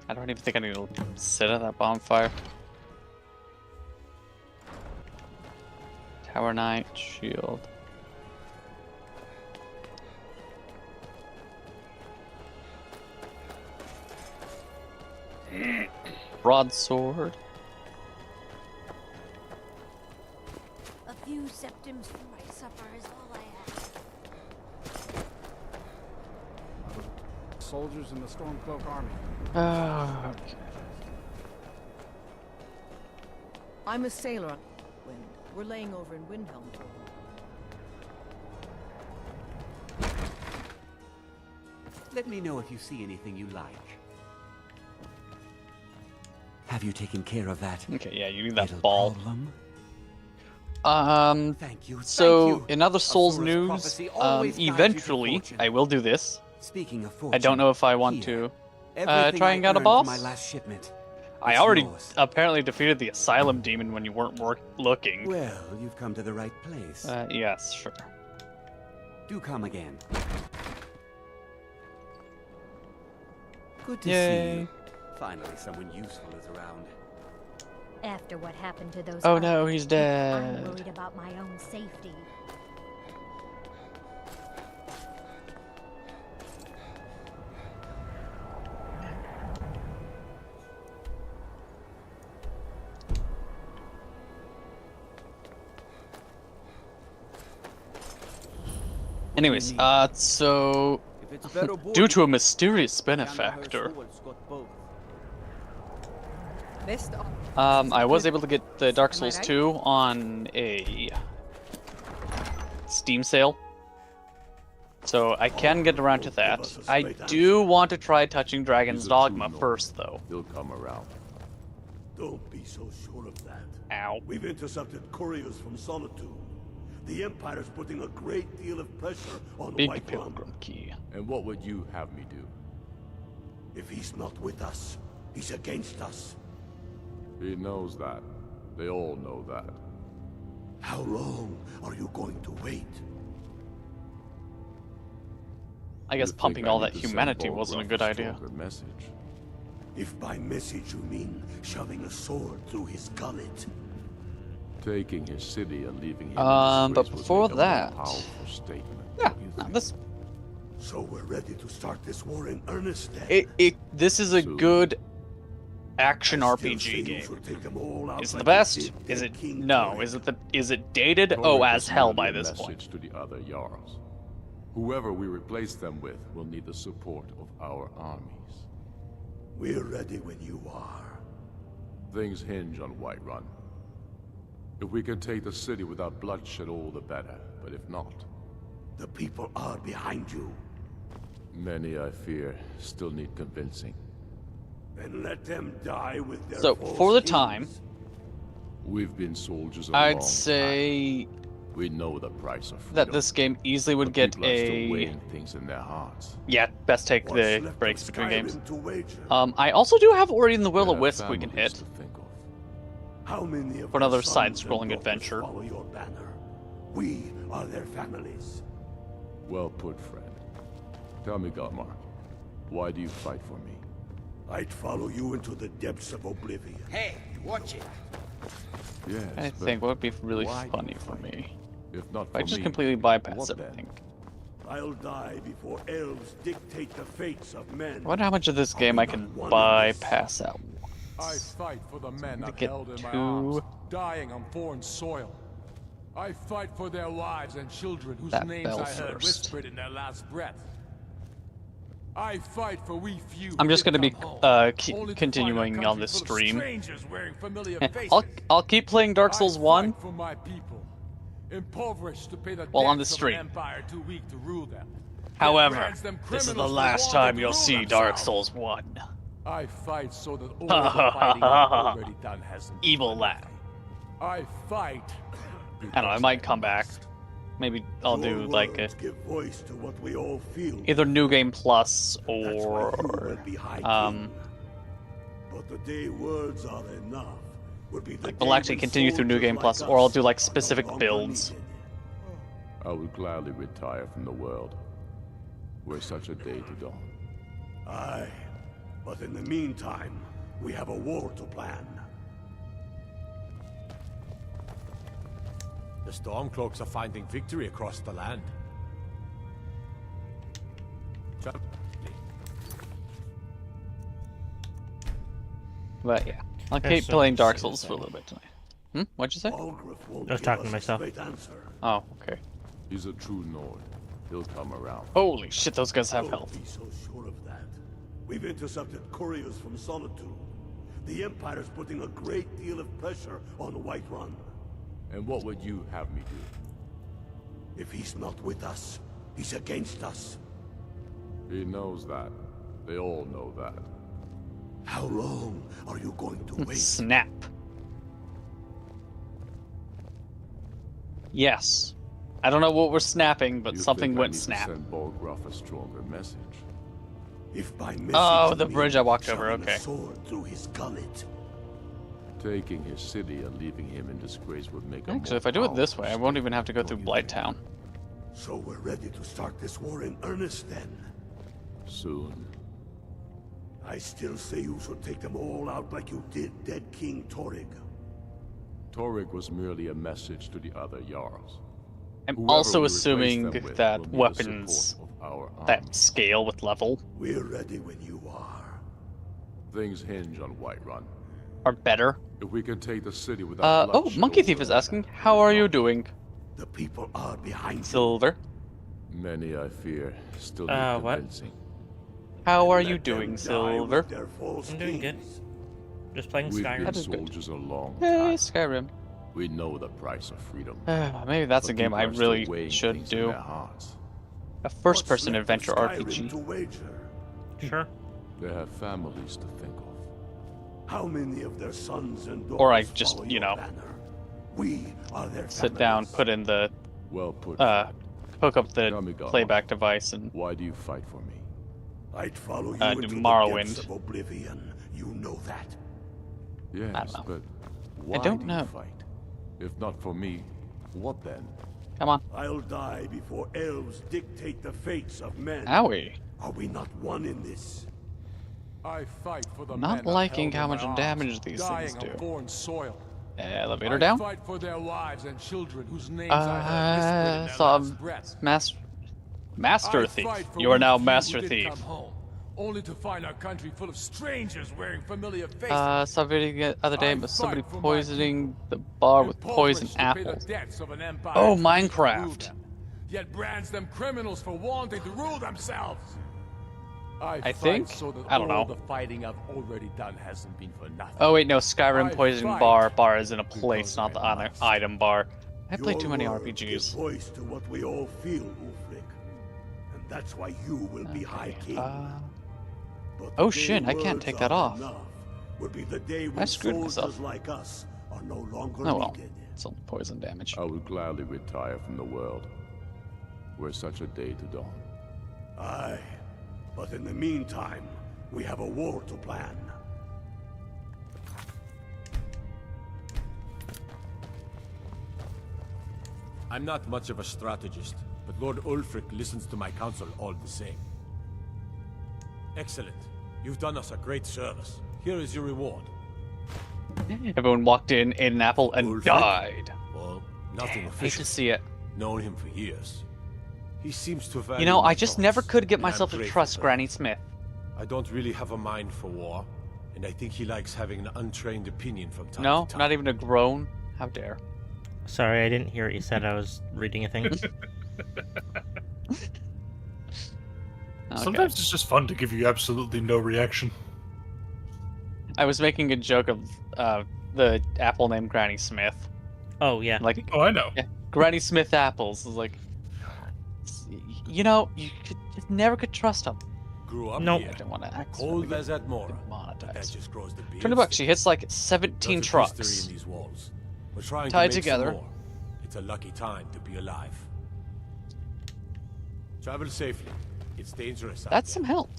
I don't even think I need to sit at that bonfire. Tower Knight, shield. Broadsword. A few septims for my supper is all I ask. Soldiers in the Stormcloak army. Okay. I'm a sailor on Wind. We're laying over in Windhelm. Let me know if you see anything you like. Have you taken care of that? Okay, yeah, you need that little ball. Problem? Thank you. So in other Souls fool's news, prophecy always guides you to eventually fortune. I will do this. Speaking of I fortune, don't know if I want to everything try I and get a earned boss. for my last shipment. I already apparently defeated the Asylum Demon when you weren't looking. Well, you've come to the right place. Yes, sure. Do come again. Good to Yay. see you. Finally, someone useful is around. After what happened to those Oh no, he's I'm dead. worried about my own safety. Anyways, so due to a mysterious benefactor, I was able to get the Dark Souls 2 on a Steam sale. So I can get around to that. I do want to try touching Dragon's Dogma first, though. He'll come around. Don't be so sure of that. Ow. We've intercepted couriers from Solitude. The Empire's putting a great deal of pressure on Big White Pilgrim Key. And what would you have me do? If he's not with us, he's against us. He knows that. They all know that. How long are you going to wait? I guess pumping all that humanity wasn't a good idea. Message. If by message you mean shoving a sword through his gullet. Taking his city and leaving him But before that, yeah, this. So we're ready to start this war in earnest then. This is a good action RPG game. Is it the best? Is it no? Is it dated? Oh, as hell by this point. To the other Jarls. Whoever we replace them with will need the support of our armies. We're ready when you are. Things hinge on Whiterun. If we can take the city without bloodshed, all the better. But if not... The people are behind you. Many, I fear, still need convincing. Then let them die with their So, for the time... We've been soldiers a I'd long say... time. We know the price of freedom. That this game easily would get People are still a... weighing things in their hearts. Yeah, best take the breaks between games. I also do have Ori and the Will of Wisp we can hit. How many of For another our sons side-scrolling and daughters adventure. Follow your banner. We are their families. Well put, friend. Tell me, Godmark, why do you fight for me? I'd follow you into the depths of oblivion. Hey, watch it. Yes, I think what would be really funny for me. If not I for just me, completely bypass what everything. I'll die before elves dictate the fates of men. I wonder how much of this game I can bypass out. I fight for the men To I've get held in my to- arms, dying on foreign soil. I fight for their wives and children whose That names bell I heard first. whispered in their last breath. I fight for we few. I'm just gonna be continuing on this stream. I'll keep playing Dark Souls 1 For my people, impoverished to pay the while on the debts of an stream. empire too weak to rule them. However, grants them this is the criminals last the warrant time to you'll rule see Dark themselves. Souls 1. I fight so that all the fighting I've already done hasn't. Evil lad. I fight. I don't know, I might come back. Maybe I'll do Your like a, words give voice to what we all feel. either New Game Plus That's why you or will be High King. But the day words are enough will be the I'll day actually when continue through New soldiers Game like Plus, or I'll us do like are specific no longer builds. needed. I would gladly retire from the world. Were such a day to dawn. Aye, but in the meantime, we have a war to plan. The Stormcloaks are finding victory across the land. But yeah, I'll Okay, keep so- playing Dark Souls for a little bit tonight. What'd you say? I was talking to myself. Oh, okay. He's a true Nord. He'll come around. Holy shit, those guys have Don't health. be so sure of that. We've intercepted couriers from Solitude. The Empire's putting a great deal of pressure on Whiterun. And what would you have me do? If he's not with us, he's against us. He knows that. They all know that. How long are you going to wait? Snap. Yes. I don't know what we're snapping, but You something think I went need to snap. send Bolgraf a stronger message? If by Oh, message the bridge I walked over. shoving a Okay. sword through his gullet. Taking his city and leaving him in disgrace would make him. Actually, if I do it this way, I won't even have to go through Blight Town. So we're ready to start this war in earnest then. Soon. I still say you should take them all out like you did dead King Torrig. Torrig was merely a message to the other Jarls. I'm Whoever also we replace assuming them with that will need the weapons support of our that army. scale with level We're ready when you are. Things hinge on Whiterun. are better. If we can take the city without Oh, bloodshed Monkey Thief is asking, how are you doing? The people are behind you. Silver. Many, I fear, still need what? convincing. How are you doing, Silver? I'm doing good. Just playing We've Skyrim. been soldiers a long Hey, time. Skyrim. We know the price of freedom. Maybe that's But a game people I are still really weighing should things in do. their hearts. A first-person What's left adventure of Skyrim RPG. to wager? Sure. They have families to think of. How many of their sons and daughters Or I just, follow you your know, banner? We are their sit down, put in the, Well put. hook up the Kamigawa. playback device, and Why do you fight for me? I'd follow you do into the Morrowind. depths of oblivion. You know that. Yes, know. but why don't do know. you fight? If not for me, what then? come on. I'll die before elves dictate the fates of men. Owie. Are we not one in this? I fight for the Not men liking I've held how in much my arms, damage these dying things do. on foreign soil. Elevator I down. fight for their wives and children whose names I heard whispered in their Saw last breaths. Master I Thief. fight for You are we now few Master who did Thief. come home, only to find our country full of strangers wearing familiar faces. Saw a video the other day I about somebody fight for my poisoning the bar with poison Impoverished to pay the apples. debts of an empire Oh, too weak to rule Minecraft. them, yet brands them criminals for wanting to rule themselves. I fight think? so that I don't all know. the fighting I've already done hasn't been for nothing. Oh wait, no, Skyrim I poisoning fight bar. Bar is in a place, because not the I other must. item bar. I play Your too many word gives RPGs. voice to what we all feel, Ulfric. And that's why you will be High King. But the Oh day shit, I can't words take that are off. enough Would be the day I when screwed soldiers myself. like us are no longer Oh well, needed. it's only poison damage. I would gladly retire from the world, were such a day to dawn. Aye, but in the meantime, we have a war to plan. I'm not much of a strategist, but Lord Ulfric listens to my counsel all the same. Excellent. You've done us a great service. Here is your reward. Everyone walked in, ate an apple, and Ulfric? died. Well, nothing Hate official. to see it. Known him for years. He seems to value You know, my I just thoughts, never could get and I'm myself to grateful trust for Granny that. Smith. I don't really have a mind for war, and I think he likes having an untrained opinion from time No, to time. not even a groan. How dare. Sorry, I didn't hear what you said. I was reading a thing. Sometimes it's just fun to give you absolutely no reaction. I was making a joke of the apple named Granny Smith. Oh yeah. Like, oh, I know. Yeah, Granny Smith apples. It's like, you know, you never could trust them. Grew up Nope. here. I don't want to act Cold as that Mora. monetized. That just grows the beard. $20. She hits like 17 Lots of trucks. history in these walls. We're trying Tied to make together. Some more. It's a lucky time to be alive. Travel safely. It's dangerous out That's there. some help.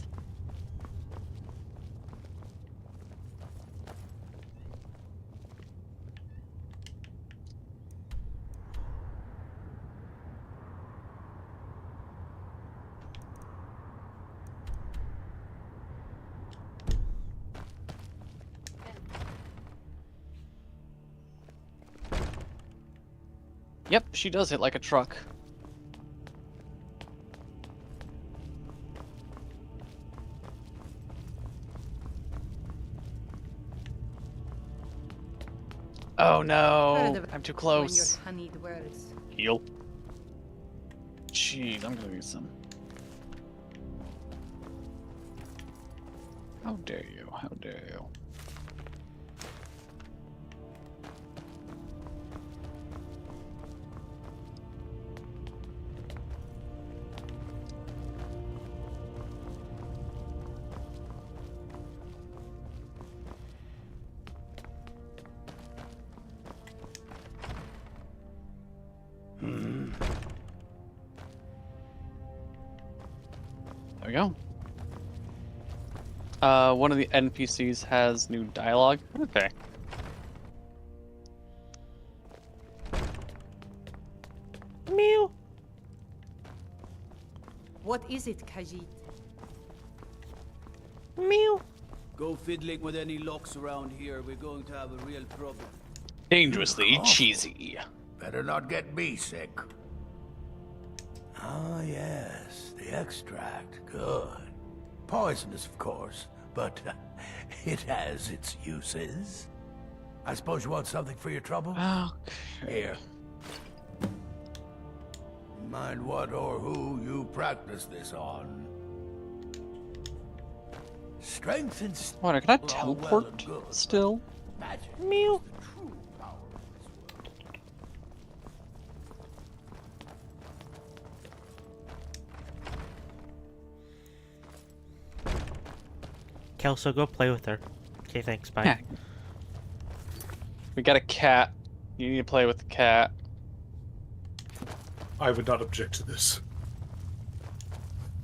Yep, she does hit like a truck. Oh no, I'm too close. Honeyed words. Heal. Jeez, I'm gonna need some. How dare you? How dare you? There we go. One of the NPCs has new dialogue. Okay. Mew. What is it, Khajiit? Mew. Go fiddling with any locks around here. We're going to have a real problem. Dangerously cheesy. Better not get me sick. Ah, yes, the extract. Good. Poisonous, of course, but it has its uses. I suppose you want something for your trouble? Here. Mind what or who you practice this on. Strength and Wait, can I teleport still? Mew. Kelso, go play with her. Okay, thanks, bye. Yeah. We got a cat. You need to play with the cat. I would not object to this.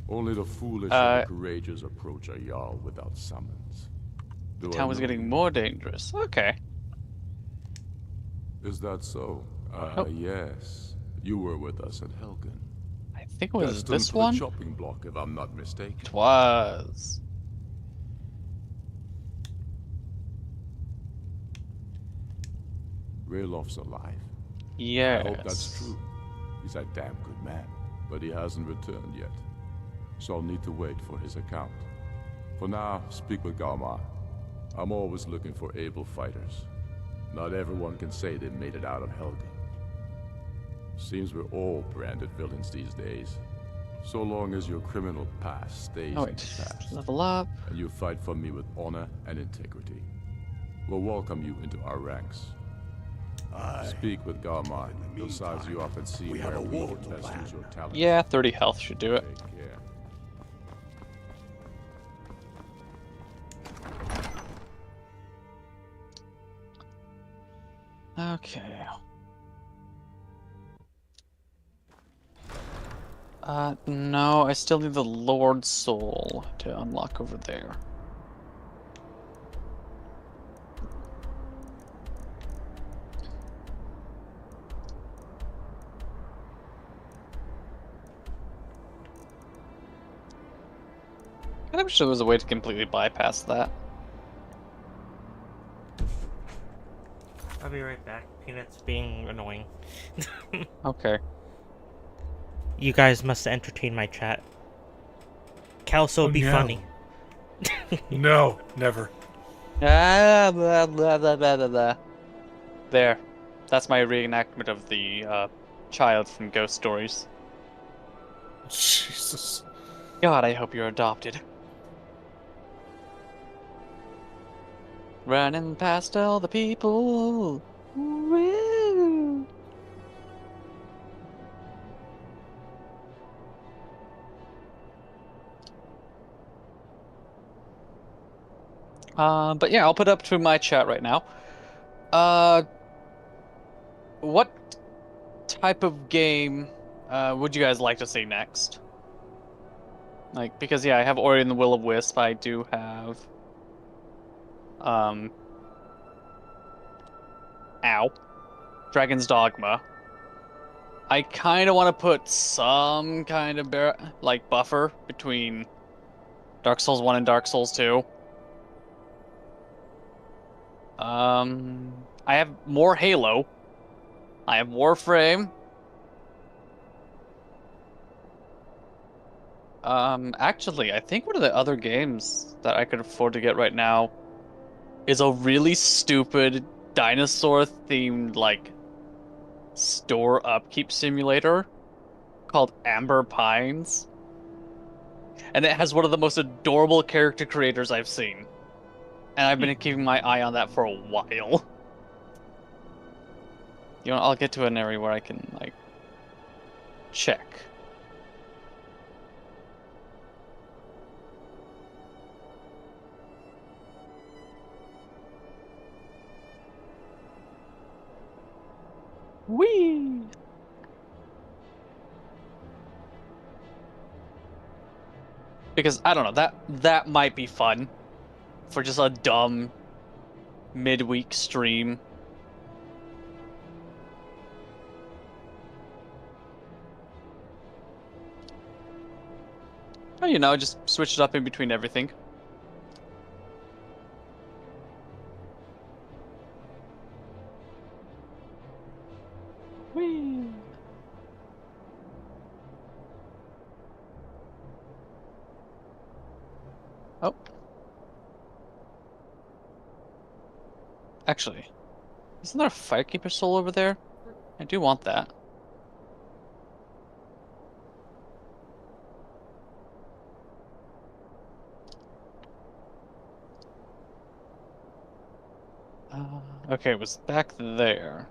Only the foolish and the courageous approach a Jarl without summons. The town was getting more dangerous. Okay. Is that so? Yes. You were with us at Helgen. I think it was Destined this for one? the chopping block, if I'm not mistaken. It was. Raylof's alive. Yes. I hope that's true. He's a damn good man, but he hasn't returned yet. So I'll need to wait for his account. For now, speak with Galmar. I'm always looking for able fighters. Not everyone can say they made it out of Helgen. Seems we're all branded villains these days. So long as your criminal past stays in the past. Level up. And you fight for me with honor and integrity. We'll welcome you into our ranks. Speak with Galmar. He'll size you up and see where we can best use your talent. Yeah, 30 health should do it. Take care. Okay. No, I still need the Lord Soul to unlock over there. I wish there was a way to completely bypass that. I'll be right back. Peanut's being annoying. Okay. You guys must entertain my chat. Kelso, be funny. No, never. Ah, blah, blah, blah, blah, blah, blah. There. That's my reenactment of the child from Ghost Stories. Jesus. God, I hope you're adopted. Running past all the people. Woo. But yeah, I'll put up to my chat right now. What type of game would you guys like to see next? Like, because yeah, I have Ori and the Will of Wisp. I do have Dragon's Dogma. I kind of want to put some kind of buffer between Dark Souls 1 and Dark Souls 2. I have more Halo. I have Warframe. Actually, I think one of the other games that I could afford to get right now is a really stupid dinosaur-themed, like, store upkeep simulator called Amber Pines. And it has one of the most adorable character creators I've seen. And I've been keeping my eye on that for a while. You know, I'll get to an area where I can, like, check. Whee! Because I don't know, that might be fun. for just a dumb midweek stream. Oh, you know, just switch it up in between everything. Whee! Oh. Actually, isn't there a Firekeeper soul over there? I do want that. Okay, it was back there.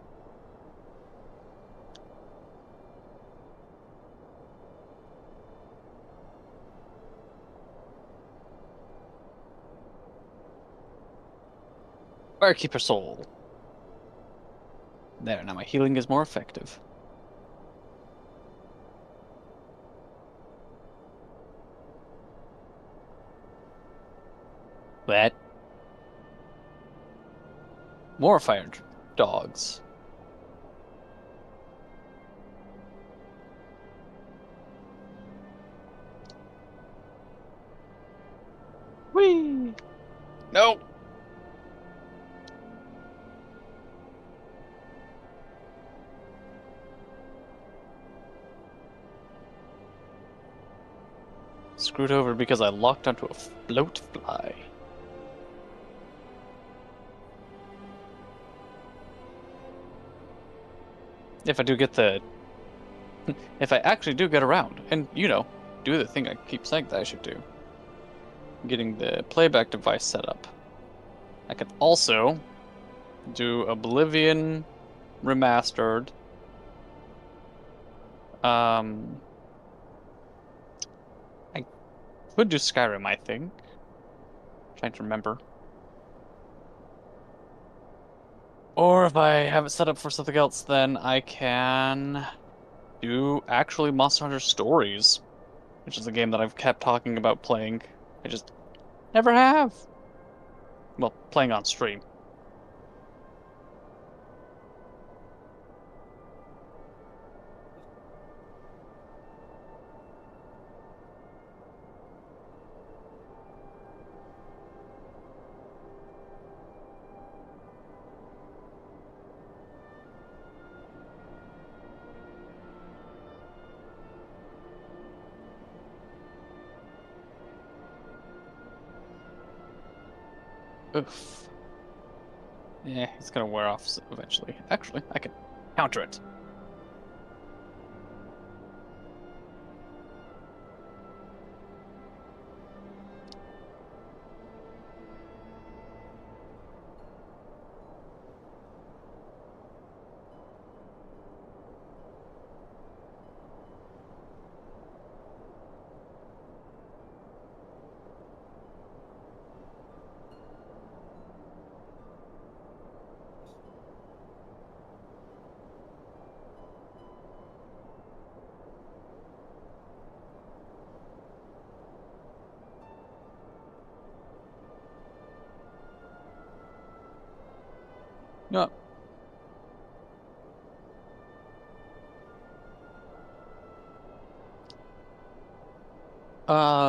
Firekeeper soul. There, now my healing is more effective. What? More fire dogs. Whee! No! Screwed over because I locked onto a float fly. If I do get the... if I actually do get around, and, you know, do the thing I keep saying that I should do. Getting the playback device set up. I could also do Oblivion Remastered. I could do Skyrim, I think. Trying to remember. Or if I have it set up for something else, then I can do actually Monster Hunter Stories, which is a game that I've kept talking about playing. I just never have. Well, playing on stream. Oof. Yeah, it's gonna wear off eventually. Actually, I can counter it. No.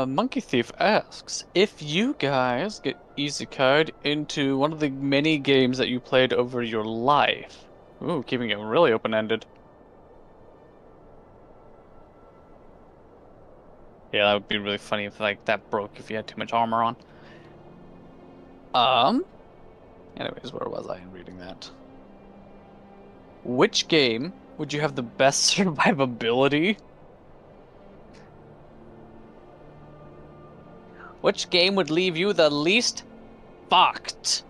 Monkey Thief asks, if you guys get isekai'd into one of the many games that you played over your life. Ooh, keeping it really open-ended. Yeah, that would be really funny if, like, that broke if you had too much armor on. Anyways, where was I in reading that? Which game would you have the best survivability? Which game would leave you the least fucked?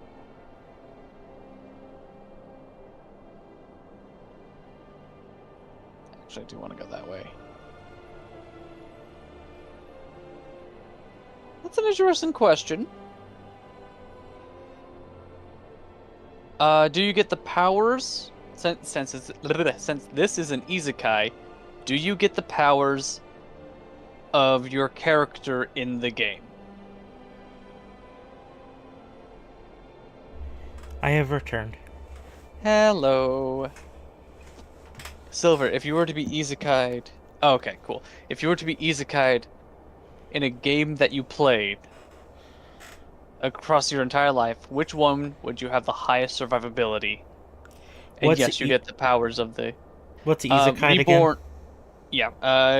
Actually, I do want to go that way. That's an interesting question. Do you get the powers? Since this is an isekai, do you get the powers of your character in the game? I have returned. Hello. Silver, if you were to be isekai'd... Oh, okay, cool. If you were to be isekai'd in a game that you played across your entire life, which one would you have the highest survivability? And What's yes, you get the powers of the... What's isekai reborn... again? Yeah,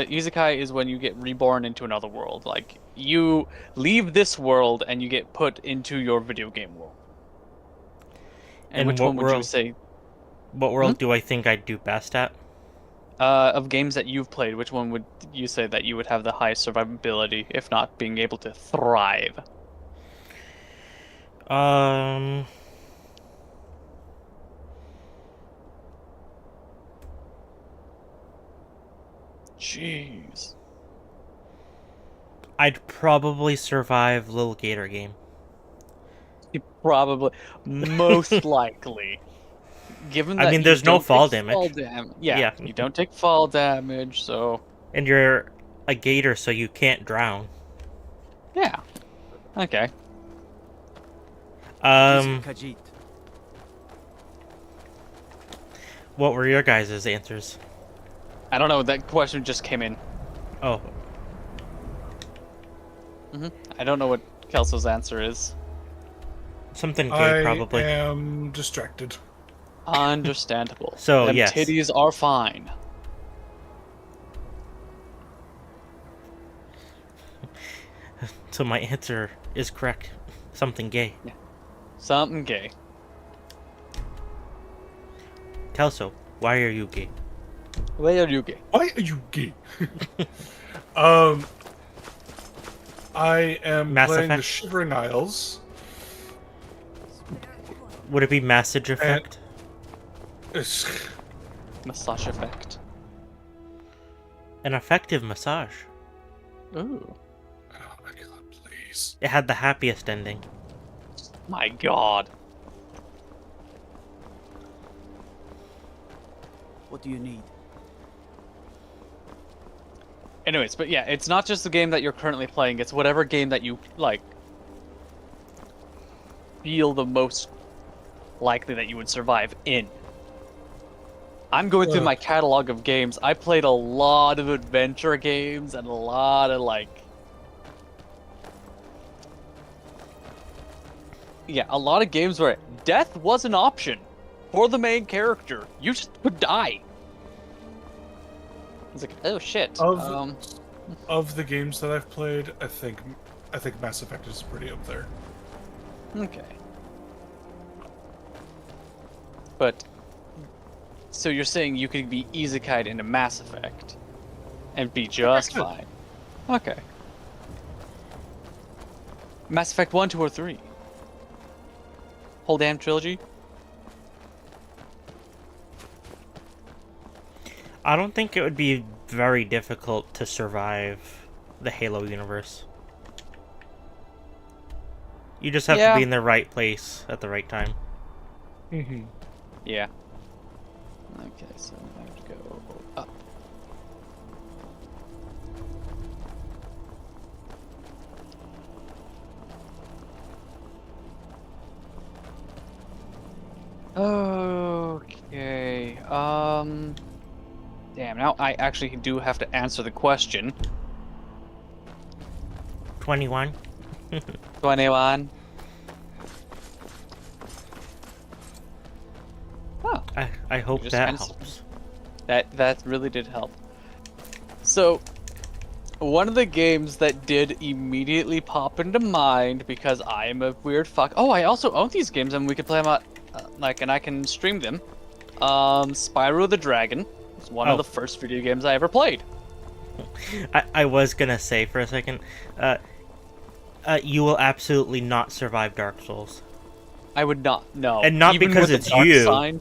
isekai is when you get reborn into another world. Like, you leave this world and you get put into your video game world. And which one would you say? What world do I think I'd do best at? Of games that you've played, which one would you say that you would have the highest survivability, if not being able to thrive? Jeez. I'd probably survive Little Gator Game. You probably, most likely. Given that I mean, there's no fall damage. Yeah, you don't take fall damage, so... And you're a gator, so you can't drown. Yeah. Okay. What were your guys' answers? I don't know, that question just came in. Oh. I don't know what Kelso's answer is. Something gay, probably. I am distracted. Understandable. So, Them yes. titties are fine. So my answer is correct. Something gay. Yeah. Something gay. Kelso, why are you gay? Why are you gay? Why are you gay? I am Mass playing the Effect? Shivering Isles. Would it be Massage Effect? Massage effect. An effective massage. Ooh. Oh my god, please. It had the happiest ending. My god. What do you need? Anyways, but yeah, it's not just the game that you're currently playing, it's whatever game that you, like, feel the most likely that you would survive in. I'm going through my catalog of games. I played a lot of adventure games and a lot of, like... Yeah, a lot of games where death was an option for the main character. You just would die. It's like, oh shit. Of the games that I've played, I think Mass Effect is pretty up there. Okay. But, so you're saying you could be isekai'd into Mass Effect and be just fine. Okay. Mass Effect 1, 2, or 3? Whole damn trilogy? I don't think it would be very difficult to survive the Halo universe. You just have to be in the right place at the right time. Mm-hmm. Yeah. Okay, so I have to go up. Okay, damn, now I actually do have to answer the question. 21. 21. Oh. I hope that helps. That really did help. So, one of the games that did immediately pop into mind, because I am a weird fuck. Oh, I also own these games, and we could play them out, and I can stream them. Spyro the Dragon was one of the first video games I ever played. I was gonna say for a second, you will absolutely not survive Dark Souls. I would not, no. And not Even because with it's the dark you, sign.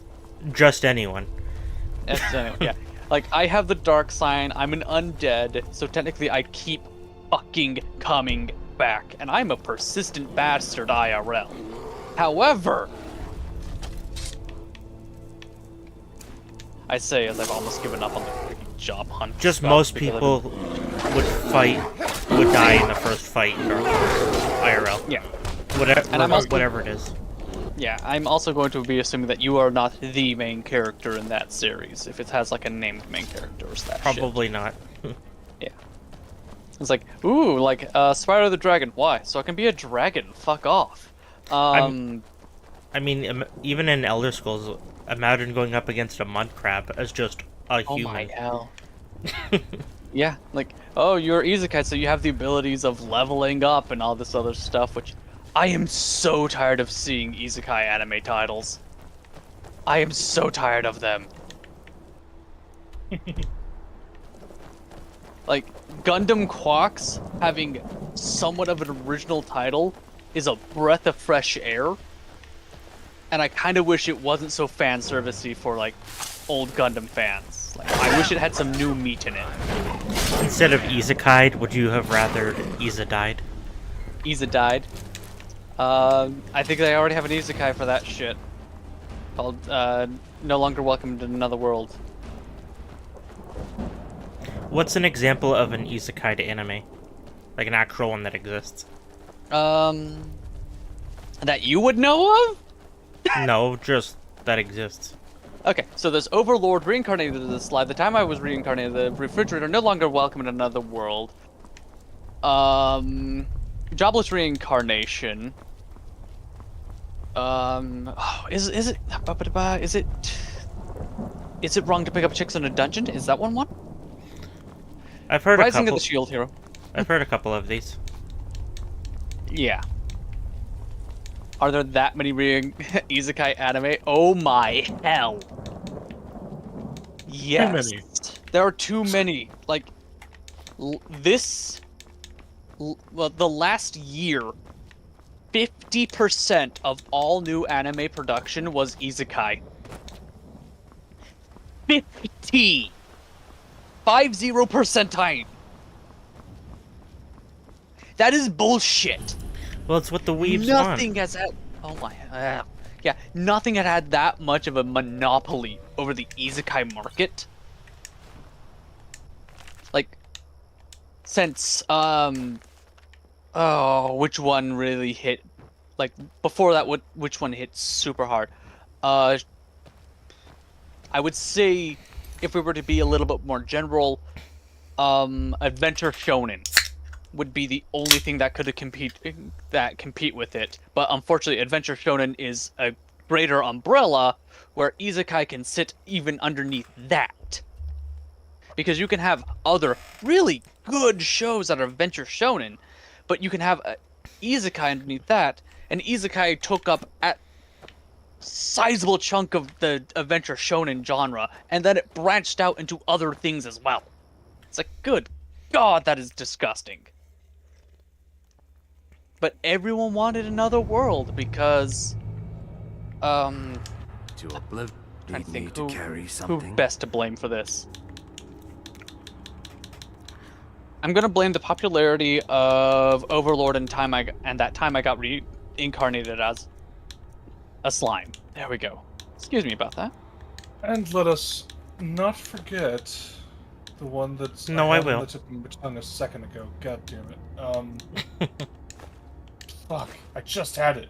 just anyone. Yeah. Like, I have the dark sign, I'm an undead, so technically I keep fucking coming back. And I'm a persistent bastard IRL. However, I say as I've almost given up on the freaking job hunt. Just most people would die in the first fight in Dark Souls, IRL. Yeah. Whatever, And I'm also, whatever it is. Yeah, I'm also going to be assuming that you are not the main character in that series, if it has like a named main character or that Probably shit. not. Yeah. It's like, ooh, like, Spyro the Dragon. Why? So I can be a dragon. Fuck off. I mean, even in Elder Scrolls, imagine going up against a mud crab as just a Oh human. my hell. Yeah, like, oh, you're Isekai, so you have the abilities of leveling up and all this other stuff, which I am so tired of seeing Isekai anime titles. I am so tired of them. Like, Gundam Quacks having somewhat of an original title is a breath of fresh air. And I kind of wish it wasn't so fan servicey for, like, old Gundam fans. Like, I wish it had some new meat in it. Instead of Isekai, would you have rather Isa died? Isa died. I think they already have an Isekai for that shit. Called, No Longer Welcome to Another World. What's an example of an Isekai to anime? Like an actual one that exists? That you would know of? No, just that exists. Okay, so there's Overlord reincarnated in this slide. The time I was reincarnated, the refrigerator no longer welcome in another world. Jobless reincarnation. Is it wrong to pick up chicks in a dungeon? Is that one? I've heard Rising a couple. of the Shield Hero. I've heard a couple of these. Yeah. Are there that many Isekai anime? Oh my hell. Yes. Too many. There are too many. Like, the last year, 50% of all new anime production was Isekai. 50! 50%. That is bullshit. Well, it's what the weebs Nothing want. has had. Oh my. Yeah, nothing had that much of a monopoly over the Isekai market. Like, since which one really hit? Like before that, which one hit super hard? I would say, if we were to be a little bit more general, adventure shonen would be the only thing that could compete with it. But unfortunately, adventure shonen is a greater umbrella where Isekai can sit even underneath that. Because you can have other really good shows that are adventure shonen, but you can have a Isekai underneath that, and Isekai took up a sizable chunk of the adventure shonen genre, and then it branched out into other things as well. It's like, good God, that is disgusting. But everyone wanted another world because, To oblivion. I think to carry something. who best to blame for this? I'm gonna blame the popularity of Overlord and that time I got reincarnated as a slime. There we go. Excuse me about that. And let us not forget the one that's... No, I will. On the tip of my tongue a second ago. God damn it. Fuck, I just had it.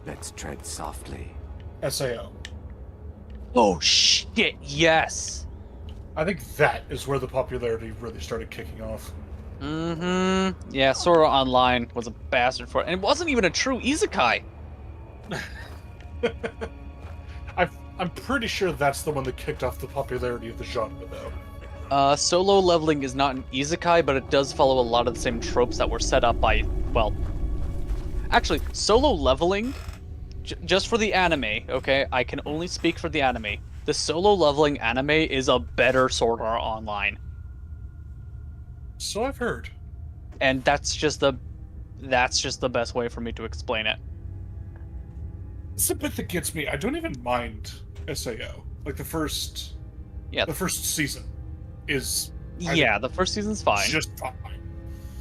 Let's tread softly. SAO. Oh shit, yes! I think that is where the popularity really started kicking off. Mm-hmm. Yeah, Sora Online was a bastard for it. And it wasn't even a true Isekai! I'm pretty sure that's the one that kicked off the popularity of the genre, though. Solo leveling is not an Isekai, but it does follow a lot of the same tropes that were set up by, well... Actually, solo leveling, just for the anime, okay? I can only speak for the anime. The solo leveling anime is a better Sword Art Online. So I've heard. And that's just the best way for me to explain it. It's the bit that gets me. I don't even mind SAO. Like the first season is... Yeah, the first season's fine. Just fine.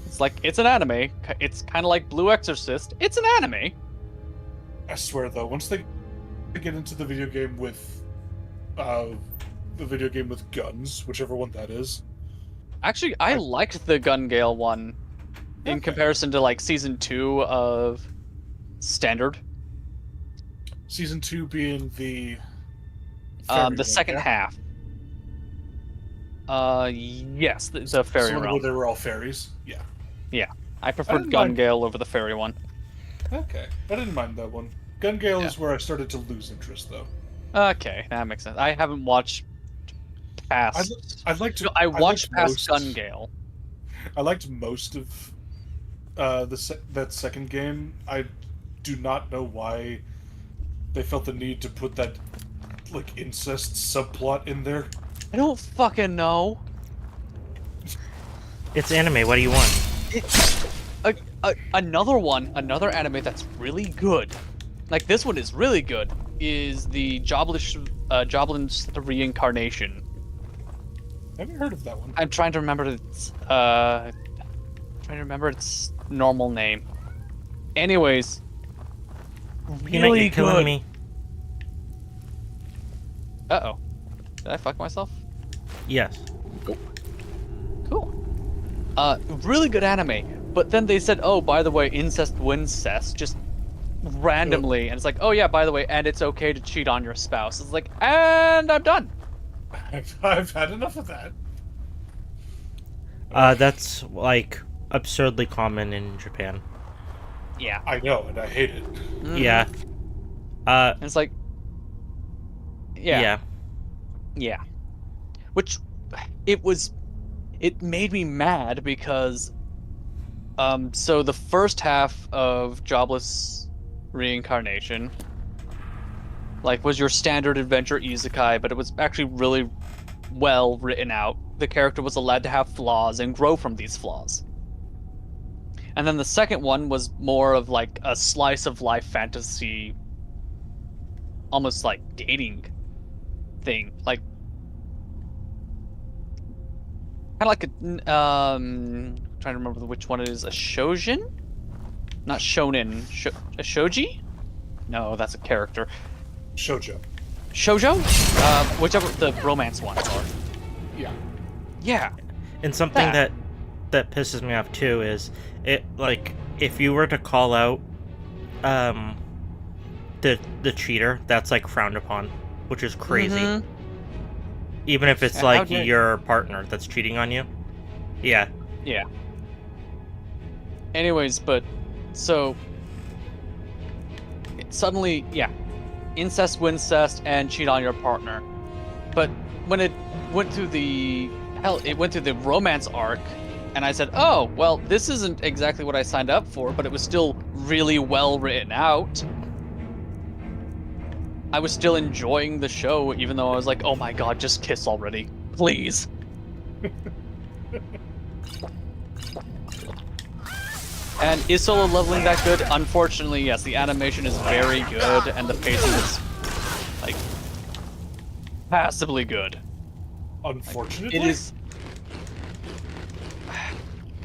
It's like, it's an anime. It's kind of like Blue Exorcist. It's an anime. I swear, though, once they get into the video game with guns, whichever one that is. Actually, I liked the Gun Gale one in comparison to like season 2 of standard. Season 2 being the the second half. Yes, the fairy so realm. where they were all fairies. Yeah. Yeah, I preferred Gun-Gale over the fairy one. Okay, I didn't mind that one. Gun-Gale is where I started to lose interest, though. Okay, that makes sense. I haven't watched past. I'd like to. No, I watched past Gun-Gale. I liked most of that second game. I do not know why they felt the need to put that like incest subplot in there. I don't fucking know. It's anime. What do you want? Another anime that's really good. Like this one is really good. Is the Joblin's Reincarnation. I haven't heard of that one. I'm trying to remember its normal name. Anyways, Peanut, really you're killing good. me. Uh-oh. Did I fuck myself? Yes. Cool. Really good anime. But then they said, oh, by the way, incest wincest, just randomly. And it's like, oh yeah, by the way, and it's okay to cheat on your spouse. It's like, and I'm done. I've had enough of that. That's, like, absurdly common in Japan. Yeah. I know, and I hate it. Mm-hmm. Yeah. And it's like... Yeah. Yeah. Which, it made me mad because, so the first half of Jobless Reincarnation, like, was your standard adventure isekai, but it was actually really well written out. The character was allowed to have flaws and grow from these flaws. And then the second one was more of like a slice of life fantasy, almost like dating thing, like kind of like a trying to remember which one it is. A shoujin, not shonen. A shoji? No, that's a character. Shoujo. Shoujo? Whichever the romance ones are. Yeah. Yeah. And something that pisses me off too is it, like, if you were to call out the cheater, that's like frowned upon, which is crazy. Mm-hmm. Even if it's like your partner that's cheating on you. Yeah. Yeah. Anyways, but so suddenly, yeah, incest, wincest, and cheat on your partner. But when it went through the romance arc, and I said, oh, well, this isn't exactly what I signed up for, but it was still really well written out. I was still enjoying the show, even though I was like, oh my god, just kiss already. Please. And is solo leveling that good? Unfortunately, yes. The animation is very good, and the pacing is, like, passably good. Unfortunately? It is...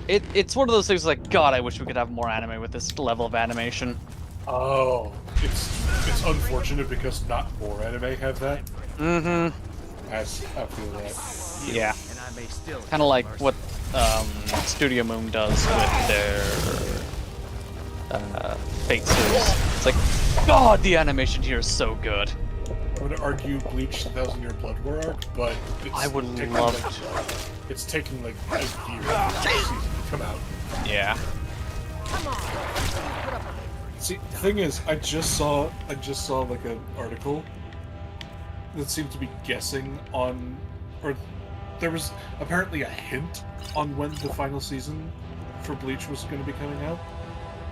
It's one of those things like, God, I wish we could have more anime with this level of animation. Oh, it's unfortunate because not more anime have that. Mm-hmm. I feel that. Yeah. Kind of like what Studio Moon does with their Fate series. It's like, God, the animation here is so good. I would argue Bleach 1000-Year Blood War arc, but I would love it. It's taking like a year for the season to come out. Yeah. See, the thing is, I just saw like an article that seemed to be guessing on, or there was apparently a hint on when the final season for Bleach was going to be coming out.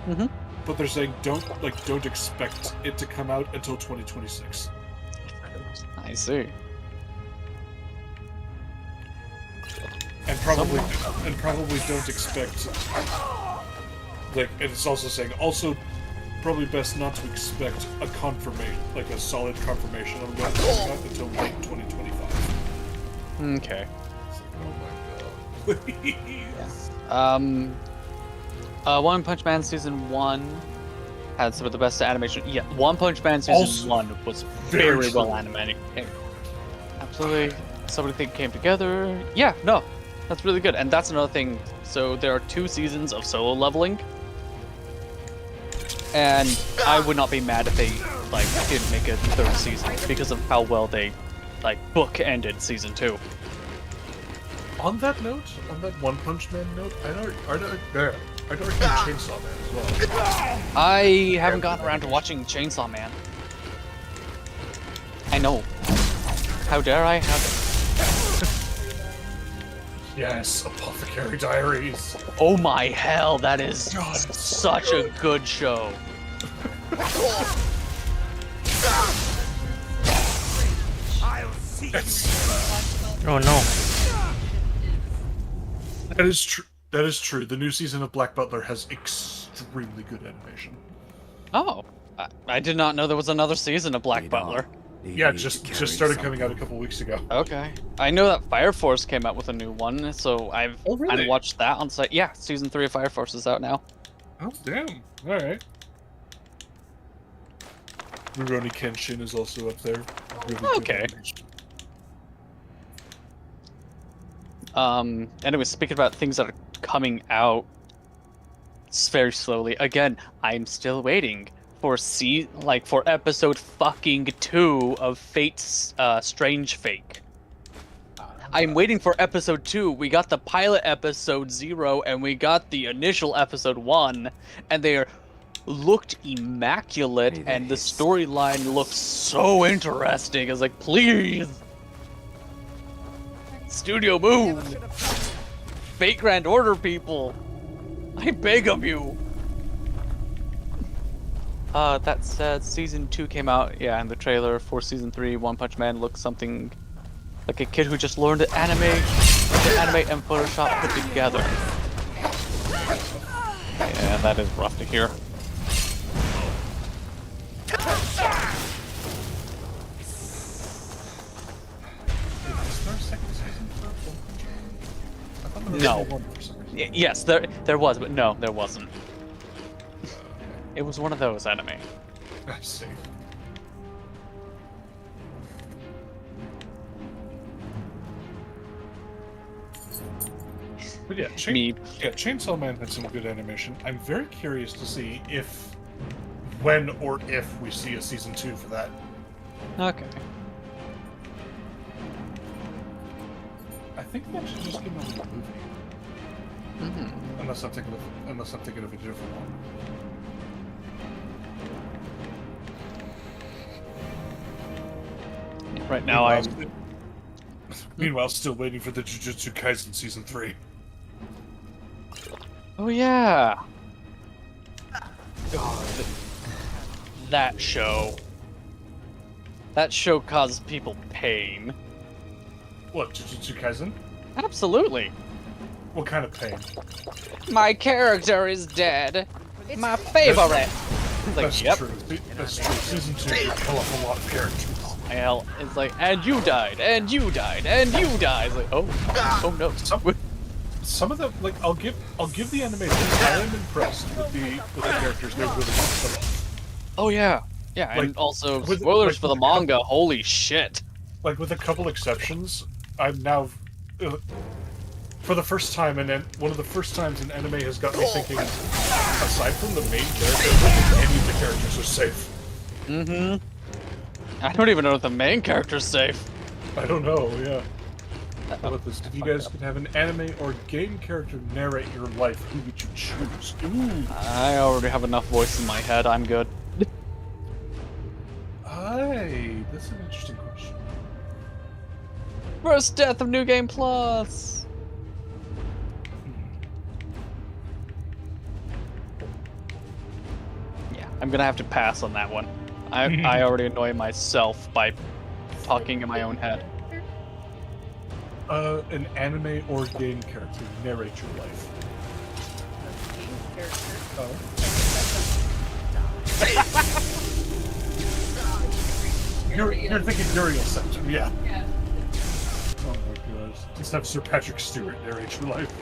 Mm-hmm. But they're saying don't expect it to come out until 2026. I see. And probably don't expect, like, and it's also saying probably best not to expect a confirmation, like a solid confirmation on when it's coming out until late 2025. Okay. Oh my god. Please. One Punch Man Season 1 had some of the best animation. Yeah, One Punch Man Season 1 was very well animated. Absolutely. So everything came together. Yeah, no, that's really good. And that's another thing. So there are 2 seasons of solo leveling. And I would not be mad if they like didn't make a third season because of how well they like book-ended season 2. On that note, on that One Punch Man note, I'd argue Chainsaw Man as well. I haven't gotten around to watching Chainsaw Man. I know. How dare I? Yes, Apothecary Diaries. Oh my hell, that is such a good show. Oh no. That is true. That is true. The new season of Black Butler has extremely good animation. Oh, I did not know there was another season of Black Butler. Yeah, just started coming out a couple weeks ago. Okay. I know that Fire Force came out with a new one, so I've kind of watched that on site. Yeah, season 3 of Fire Force is out now. Oh, damn. Alright. Rurouni Kenshin is also up there. Really Okay. Anyway, speaking about things that are coming out very slowly, again, I'm still waiting for for episode fucking 2 of Fate's Strange Fake. I'm waiting for episode 2. We got the pilot episode 0 and we got the initial episode 1, and they looked immaculate, and the storyline looked so interesting. I was like, please, Studio move! Fate Grand Order people! I beg of you! That said, season 2 came out, yeah, and the trailer for season 3, One Punch Man looks something like a kid who just learned anime and Photoshop put together. Yeah, that is rough to hear. No. Yes, there was, but no, there wasn't. It was one of those anime. I see. But yeah, Chainsaw Man had some good animation. I'm very curious to see when or if we see a season 2 for that. Okay. I think that should just came out with a movie. Mm-hmm. Unless I'm thinking of a different one. Right now, Meanwhile, still waiting for the Jujutsu Kaisen season 3. Oh yeah. God, that show. That show causes people pain. What, Jujutsu Kaisen? Absolutely. What kind of pain? My character is dead. My favorite. That's true. That's true. Season 2 you kill off a lot of characters. Hell, it's like, and you died, and you died, and you died. It's like, oh no. Some of them, like, I'll give the animation. I am impressed with the characters they're really kill off. Oh yeah, yeah, and also spoilers for the manga. Holy shit! Like, with a couple exceptions, I'm now, for the first time, one of the first times an anime has got me thinking, aside from the main character, any of the characters are safe. Mm-hmm. I don't even know if the main character's safe. I don't know, yeah. How about this? If you guys could have an anime or game character narrate your life, who would you choose? Ooh. I already have enough voice in my head, I'm good. That's an interesting question. First death of New Game Plus! Yeah, I'm gonna have to pass on that one. I already annoy myself by talking in my own head. An anime or game character narrate your life. You're thinking Uriel Center, yeah. Oh my gosh. Just have Sir Patrick Stewart narrate your life.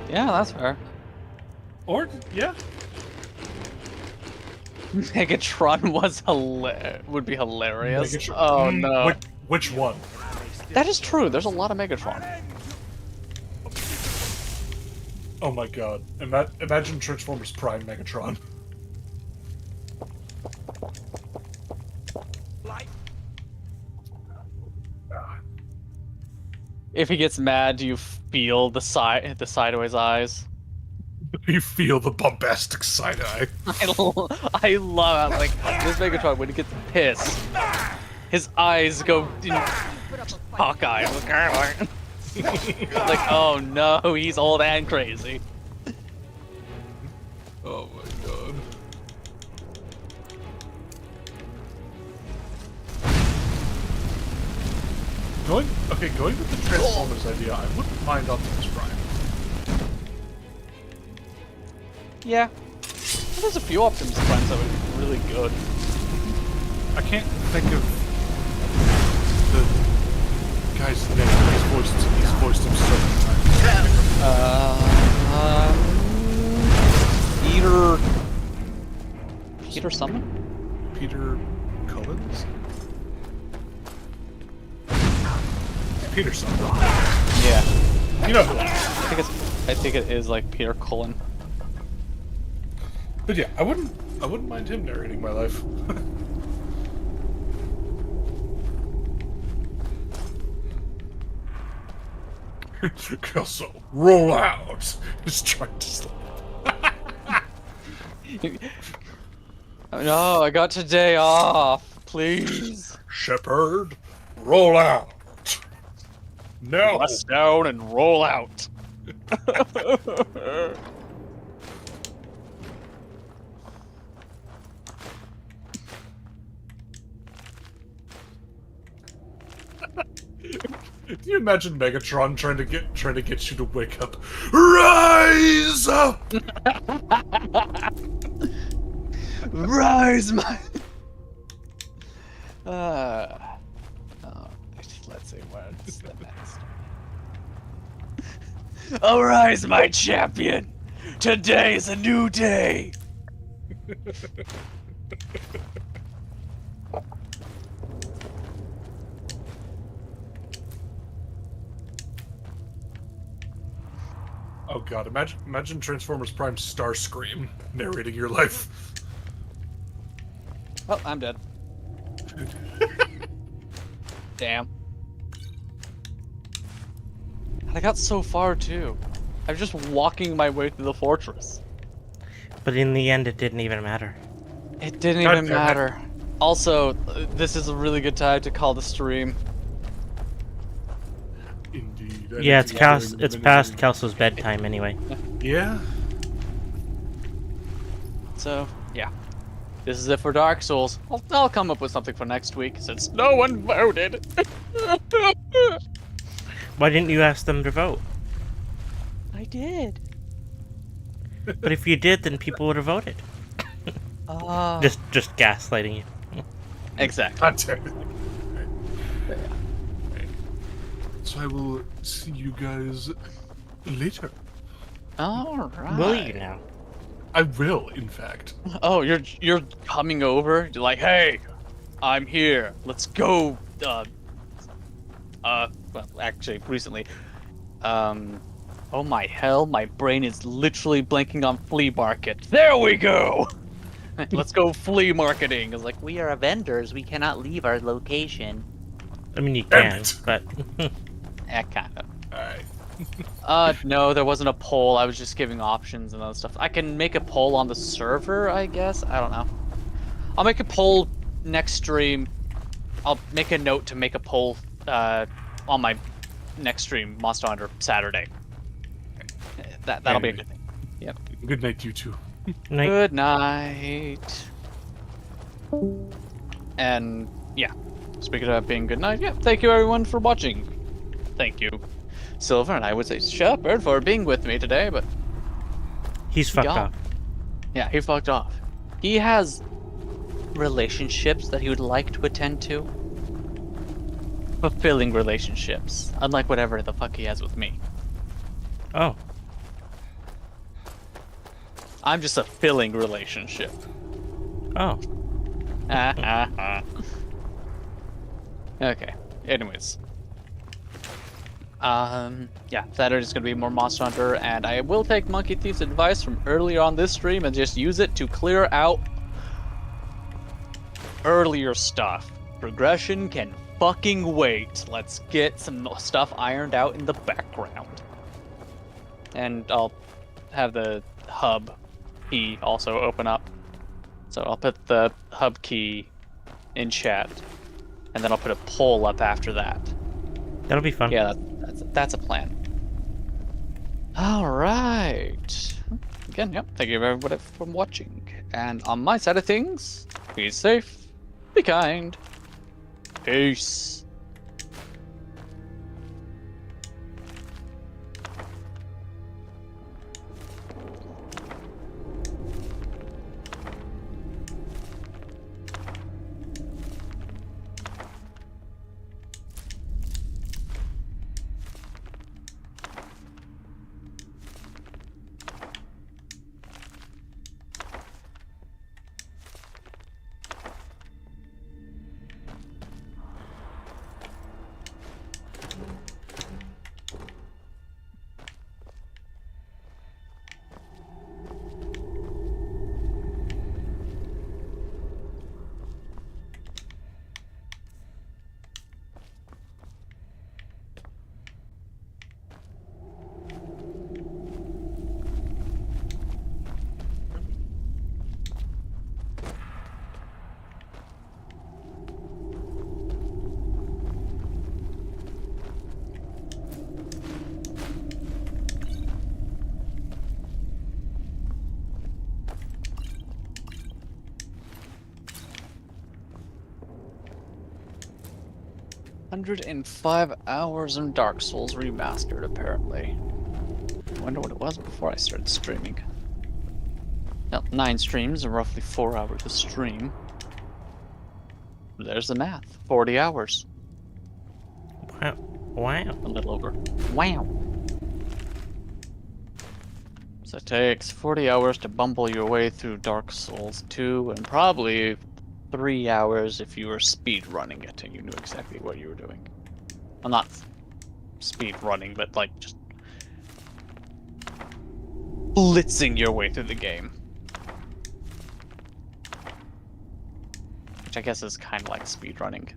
Yeah, that's fair. Or, yeah. Megatron would be hilarious. Oh no. Which one? That is true. There's a lot of Megatron. Oh my god. Imagine Transformers Prime Megatron. If he gets mad, do you feel the sideways eyes? You feel the bombastic side eye. I love it. Like this Megatron when he gets pissed, his eyes go Hawkeye. Like, oh no, he's old and crazy. Oh my god. Going with the Transformers idea, I wouldn't mind Optimus Prime. Yeah. There's a few Optimus Primes that would be really good. I can't think of the guy's name. He's voiced him so many times. Peter something? Peter Cullens? Peter something. Yeah. You know who? I think it is like Peter Cullen. But yeah, I wouldn't mind him narrating my life. Also, roll out. Just trying to sleep. No, I got today off. Please. Shepard, roll out. No. Bust down and roll out. Do you imagine Megatron trying to get you to wake up? Rise up! Rise, my. Let's see what's the next. Arise, my champion! Today is a new day. Oh god, imagine Transformers Prime Starscream narrating your life. Oh, I'm dead. Damn. I got so far too. I was just walking my way through the fortress. But in the end, it didn't even matter. It didn't even matter. Also, this is a really good time to call the stream. Indeed. Yeah, it's past Kelso's bedtime anyway. Yeah. So, yeah. This is it for Dark Souls. I'll come up with something for next week, since no one voted. Why didn't you ask them to vote? I did. But if you did, then people would have voted. Just gaslighting you. Exactly. So I will see you guys later. Alright. Will you now? I will, in fact. Oh, you're coming over? You're like, hey, I'm here. Let's go. Well, actually, recently. Oh my hell, my brain is literally blanking on flea market. There we go! Let's go flea marketing. It's like, we are vendors, we cannot leave our location. I mean, you can, but... Kind of. Alright. No, there wasn't a poll. I was just giving options and other stuff. I can make a poll on the server, I guess? I don't know. I'll make a poll next stream. I'll make a note to make a poll on my next stream, Monster Hunter, Saturday. That'll be a good thing. Yep. Good night, you two. Night. Good night. And, yeah. Speaking of being good night, yeah, thank you everyone for watching. Thank you, Silver, and I would say Shepard for being with me today, but... He's fucked off. Yeah, he fucked off. He has relationships that he would like to attend to. Fulfilling relationships, unlike whatever the fuck he has with me. Oh. I'm just a filling relationship. Oh. Okay, anyways. Yeah, Saturday's gonna be more Monster Hunter, and I will take Monkey Thief's advice from earlier on this stream and just use it to clear out earlier stuff. Progression can fucking wait. Let's get some stuff ironed out in the background. And I'll have the hub key also open up. So I'll put the hub key in chat, and then I'll put a poll up after that. That'll be fun. Yeah, that's a plan. All right. Again, yep. Thank you everybody for watching. And on my side of things, be safe, be kind. Peace. "105 hours in Dark Souls Remastered, apparently. I wonder what it was before I started streaming. Well, 9 streams and roughly 4 hours of stream. There's the math. 40 hours. Wow. Wow. A little over. Wow. So it takes 40 hours to bumble your way through Dark Souls 2, and probably 3 hours if you were speed running it and you knew exactly what you were doing. Well, not speed running, but like just blitzing your way through the game. Which I guess is kind of like speed running.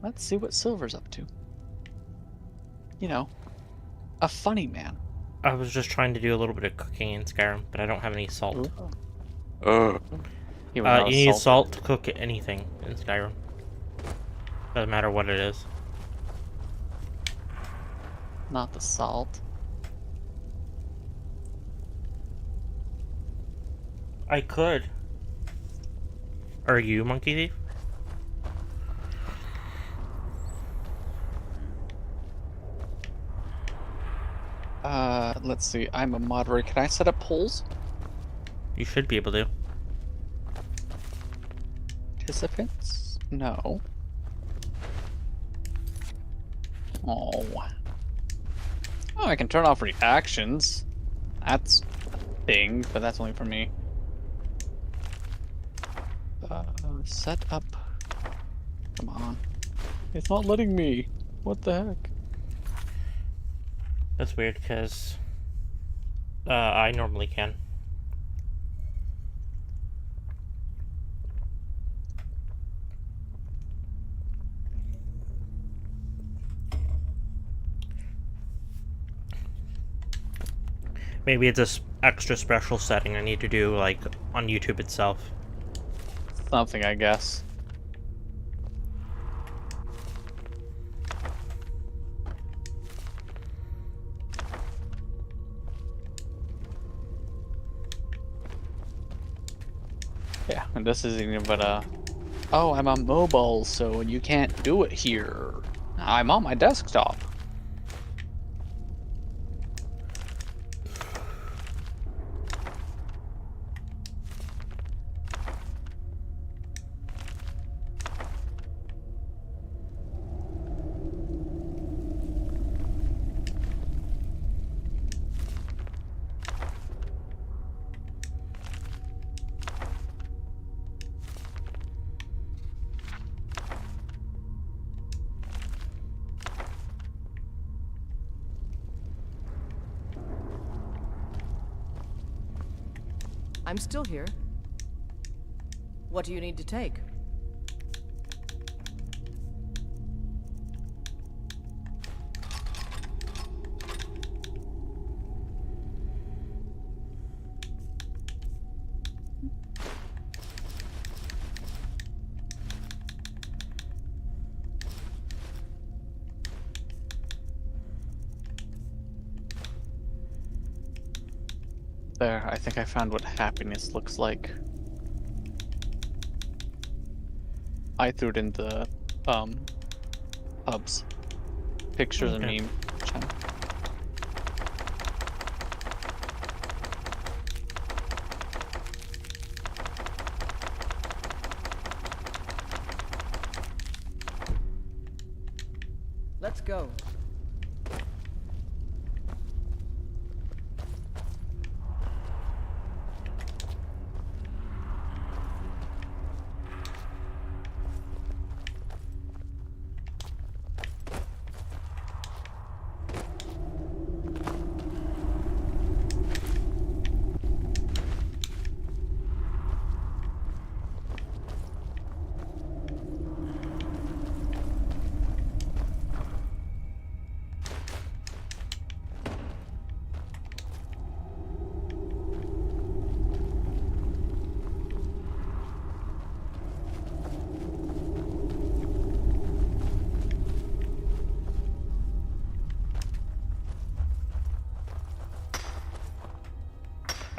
Let's see what Silver's up to. You know, a funny man. I was just trying to do a little bit of cooking in Skyrim, but I don't have any salt. You You need salt to cook anything in Skyrim. Doesn't matter what it is. Not the salt. I could. Are you, Monkey Thief? Let's see. I'm a moderator. Can I set up polls? You should be able to. Participants? No. Oh. Oh, I can turn off reactions. That's a thing, but that's only for me. Set up. Come on. It's not letting me. What the heck? That's weird, because I normally can. Maybe it's a extra special setting I need to do, like, on YouTube itself. Something, I guess. Yeah, and this isn't even but oh, I'm on mobile, so you can't do it here. I'm on my desktop. I'm still here. What do you need to take? There, I think I found what happiness looks like. I threw it in the hubs. Pictures and Okay. meme channel. Let's go.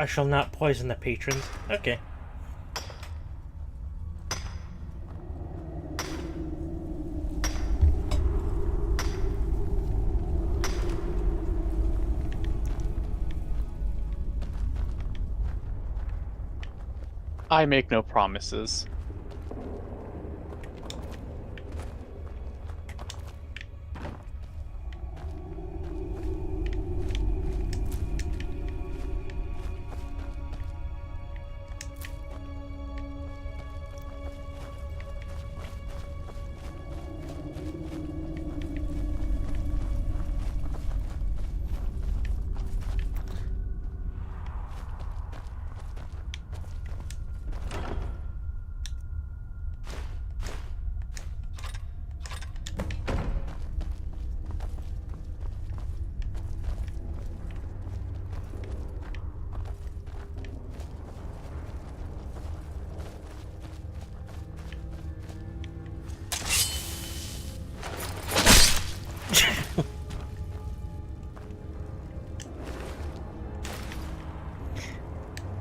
I shall not poison the patrons. Okay. I make no promises.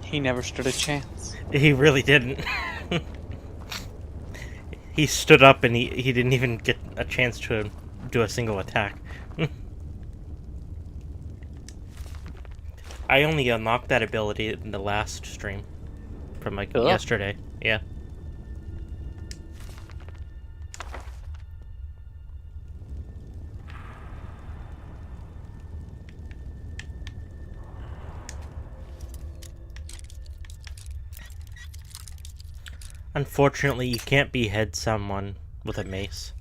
He never stood a chance. He really didn't. He stood up and he didn't even get a chance to do a single attack. I only unlocked that ability in the last stream. From like yesterday. Yeah. Unfortunately, you can't behead someone with a mace.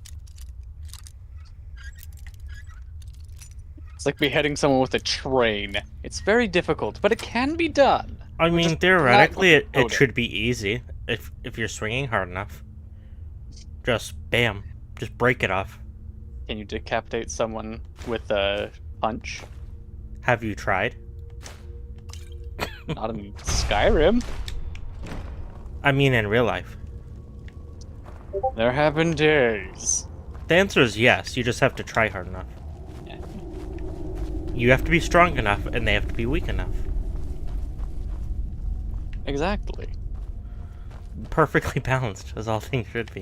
It's like beheading someone with a train. It's very difficult, but it can be done. I We're mean, just theoretically, not it should be easy if you're swinging hard enough. Just bam, just break it off. Can you decapitate someone with a punch? Have you tried? Not in Skyrim. I mean, in real life. There have been days. The answer is yes. You just have to try hard enough. Yeah. You have to be strong enough, and they have to be weak enough. Exactly. Perfectly balanced, as all things should be.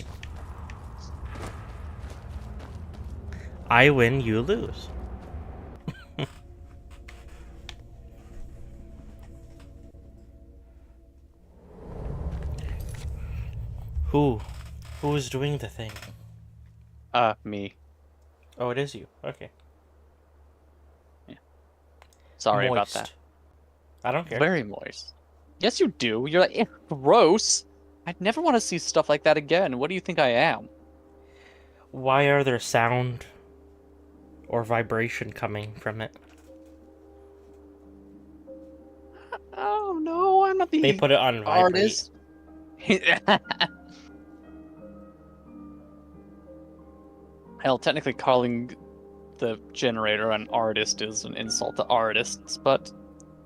I win, you lose. Who is doing the thing? Me. Oh, it is you. Okay. Yeah. Sorry about Moist. that. I don't care. Very moist. Yes, you do. You're like, gross. I'd never want to see stuff like that again. What do you think I am? Why are there sound or vibration coming from it? Oh no, I'm not the They put it on vibrate. artist. Hell, technically calling the generator an artist is an insult to artists, but,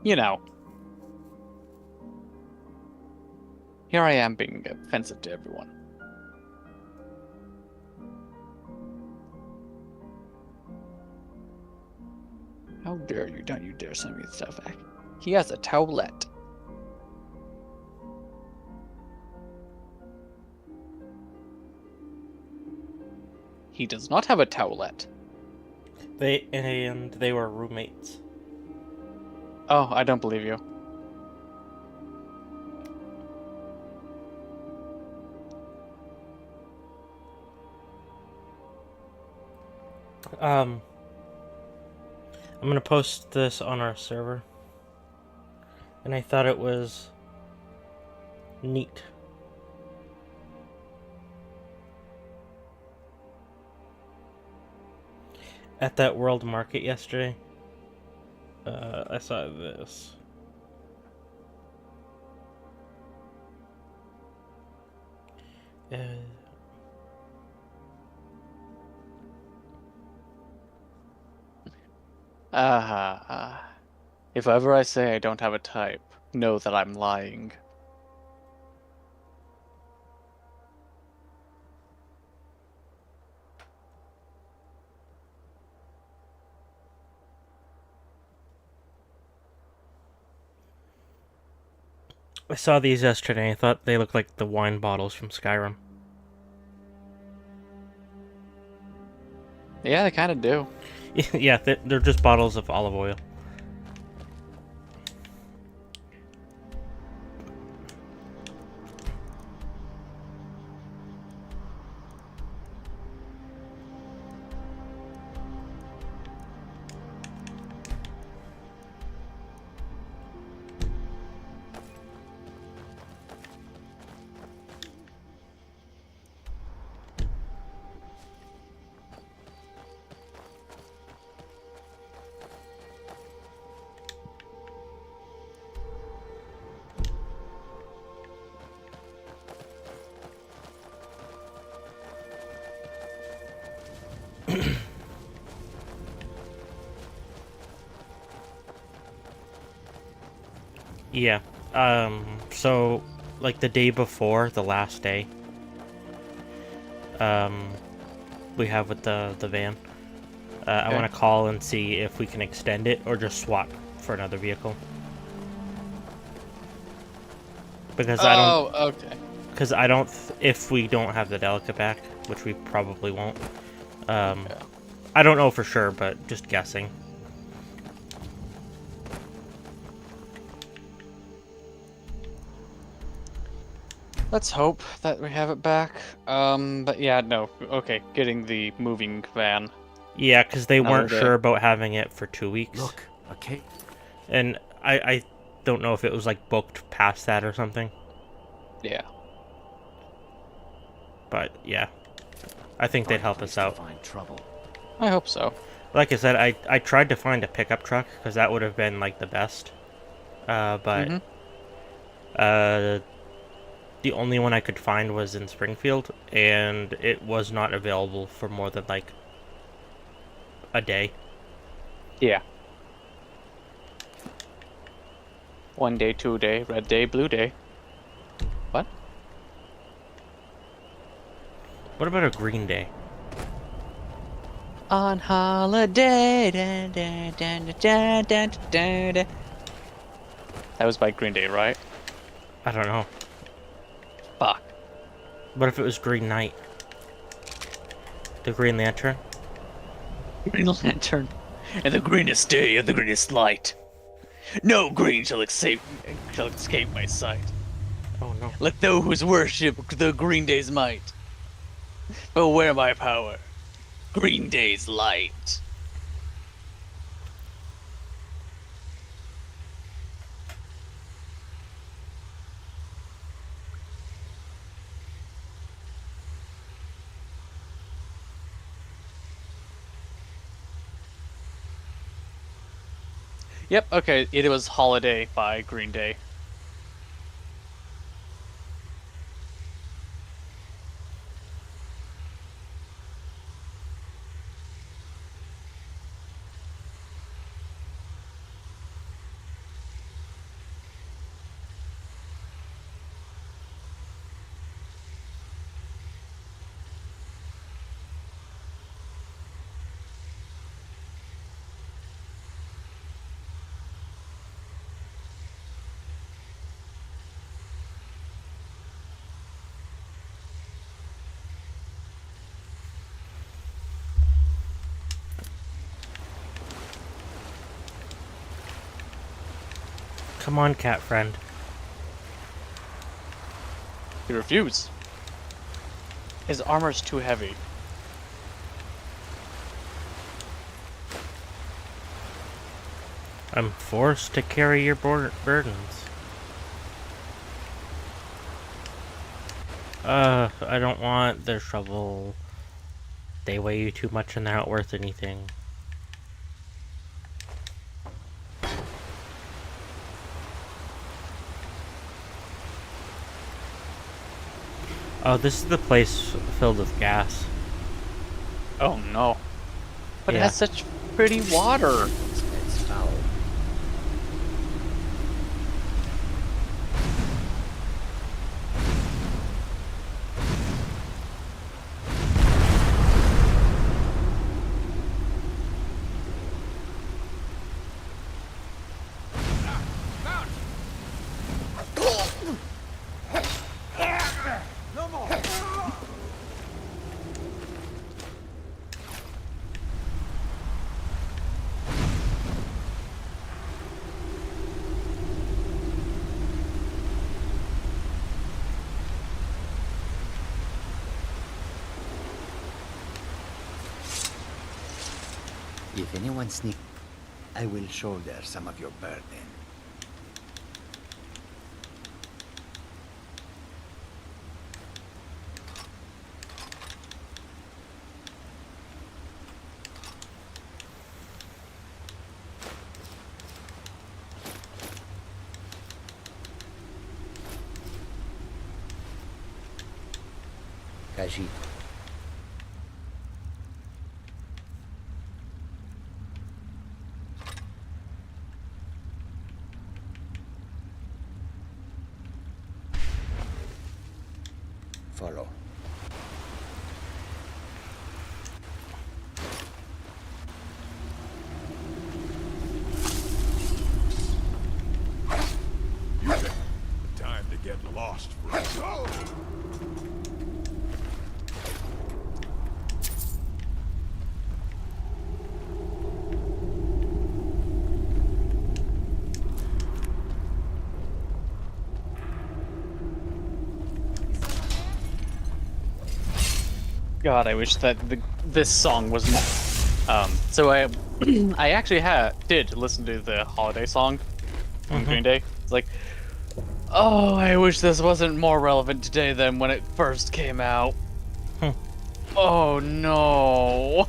you know. Here I am being offensive to everyone. How dare you? Don't you dare send me stuff back. He has a towelette. He does not have a towelette. They were roommates. Oh, I don't believe you. I'm gonna post this on our server, and I thought it was neat. At that world market yesterday, I saw this. If ever I say I don't have a type, know that I'm lying. I saw these yesterday. I thought they looked like the wine bottles from Skyrim. Yeah, they kind of do. Yeah, they're just bottles of olive oil. Yeah. So, like, the day before, the last day, we have with the van, I want to call and see if we can extend it or just swap for another vehicle. Because I don't... Oh, okay. Because I don't... if we don't have the Delicate back, which we probably won't, I don't know for sure, but just guessing. Let's hope that we have it back. But yeah, no. Okay, getting the moving van. Yeah, because they Another weren't day. sure about having it for 2 weeks. Look, okay. And I don't know if it was, like, booked past that or something. Yeah. But, yeah. I think they'd help us out. Find trouble. I hope so. Like I said, I tried to find a pickup truck, because that would have been, like, the best. But... the only one I could find was in Springfield, and it was not available for more than, like, a day. Yeah. 1 day, 2 day, red day, blue day. What? What about a green day? On holiday. Da, da, da, da, da, da, da. That was by Green Day, right? I don't know. Fuck. What if it was Green Knight? The Green Lantern? Green Lantern. And the greenest day and the greenest light. No green shall escape my sight. Oh no. Let those worship the Green Day's might. But where my power? Green Day's light. Yep, okay, it was Holiday by Green Day. Come on, cat friend. He refused. His armor's too heavy. I'm forced to carry your burdens. I don't want the shovel. They weigh you too much and they're not worth anything. Oh, this is the place filled with gas. Oh no. But it Yeah. has such pretty water. It's foul. If anyone sneaks, I will shoulder some of your burden. Kajit. Follow. Time to get lost, bro. God, I wish that this song was more. So I, I actually did listen to the Holiday song from Green Day. It's like, oh, I wish this wasn't more relevant today than when it first came out. Oh no.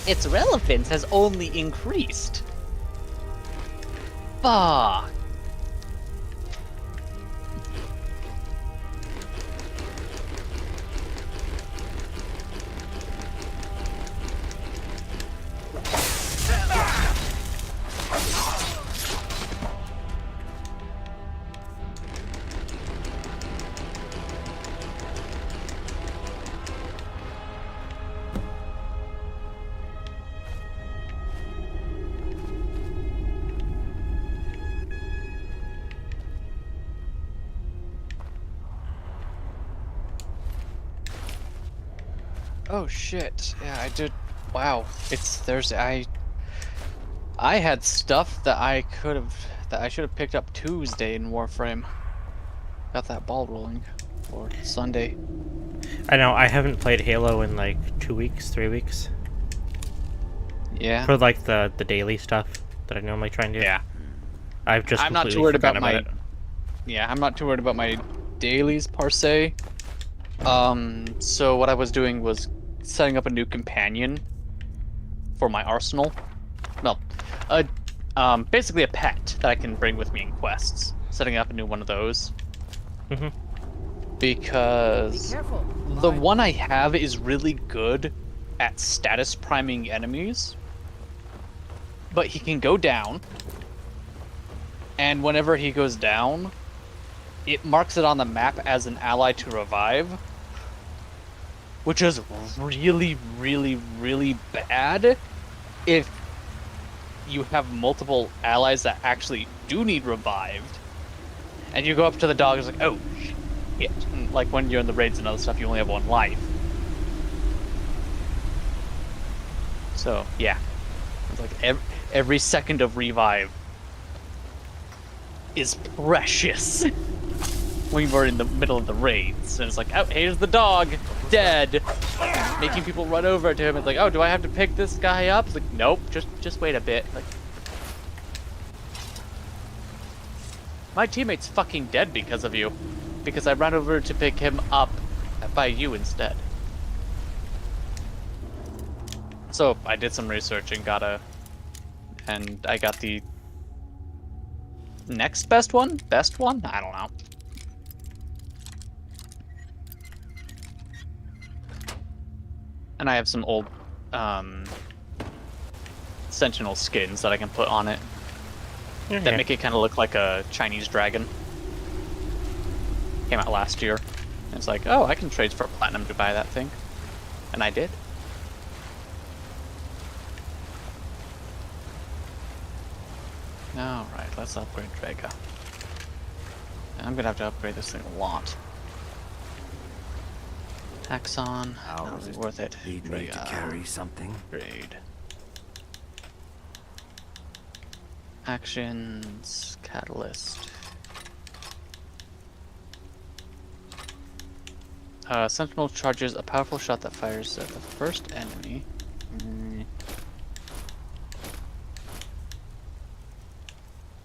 Its relevance has only increased. Fuck. Oh shit. Yeah, I did. Wow. I had stuff that I should have picked up Tuesday in Warframe. Got that ball rolling. Or Sunday. I know, I haven't played Halo in like 2 weeks, 3 weeks. Yeah. For like the daily stuff that I normally try and do. Yeah. I've just I'm not too completely worried forgotten about it. Yeah, I'm not too worried about my dailies per se. So what I was doing was setting up a new companion for my arsenal. Well, basically a pet that I can bring with me in quests. Setting up a new one of those. Mm-hmm. Because Be careful. the one I have is really good at status priming enemies. But he can go down. And whenever he goes down, it marks it on the map as an ally to revive. Which is really, really, really bad if you have multiple allies that actually do need revived. And you go up to the dog and it's like, oh, shit. And like when you're in the raids and other stuff, you only have one life. So, yeah. It's like every second of revive is precious when we're in the middle of the raids. And it's like, oh, here's the dog, dead. Making people run over to him. It's like, oh, do I have to pick this guy up? It's like, nope, just wait a bit. Like, my teammate's fucking dead because of you. Because I ran over to pick him up by you instead. So I did some research and and I got the next best one? Best one? I don't know. And I have some old Sentinel skins that I can put on it that make it kind of look like a Chinese dragon. Came out last year. And it's like, oh, I can trade for platinum to buy that thing. And I did. Alright, let's upgrade Draga. I'm gonna have to upgrade this thing a lot. Axon, not really worth it. Need me to carry something? Grade. Actions, Catalyst. Sentinel charges a powerful shot that fires at the first enemy.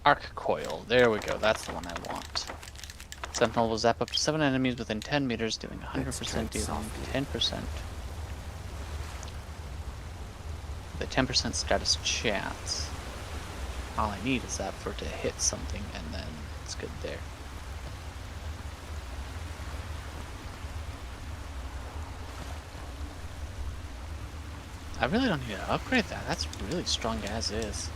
Arc Coil, there we go, that's the one I want. Sentinel will zap up to 7 enemies within 10 meters, doing 100% dealing 10%. With a 10% status chance. All I need is that for it to hit something, and then it's good there. I really don't need to upgrade that, that's really strong as is.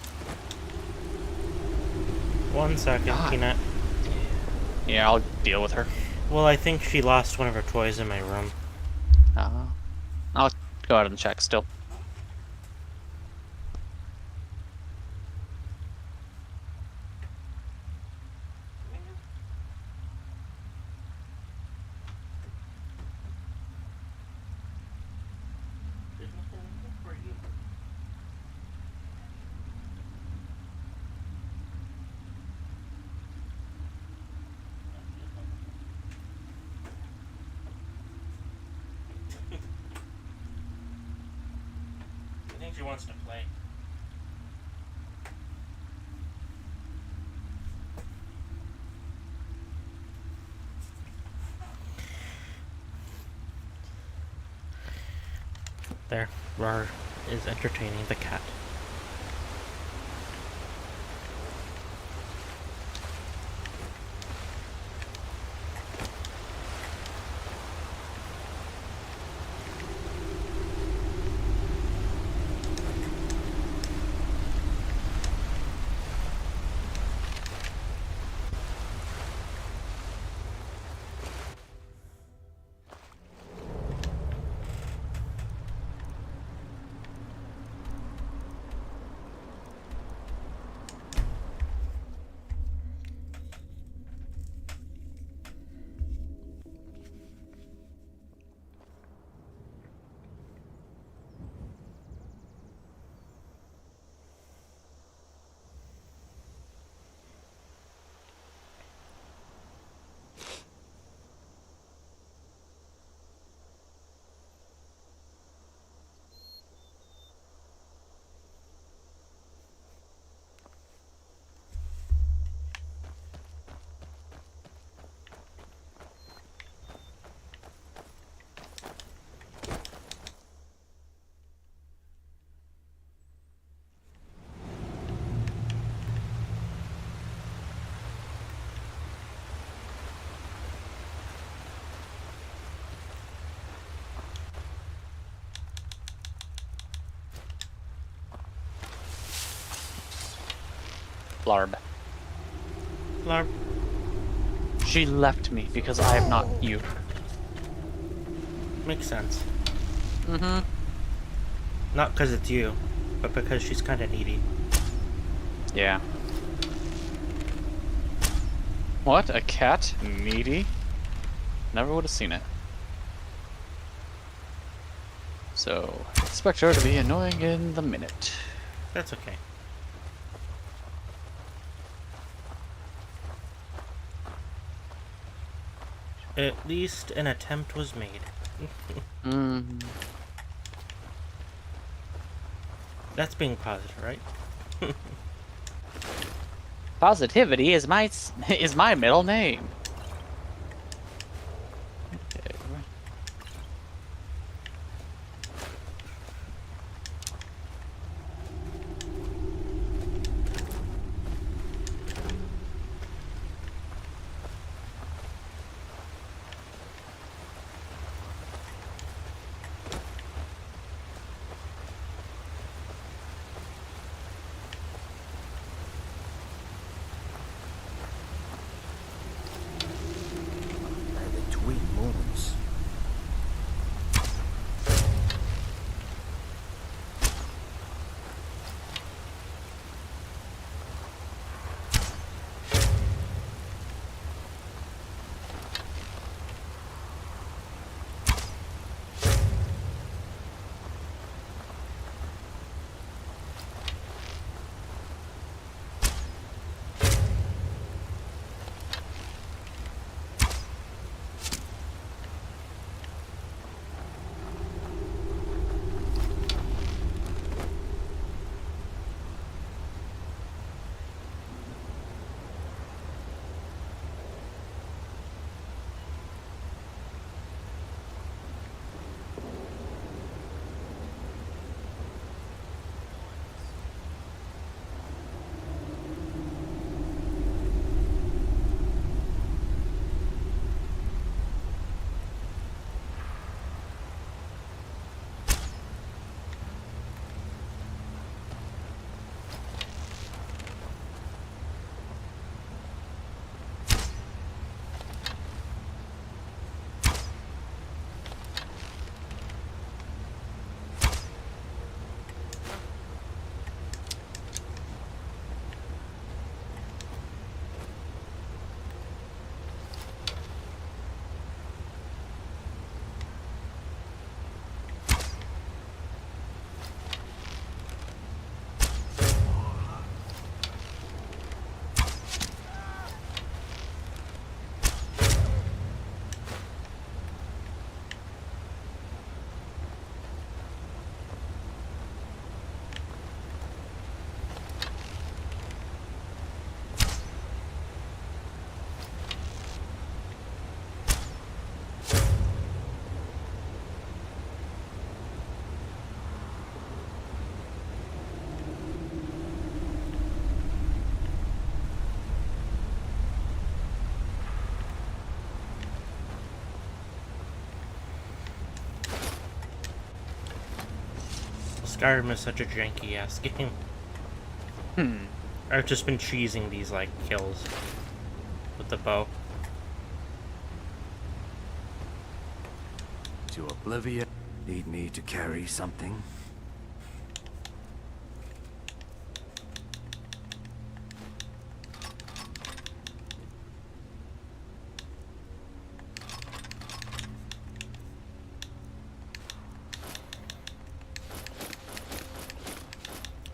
1 second, Peanut. Yeah, I'll deal with her. Well, I think she lost one of her toys in my room. I'll go out and check still. I think she wants to play. There, Rar is entertaining the cat. Larb. Larb. She left me because I am not you. Makes sense. Mm-hmm. Not because it's you, but because she's kind of needy. Yeah. What? A cat? Needy? Never would have seen it. So, expect her to be annoying in the minute. That's okay. At least an attempt was made. That's being positive, right? Positivity is my middle name. Okay. Between moons. Skyrim is such a janky ass game. I've just been cheesing these like kills with the bow. To oblivion. Need me to carry something?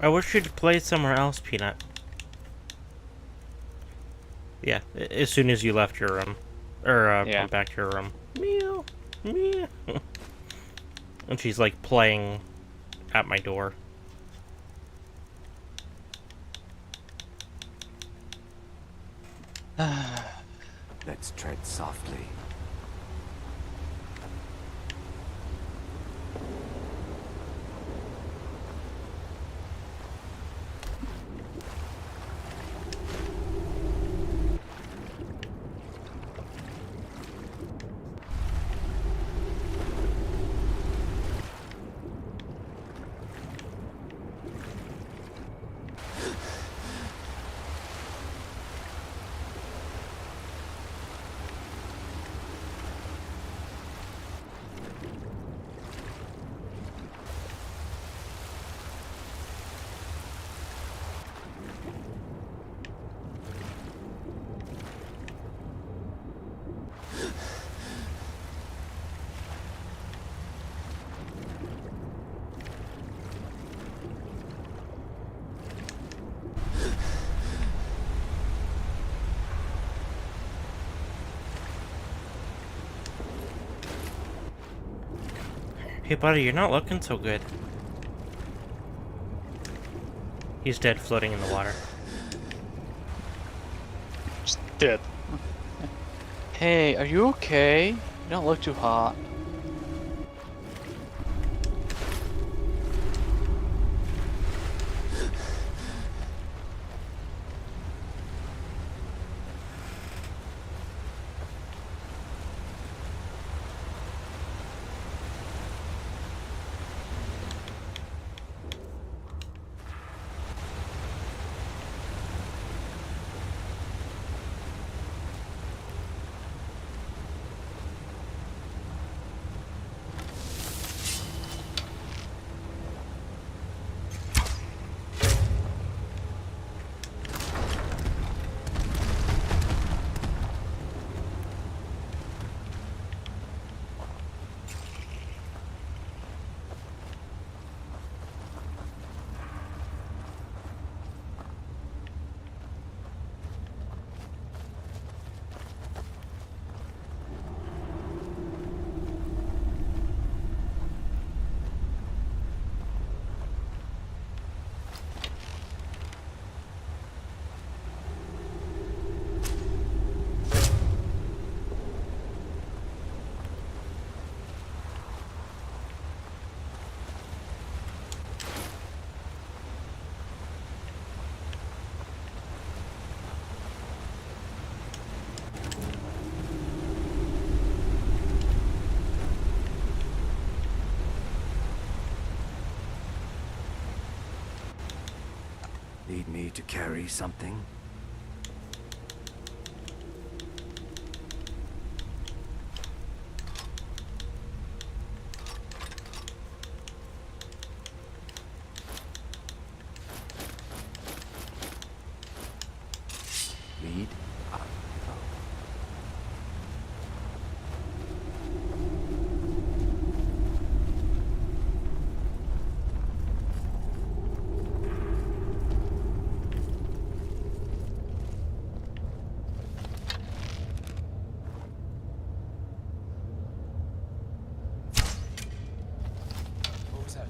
I wish you'd play somewhere else, Peanut. Yeah, as soon as you left your room. Or, went back to your room. Meow. Meow. And she's, like, playing at my door. Let's tread softly. Hey, buddy, you're not looking so good. He's dead, floating in the water. Just dead. Hey, are you okay? You don't look too hot. Need me to carry something? Lead up. What was that?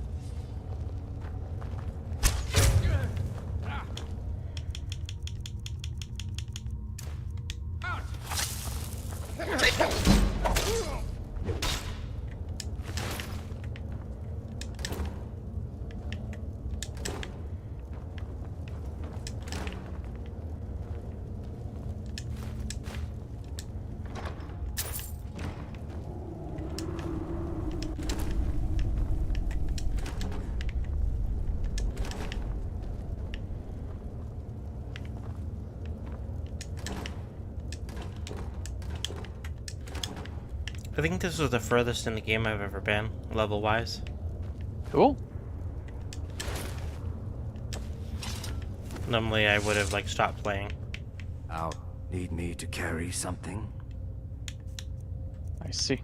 I think this was the furthest in the game I've ever been, level-wise. Cool. Normally I would have, like, stopped playing. Out. Need me to carry something? I see.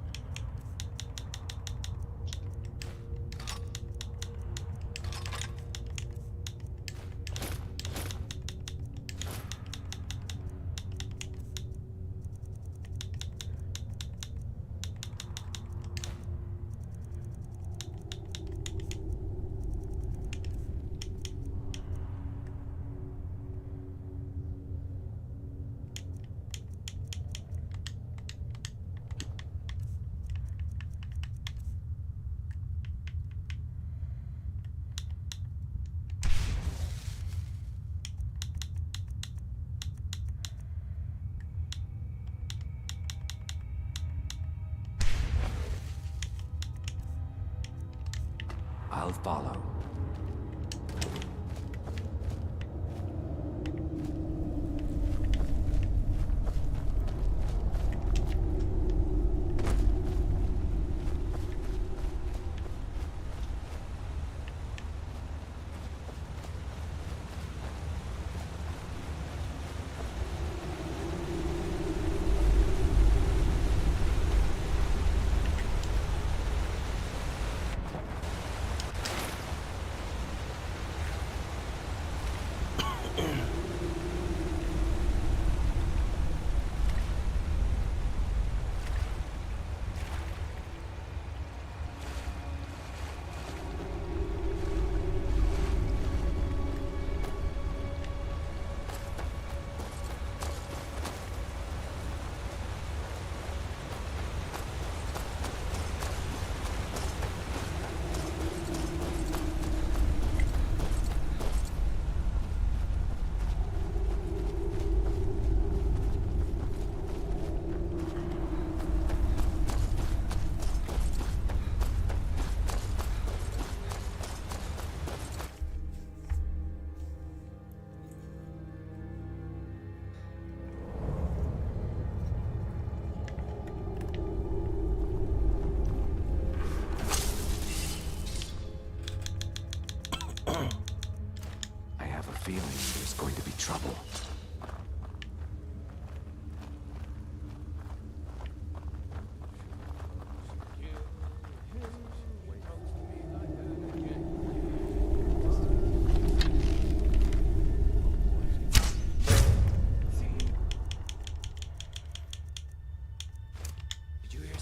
I'll follow.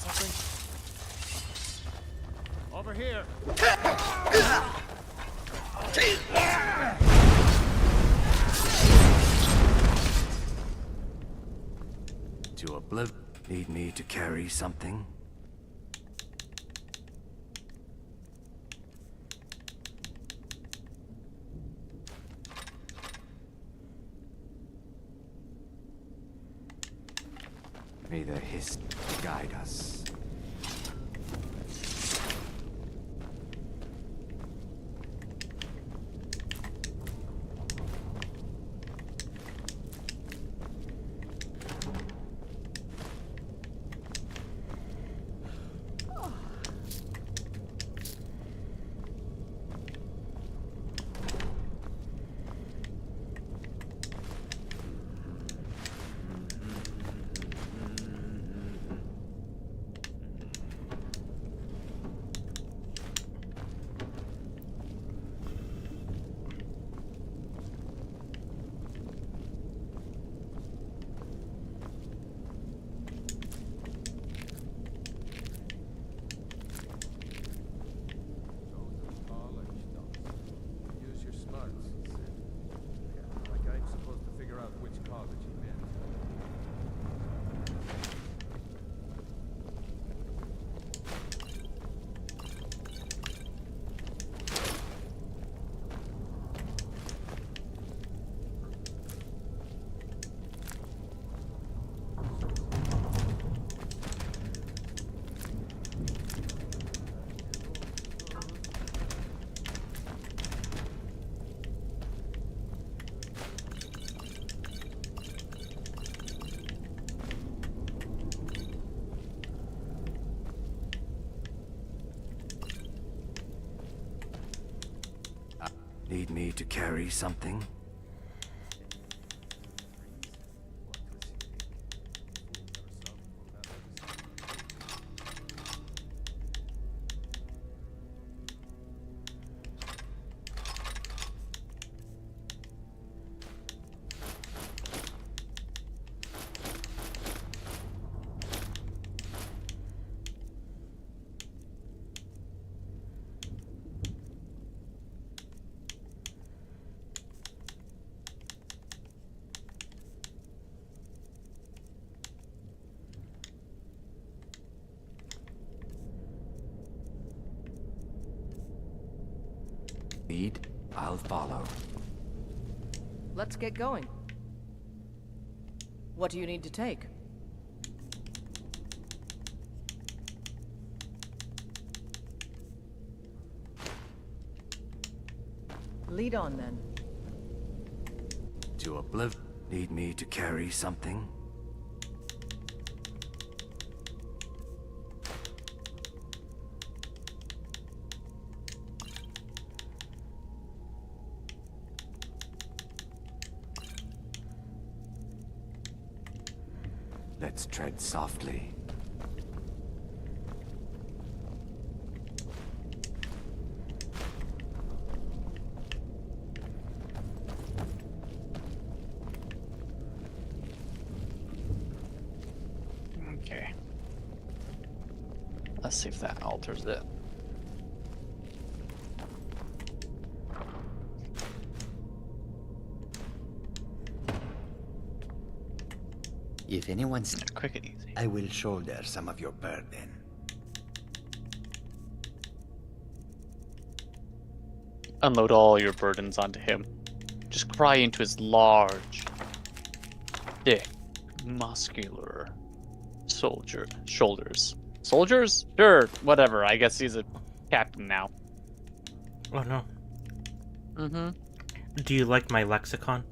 something? Over here. To oblivion. Need me to carry something? May the hiss guide us. Use your smarts, he said. Yeah, like I'm supposed to figure out which college he meant. Need me to carry something? Lead, I'll follow. Let's get going. What do you need to take? Lead on, then. To oblivion. Need me to carry something? Let's tread softly. Okay. Let's see if that alters it. If anyone's quick and easy, I will shoulder some of your burden. Unload all your burdens onto him. Just cry into his large, thick, muscular shoulders. Soldiers? Sure, whatever. I guess he's a captain now. Oh no. Mm-hmm. Do you like my lexicon?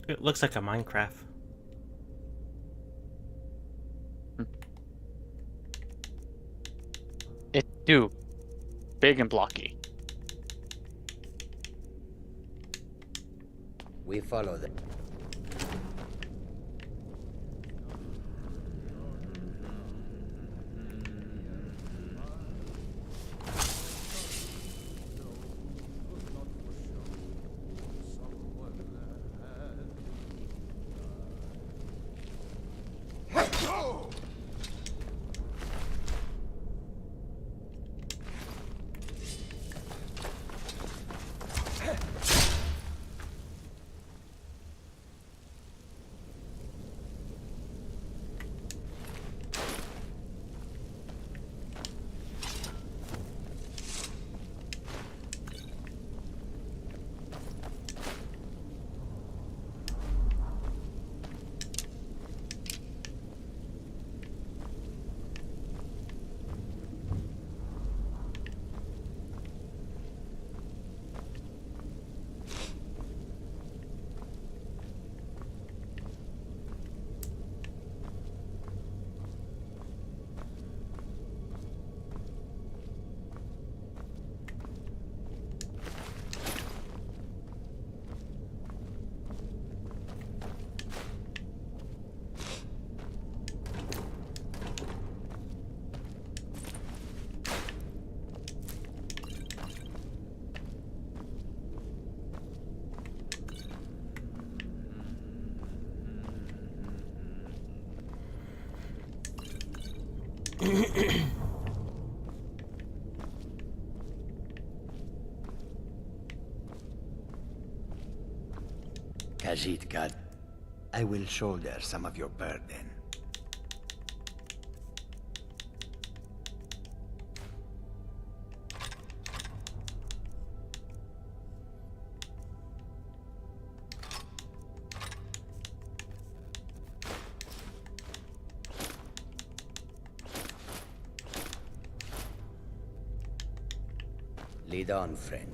It looks like a Minecraft. It do. Big and blocky. We follow them. Khajiit God, I will shoulder some of your burden. Lead on, friend.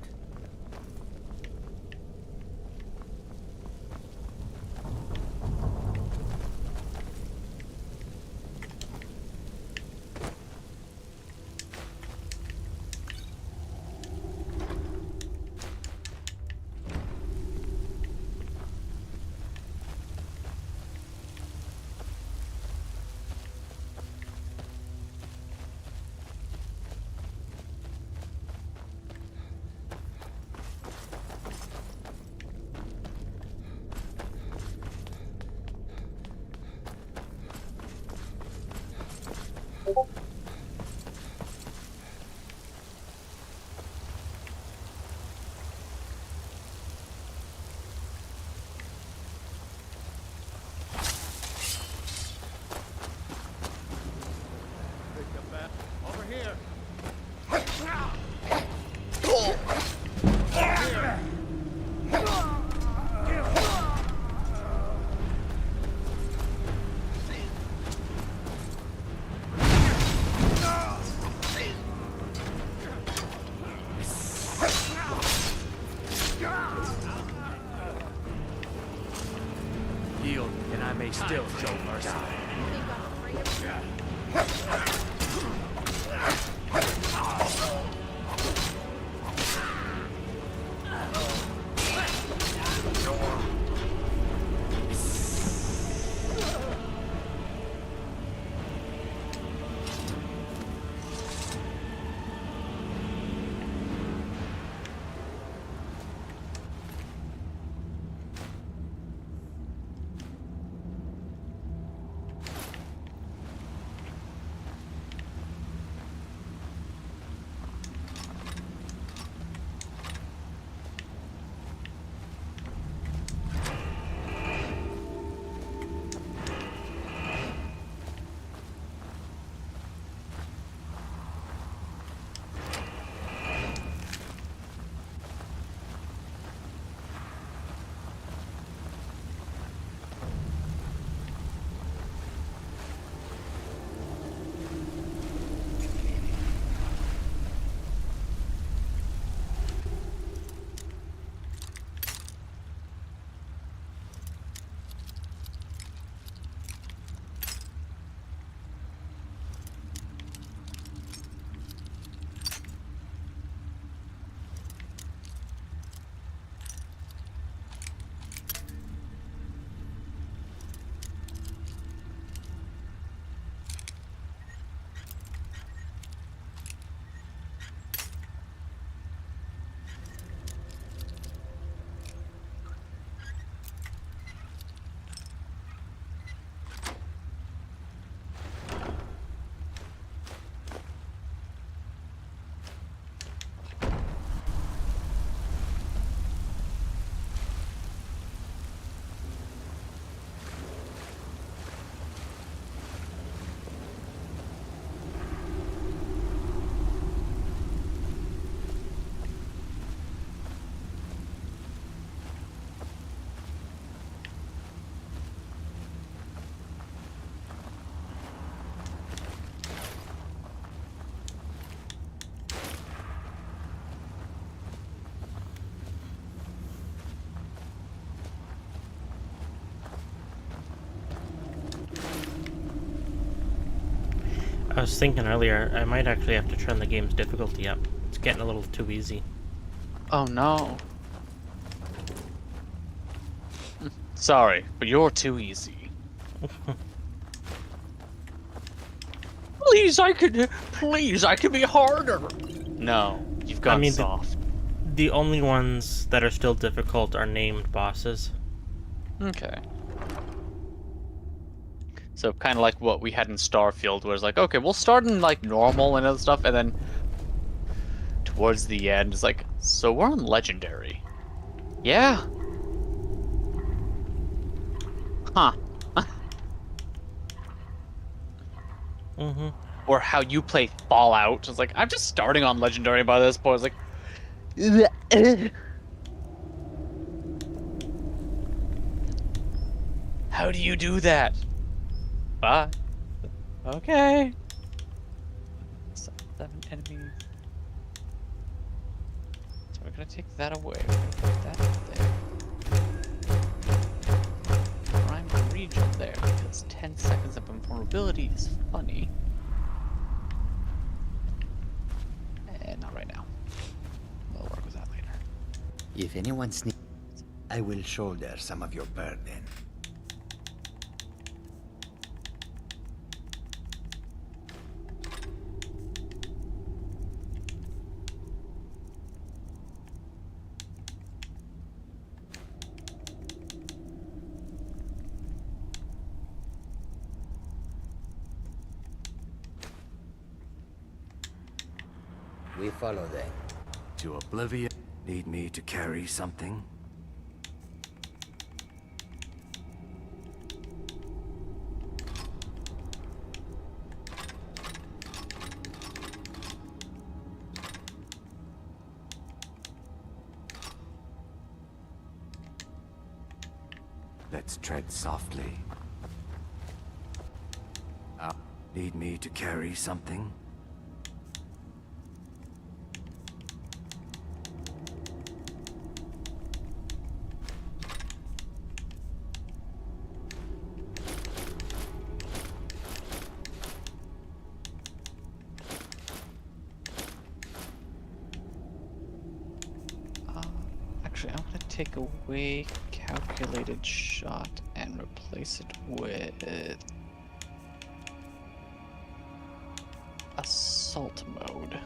Over here. Yield, and I may still show mercy. I was thinking earlier, I might actually have to turn the game's difficulty up. It's getting a little too easy. Oh no. Sorry, but you're too easy. Please, I could be harder. No, you've gone soft. The only ones that are still difficult are named bosses. Okay. So kind of like what we had in Starfield, where it's like, okay, we'll start in like normal and other stuff, and then towards the end, it's like, so we're on Legendary. Yeah. Huh. Mm-hmm. Or how you play Fallout. It's like, I'm just starting on Legendary by this point. It's like, how do you do that? Okay. 7 enemies. So we're gonna take that away. We're gonna put that there. Prime region there, because 10 seconds of invulnerability is funny. And not right now. We'll work with that later. If anyone sneaks, I will shoulder some of your burden. We follow them. To oblivion. Need me to carry something? Let's tread softly. Need me to carry something? Actually, I'm gonna take away calculated shot and replace it with assault mode.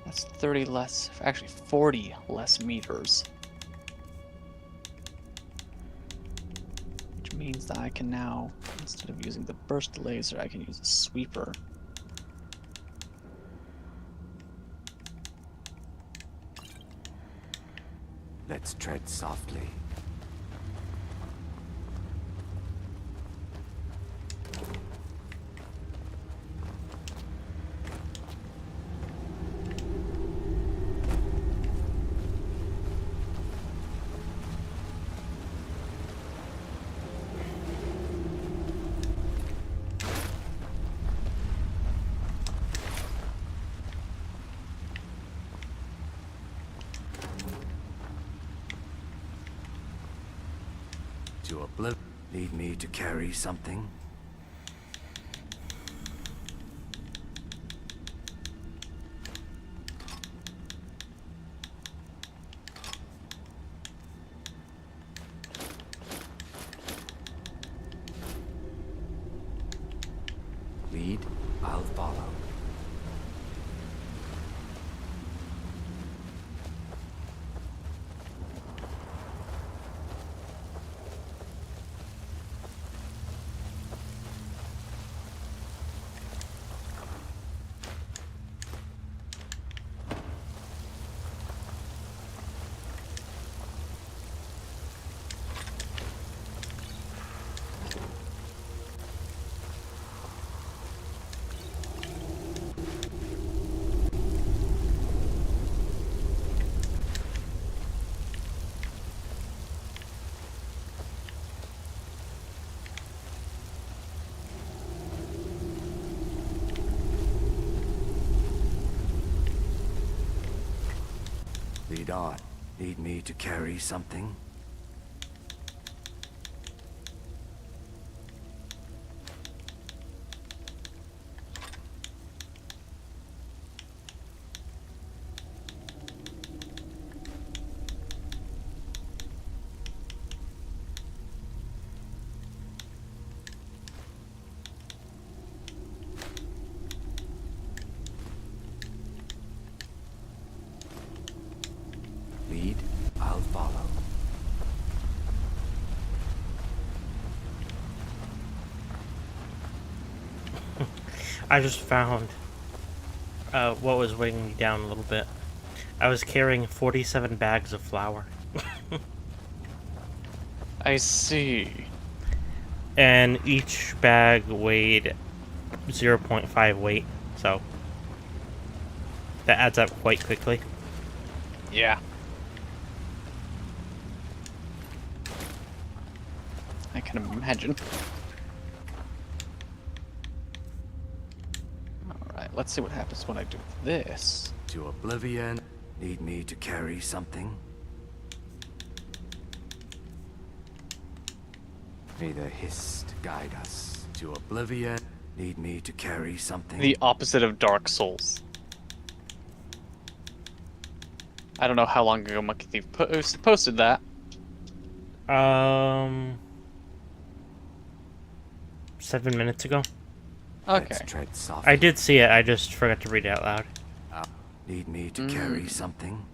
That's 30 less, actually 40 less meters. Which means that I can now, instead of using the burst laser, I can use a sweeper. Let's tread softly. To oblivion. Need me to carry something? Lead, I'll follow. Lead on. Need me to carry something? Lead, I'll follow. I just found what was weighing me down a little bit. I was carrying 47 bags of flour. I see. And each bag weighed 0.5 weight, so that adds up quite quickly. Yeah. I can imagine. Alright, let's see what happens when I do this. To oblivion. Need me to carry something? May the Hist guide us. To oblivion. Need me to carry something? The opposite of Dark Souls. I don't know how long ago Monkey Thief posted that. 7 minutes ago. Okay. Tread softly. I did see it, I just forgot to read it out loud. Need me to carry something?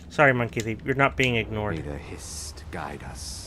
Sorry, Monkey Thief, you're not being ignored. May the Hist guide us.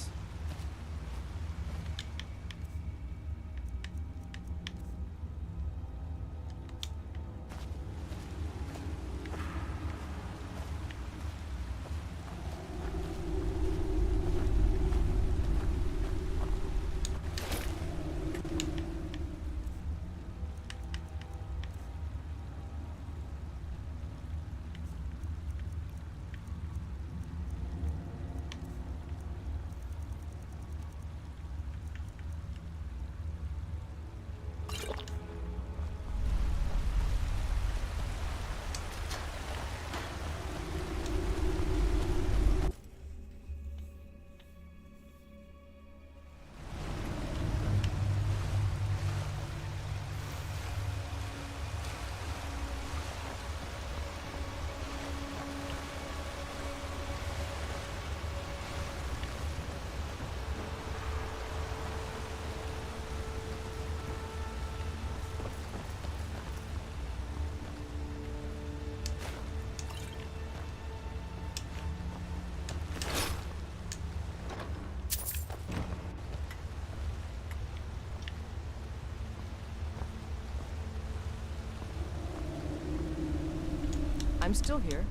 I'm still here.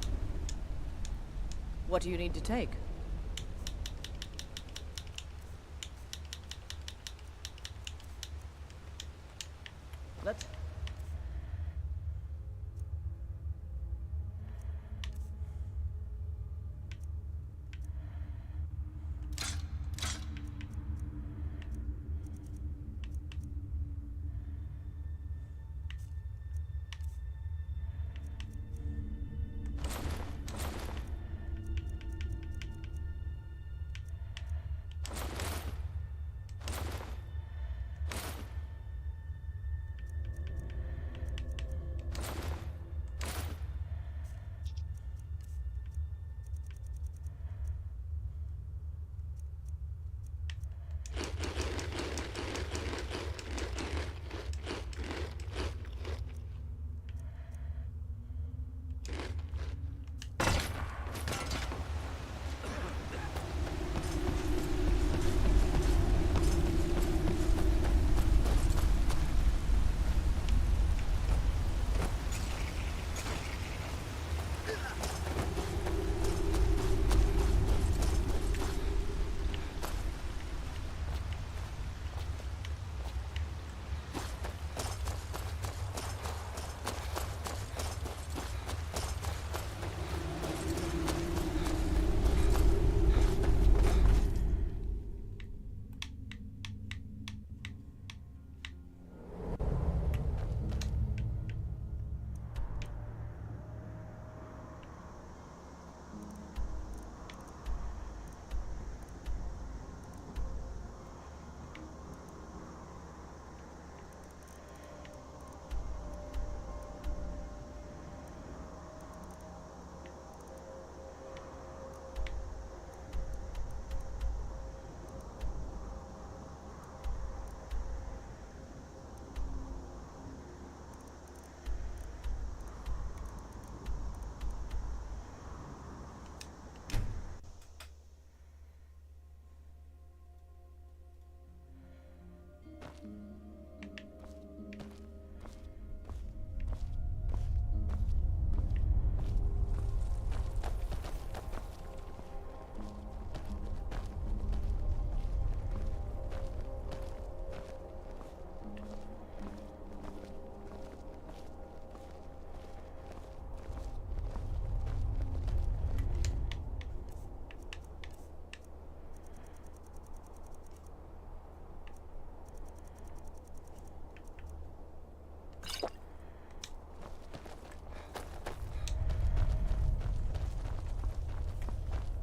What do you need to take? Let's...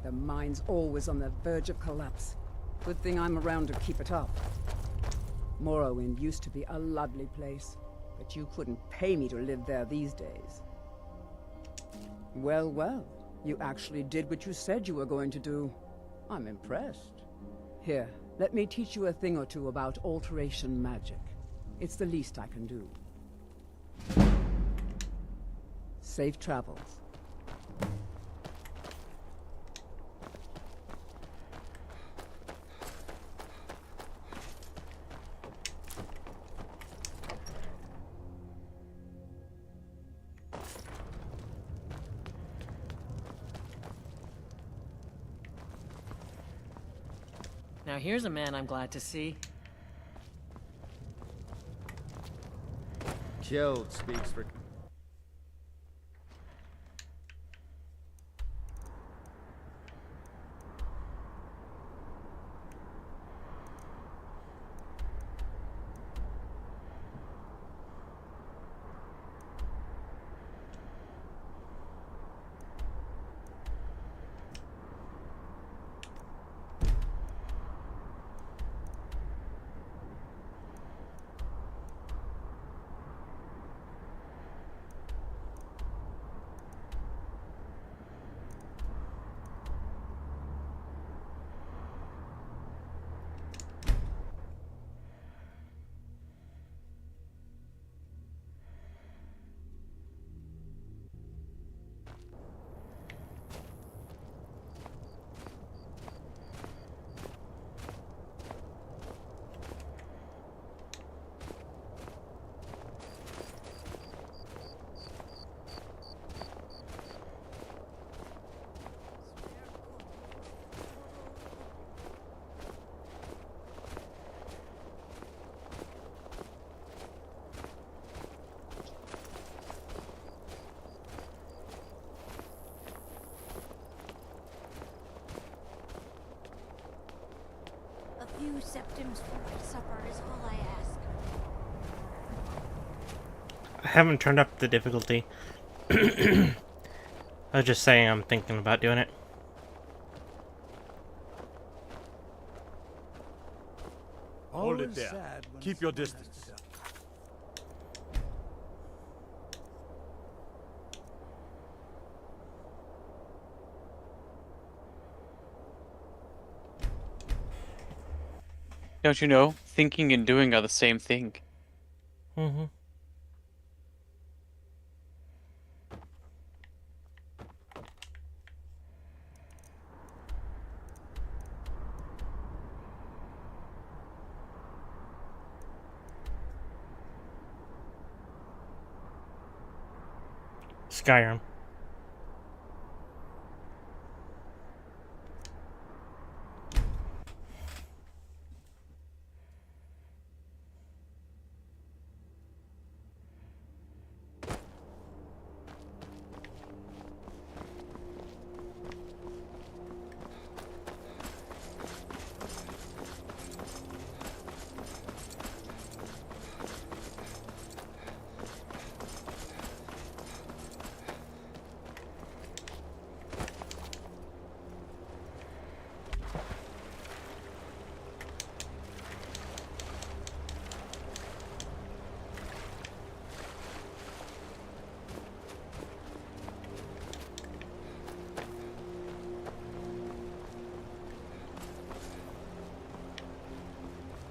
The mine's always on the verge of collapse. Good thing I'm around to keep it up. Morrowind used to be a lovely place, but you couldn't pay me to live there these days. Well, well, you actually did what you said you were going to do. I'm impressed. Here, let me teach you a thing or two about alteration magic. It's the least I can do. Safe travels. Now here's a man I'm glad to see. Killed speaks for... A few septims for my supper is all I ask. I haven't turned up the difficulty. I was just saying I'm thinking about doing it. Hold it there. Keep your distance. Don't you know? Thinking and doing are the same thing. Mm-hmm. Skyrim.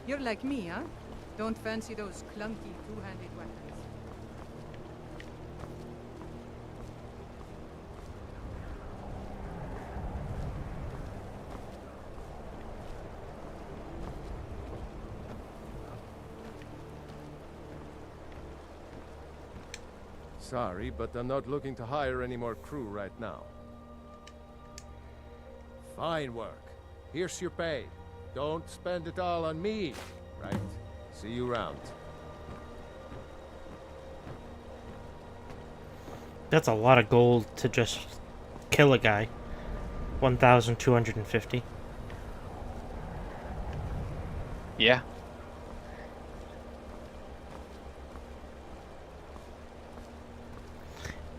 You're like me, huh? Don't fancy those clunky two-handed weapons. Sorry, but I'm not looking to hire any more crew right now. Fine work. Here's your pay. Don't spend it all on me, right? See you around. That's a lot of gold to just kill a guy. 1,250. Yeah.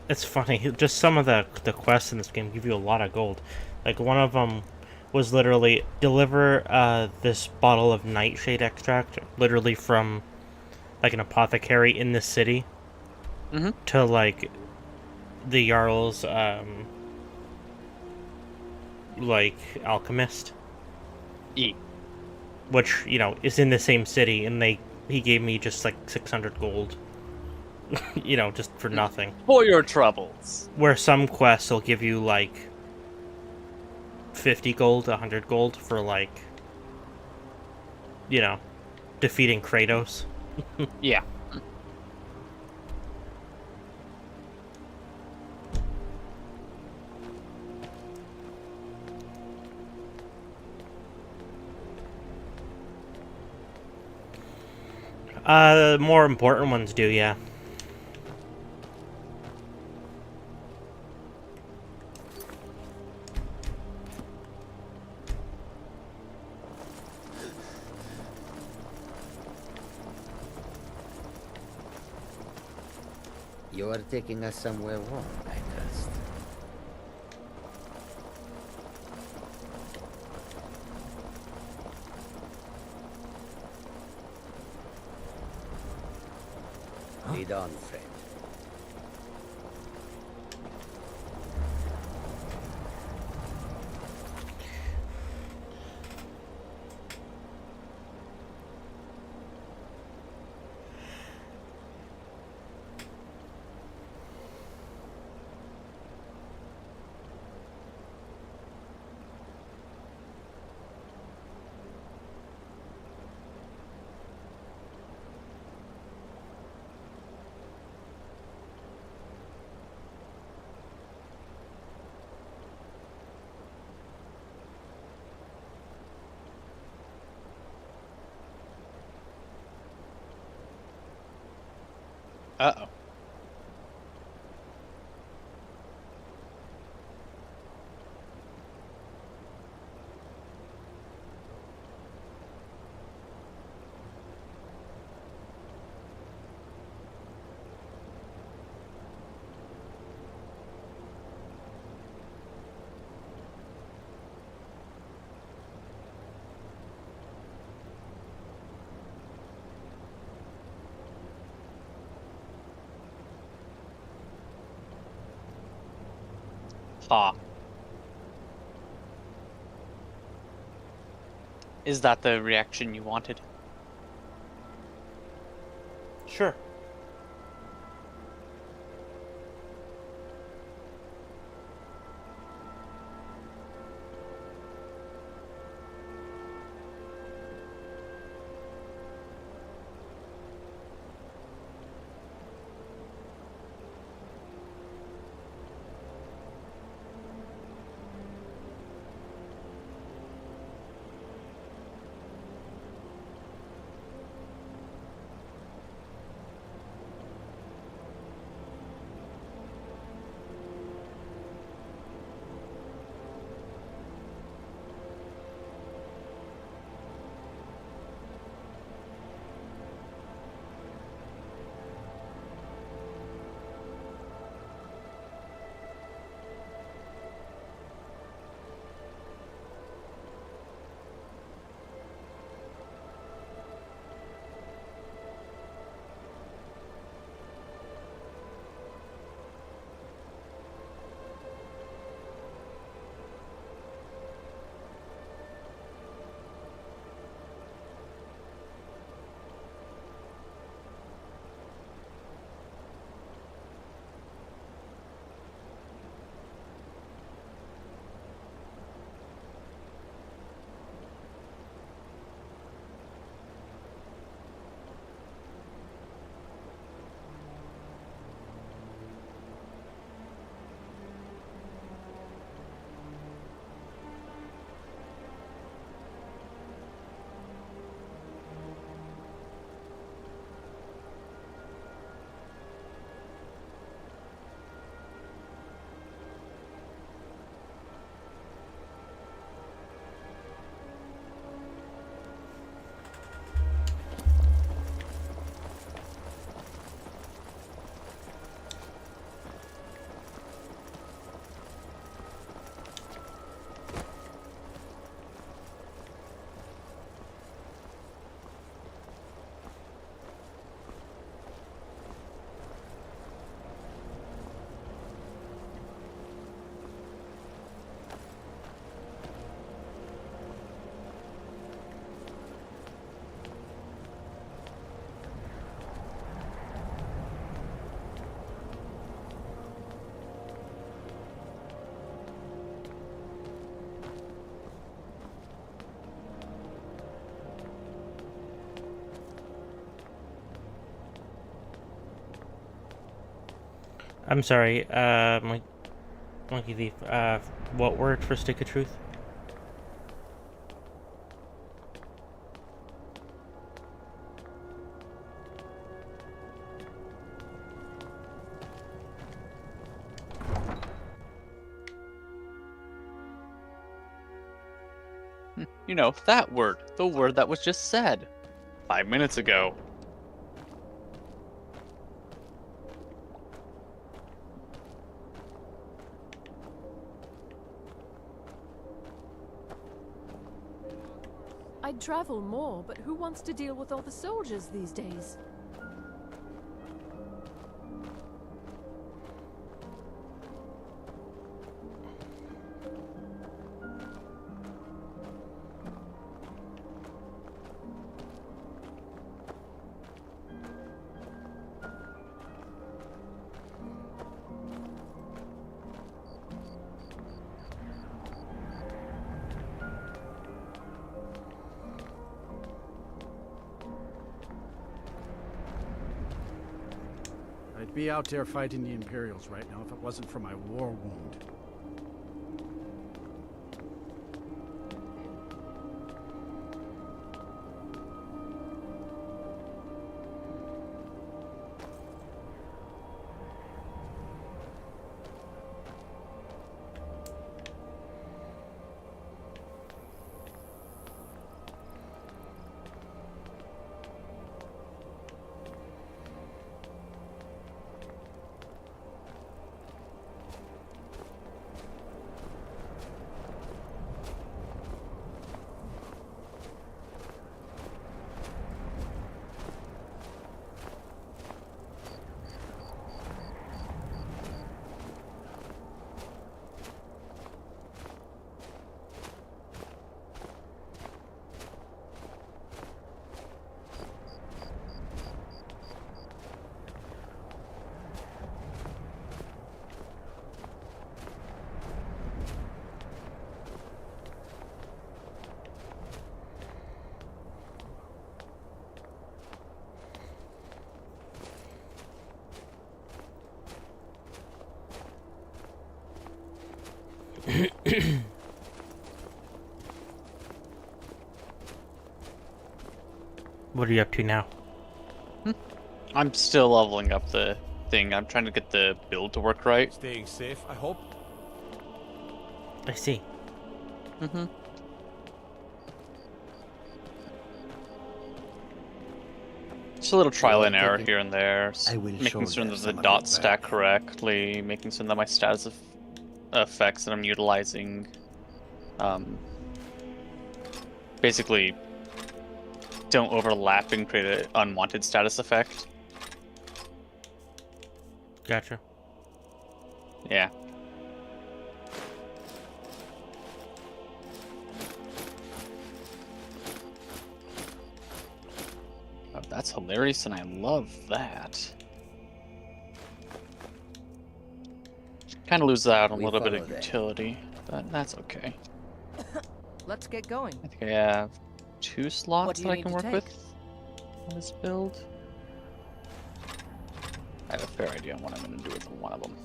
It's funny, just some of the quests in this game give you a lot of gold. Like, one of them was literally, deliver this bottle of nightshade extract, literally from, like, an apothecary in the city, to, like, the Jarl's, like, alchemist. Which, you know, is in the same city, and he gave me just, like, 600 gold. You know, just for nothing. For your troubles. Where some quests will give you, like, 50 gold, 100 gold for, like, you know, defeating Kratos. Yeah. More important ones do, yeah. You are taking us somewhere warm, I trust. Lead on, friend. Uh-oh. Ha. Is that the reaction you wanted? Sure. I'm sorry, Monkey Thief, what word for stick of truth? You know, that word. The word that was just said 5 minutes ago. I'd travel more, but who wants to deal with all the soldiers these days? I'd be out there fighting the Imperials right now if it wasn't for my war wound. What are you up to now? I'm still leveling up the thing. I'm trying to get the build to work right. Staying safe, I hope. I see. Mm-hmm. Just a little trial and error here and there. Making sure that the dots stack correctly, making sure that my status effects that I'm utilizing basically don't overlap and create an unwanted status effect. Gotcha. Yeah. Oh, that's hilarious, and I love that. Kind of lose out on a little bit of utility, but that's okay. Let's get going. I think I have 2 slots that I can work take? with on this build. I have a fair idea on what I'm going to do with one of them.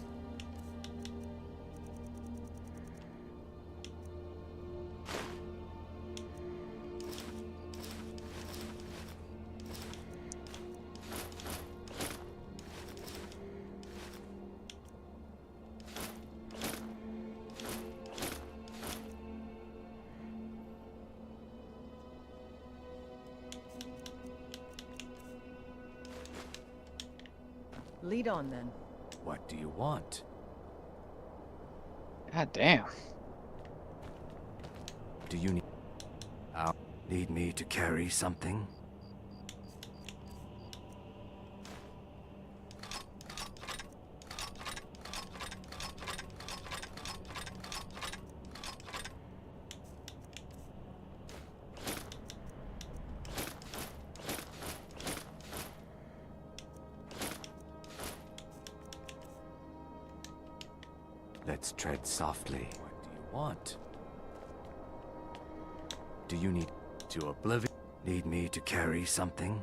Lead on then. What do you want? God damn. Do you need me to carry something? Let's tread softly. What do you want? Do you need to oblivion? Need me to carry something?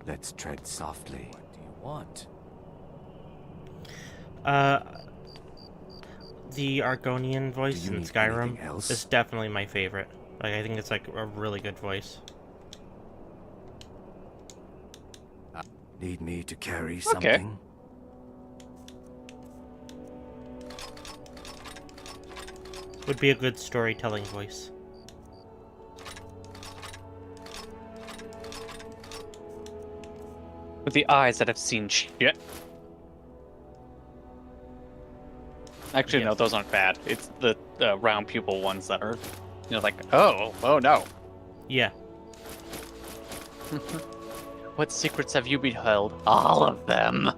Let's tread softly. What do you want? The Argonian voice Do you in need Skyrim anything else? is definitely my favorite. Like, I think it's like a really good voice. Need me to carry something? Would be a good storytelling voice. With the eyes that have seen shit. Actually, no, those aren't bad. It's the round pupil ones that are, like, oh no. Yeah. What secrets have you beheld? All of them.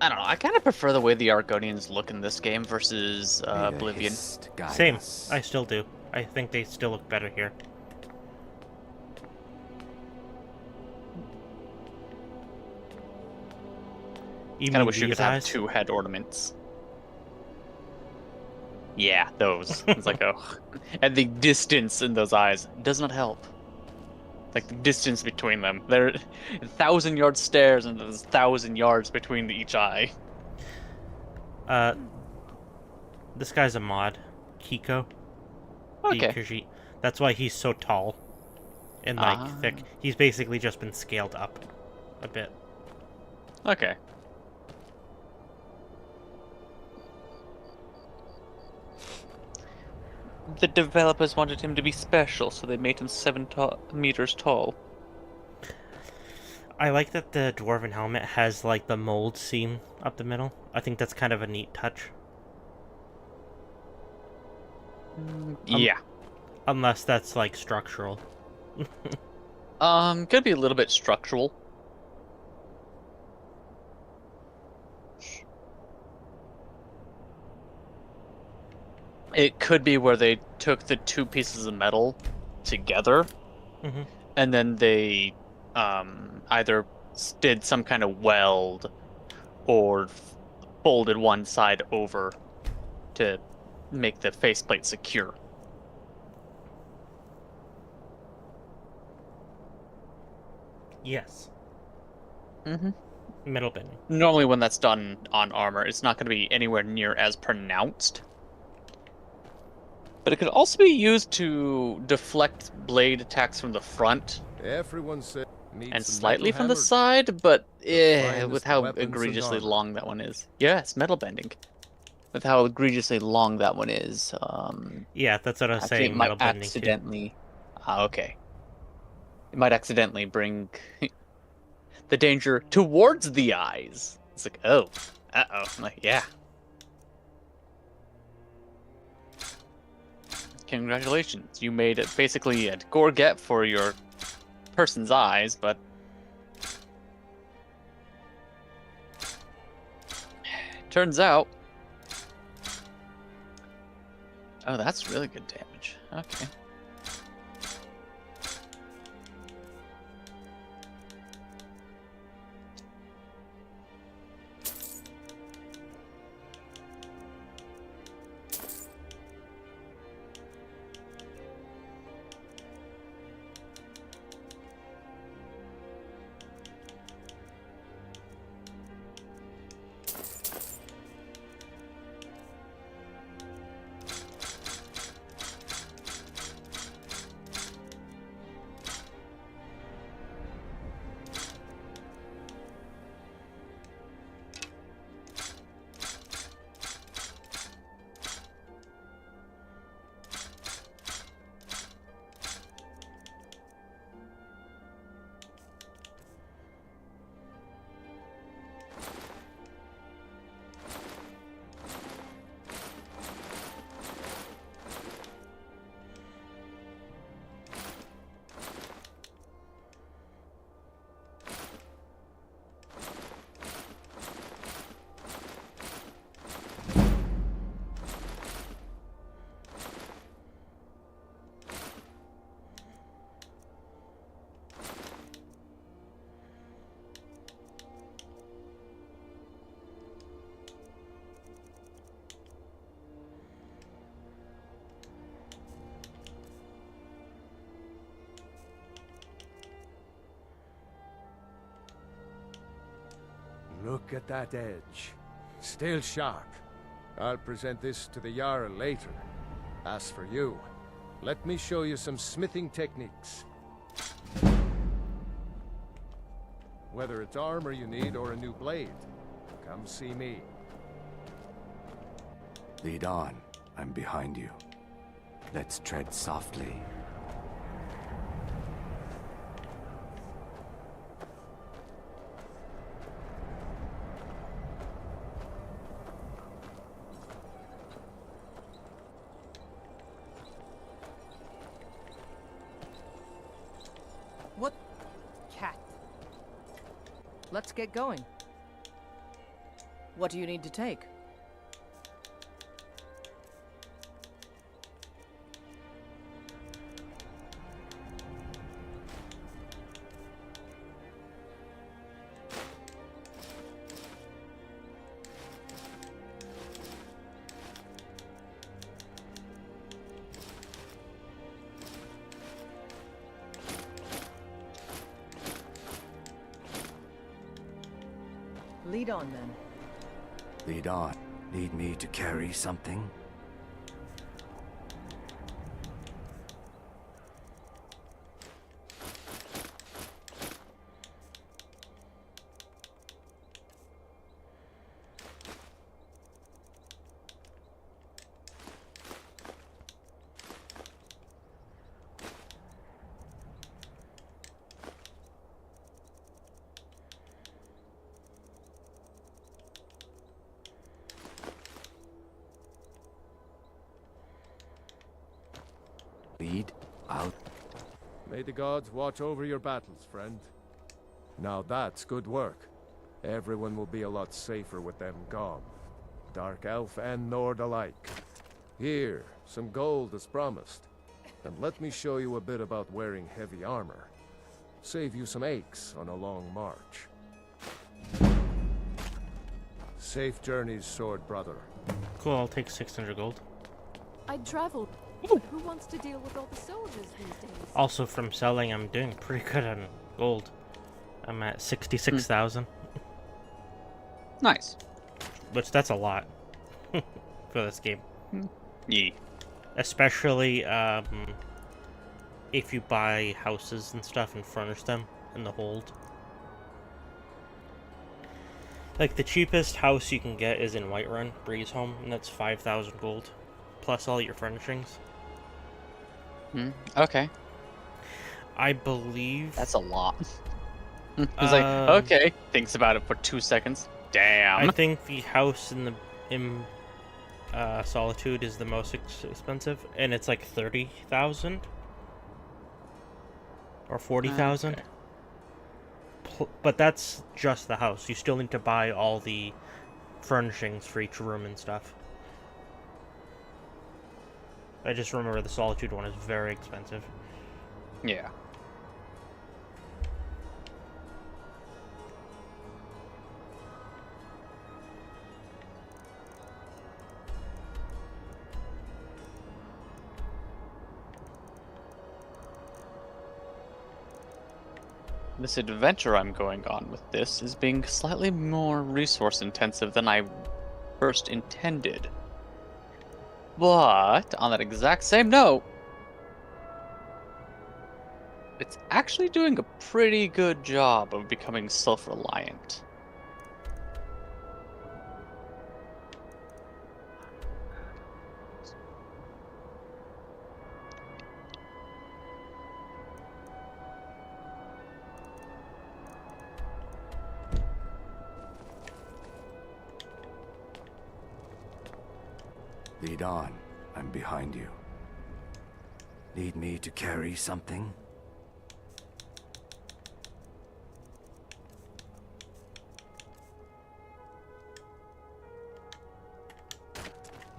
I don't know. I kind of prefer the way the Argonians look in this game versus Oblivion. Same. I still do. I think they still look better here. Kind of wish you could have two head ornaments. Yeah, those. It's like, oh. And the distance in those eyes does not help. Like, the distance between them. They're 1,000-yard stares, and there's 1,000 yards between each eye. This guy's a mod. Kiko. Okay. Khajiit. That's why he's so tall. And, like, thick. He's basically just been scaled up a bit. Okay. The developers wanted him to be special, so they made him 7 meters tall. I like that the dwarven helmet has, like, the mold seam up the middle. I think that's kind of a neat touch. Yeah. Unless that's, like, structural. Could be a little bit structural. It could be where they took the two pieces of metal together, and then they either did some kind of weld or folded one side over to make the faceplate secure. Yes. Mm-hmm. Metal bending. Normally when that's done on armor, it's not going to be anywhere near as pronounced. But it could also be used to deflect blade attacks from the front. Everyone said and slightly from the side, but with how egregiously long that one is. Yes, metal bending. With how egregiously long that one is. Yeah, that's what I was saying. It might accidentally. Okay. It might accidentally bring the danger towards the eyes. It's like, oh, uh-oh. I'm like, yeah. Congratulations, you made it basically a gorget for your person's eyes, but turns out, oh, that's really good damage. Okay. Look at that edge. Still sharp. I'll present this to the Jarl later. As for you, let me show you some smithing techniques. Whether it's armor you need or a new blade, come see me. Lead on. I'm behind you. Let's tread softly. What? Cat. Let's get going. What do you need to take? Lead on, then. Lead on. Need me to carry something? Lead out. May the gods watch over your battles, friend. Now that's good work. Everyone will be a lot safer with them gone. Dark Elf and Nord alike. Here, some gold as promised. And let me show you a bit about wearing heavy armor. Save you some aches on a long march. Safe journeys, sword brother. Cool, I'll take 600 gold. I'd travel. Who wants to deal with all the soldiers these days? Also, from selling, I'm doing pretty good on gold. I'm at 66,000. Nice. Which, that's a lot for this game. Yeah. Especially if you buy houses and stuff and furnish them in the hold. Like, the cheapest house you can get is in Whiterun, Breeze Home, and that's 5,000 gold, plus all your furnishings. Okay. I believe... That's a lot. He's like, okay. Thinks about it for 2 seconds. Damn. I think the house in Solitude is the most expensive, and it's like 30,000 or 40,000. Okay. But that's just the house. You still need to buy all the furnishings for each room and stuff. I just remember the Solitude one is very expensive. Yeah. This adventure I'm going on with this is being slightly more resource intensive than I first intended. But, on that exact same note, it's actually doing a pretty good job of becoming self-reliant. Lead on. I'm behind you. Need me to carry something?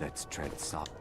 Let's tread soft.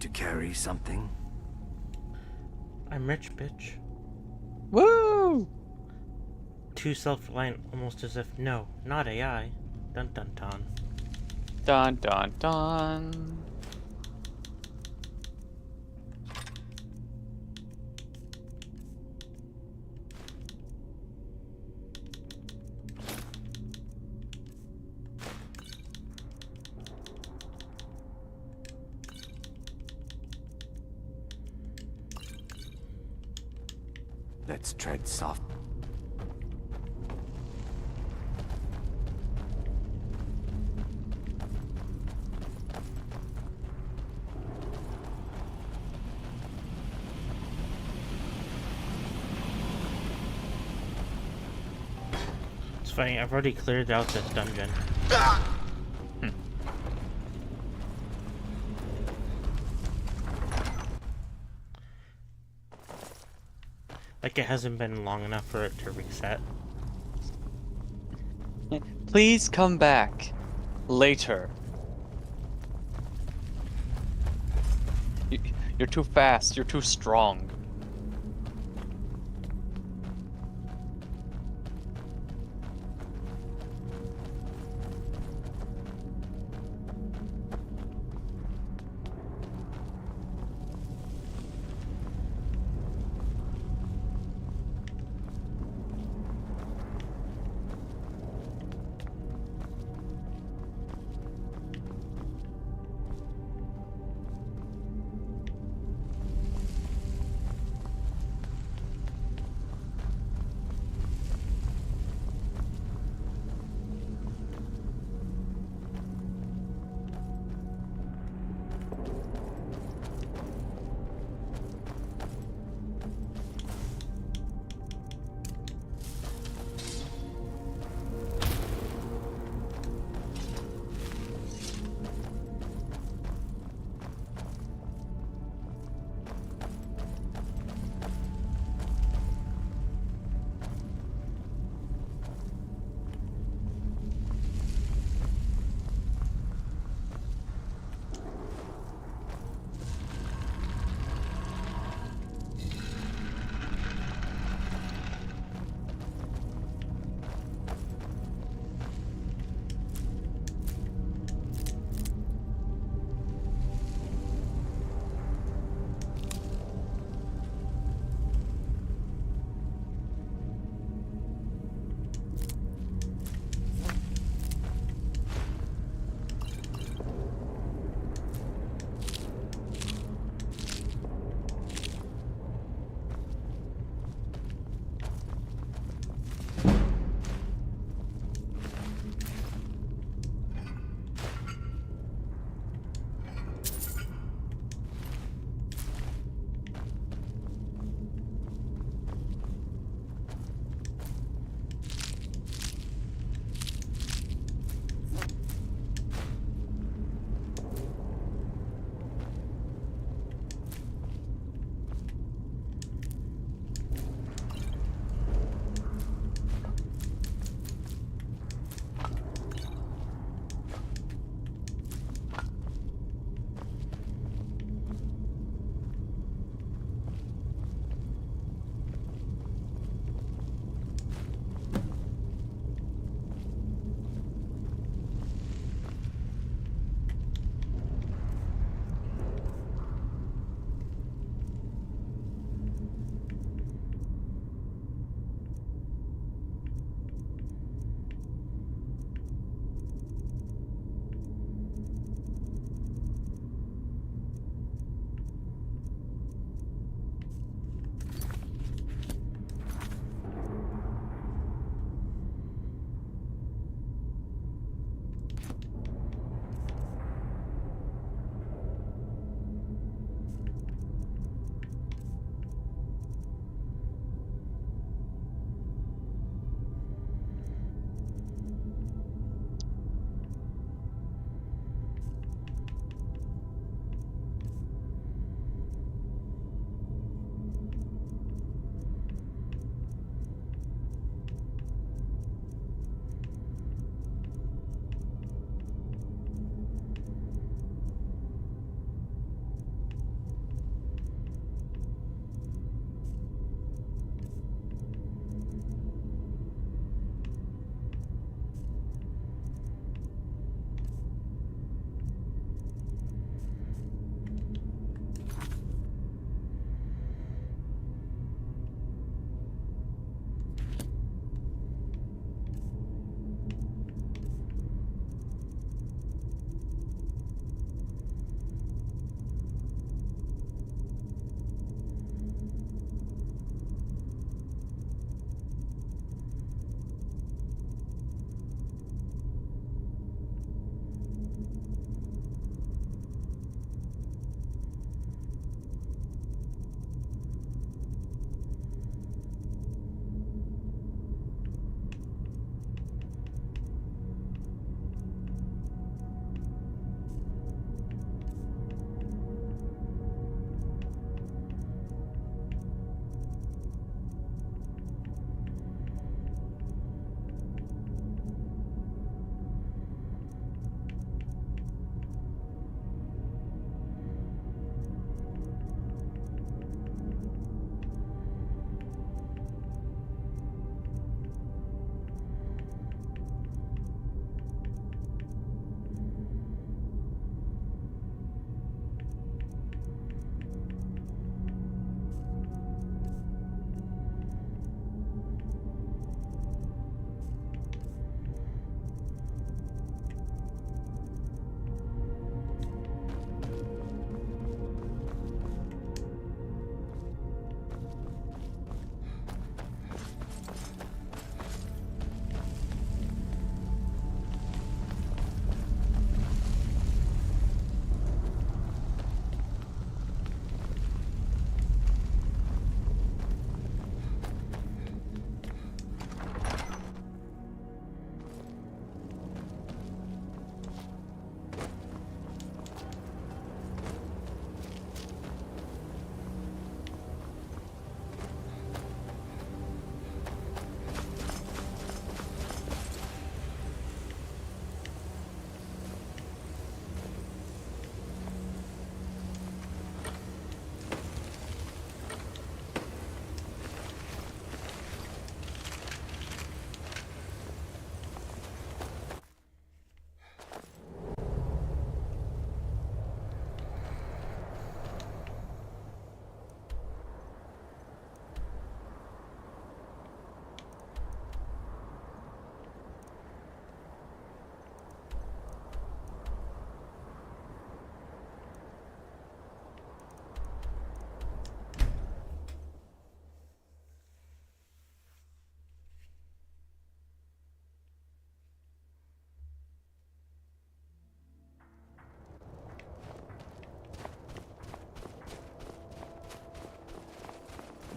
to carry something? I'm rich, bitch. Woo! Too self-reliant, almost as if, no, not AI. Dun dun dun. Dun dun dun. Let's tread soft. It's funny, I've already cleared out this dungeon. Like it hasn't been long enough for it to reset. Please come back later. You're too fast. You're too strong.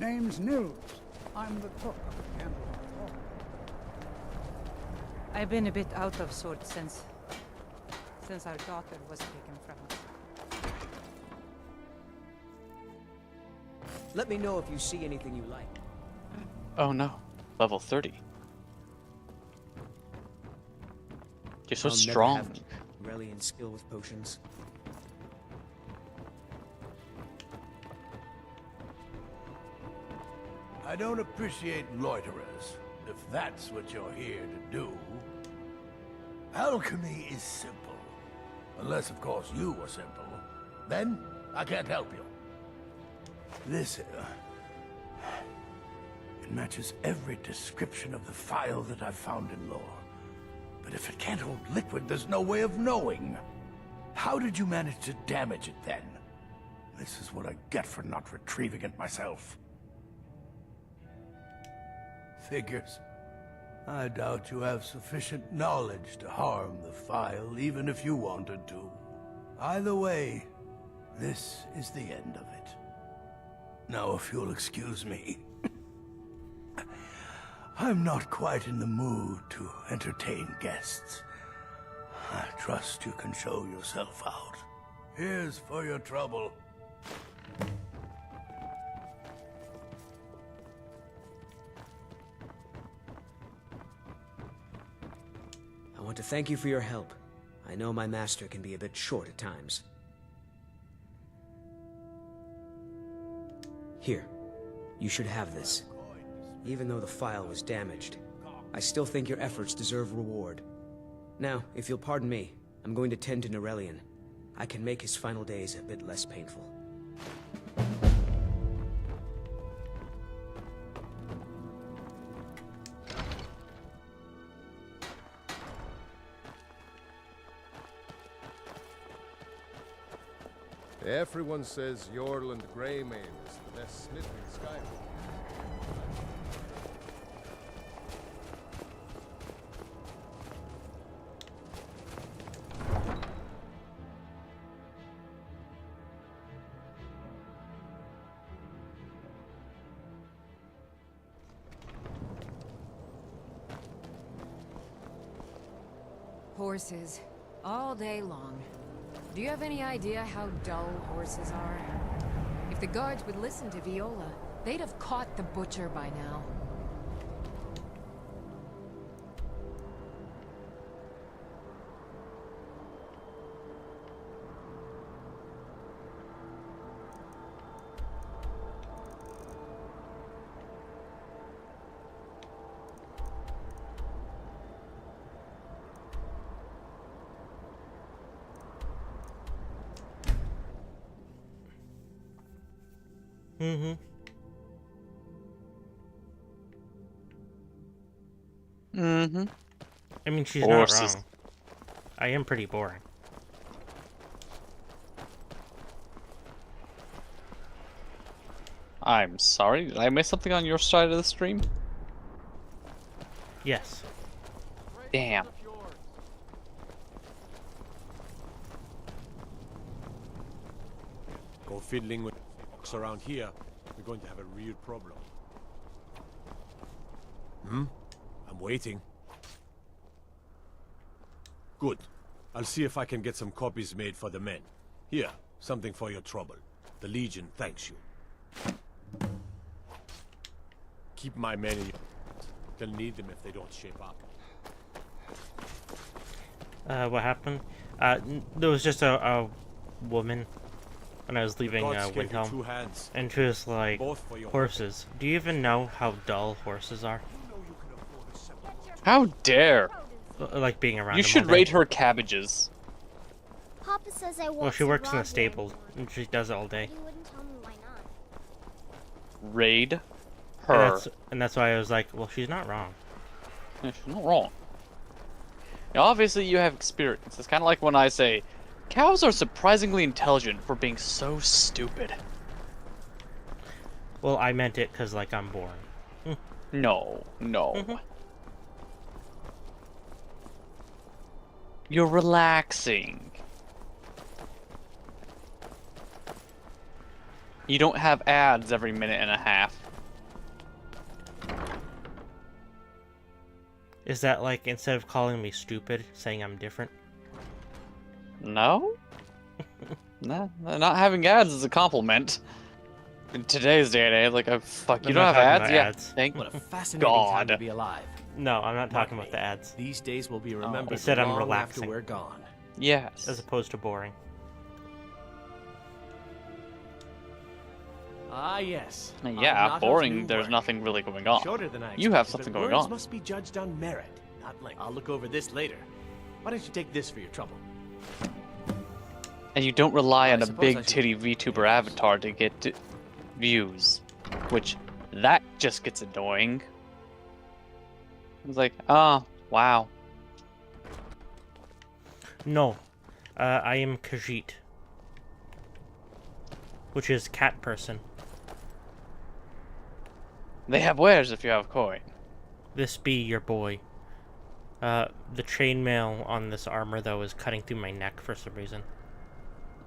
Name's Nils. I'm the cook of the Candlehearth Hall. I've been a bit out of sorts since our daughter was taken from us. Let me know if you see anything you like. Oh no. Level 30. You're so I'll strong. Never have Relian skill with potions. I don't appreciate loiterers, if that's what you're here to do. Alchemy is simple. Unless, of course, you are simple. Then, I can't help you. This, it matches every description of the file that I've found in lore. But if it can't hold liquid, there's no way of knowing. How did you manage to damage it, then? This is what I get for not retrieving it myself. Figures. I doubt you have sufficient knowledge to harm the file, even if you wanted to. Either way, this is the end of it. Now, if you'll excuse me, I'm not quite in the mood to entertain guests. I trust you can show yourself out. Here's for your trouble. I want to thank you for your help. I know my master can be a bit short at times. Here, you should have this. Even though the file was damaged, I still think your efforts deserve reward. Now, if you'll pardon me, I'm going to tend to Norelian. I can make his final days a bit less painful. Everyone says Yorland Greymane is the best smith in Skyrim. Horses. All day long. Do you have any idea how dull horses are? If the guards would listen to Viola, they'd have caught the butcher by now. Mm-hmm. Mm-hmm. I mean, she's not wrong. I am pretty boring. I'm sorry, did I miss something on your side of the stream? Yes. Damn. Go fiddling with around here, we're going to have a real problem. I'm waiting. Good. I'll see if I can get some copies made for the men. Here, something for your trouble. The Legion thanks you. Keep my men in your... They'll need them if they don't shape up. What happened? There was just a woman when I was leaving Windhelm, and she was like, horses. Do you even know how dull horses are? How dare! Like being around You them should all day. rate her cabbages. Papa says I Well, she works in the stable, and she does it all day. You wouldn't tell me why not. Raid her. And that's why I was like, well, she's not wrong. Yeah, she's not wrong. Now, obviously, you have experience. It's kind of like when I say, cows are surprisingly intelligent for being so stupid. Well, I meant it because, like, I'm boring. No. You're relaxing. You don't have ads every minute and a half. Is that like, instead of calling me stupid, saying I'm different? No? Nah, not having ads is a compliment. In today's day and age, like, fuck, you I'm don't not have talking ads? about Yeah, ads. thank What a fascinating time God. to be alive. No, I'm not talking about the ads. These days will be remembered Instead, I'm long relaxing. after we're gone. Yes. As opposed to boring. Ah, yes. Yeah, I'm not of boring, new there's work. nothing really going on. Shorter than I You have expected, something but going words on. must be judged on merit, not length. I'll look over this later. Why don't you take this for your trouble? And you don't rely on a suppose I big should- titty VTuber avatar to get views, which that just gets annoying. It's like, oh, wow. No. I am Khajiit. Which is cat person. They have wares if you have coin. This be your boy. The chainmail on this armor, though, is cutting through my neck for some reason.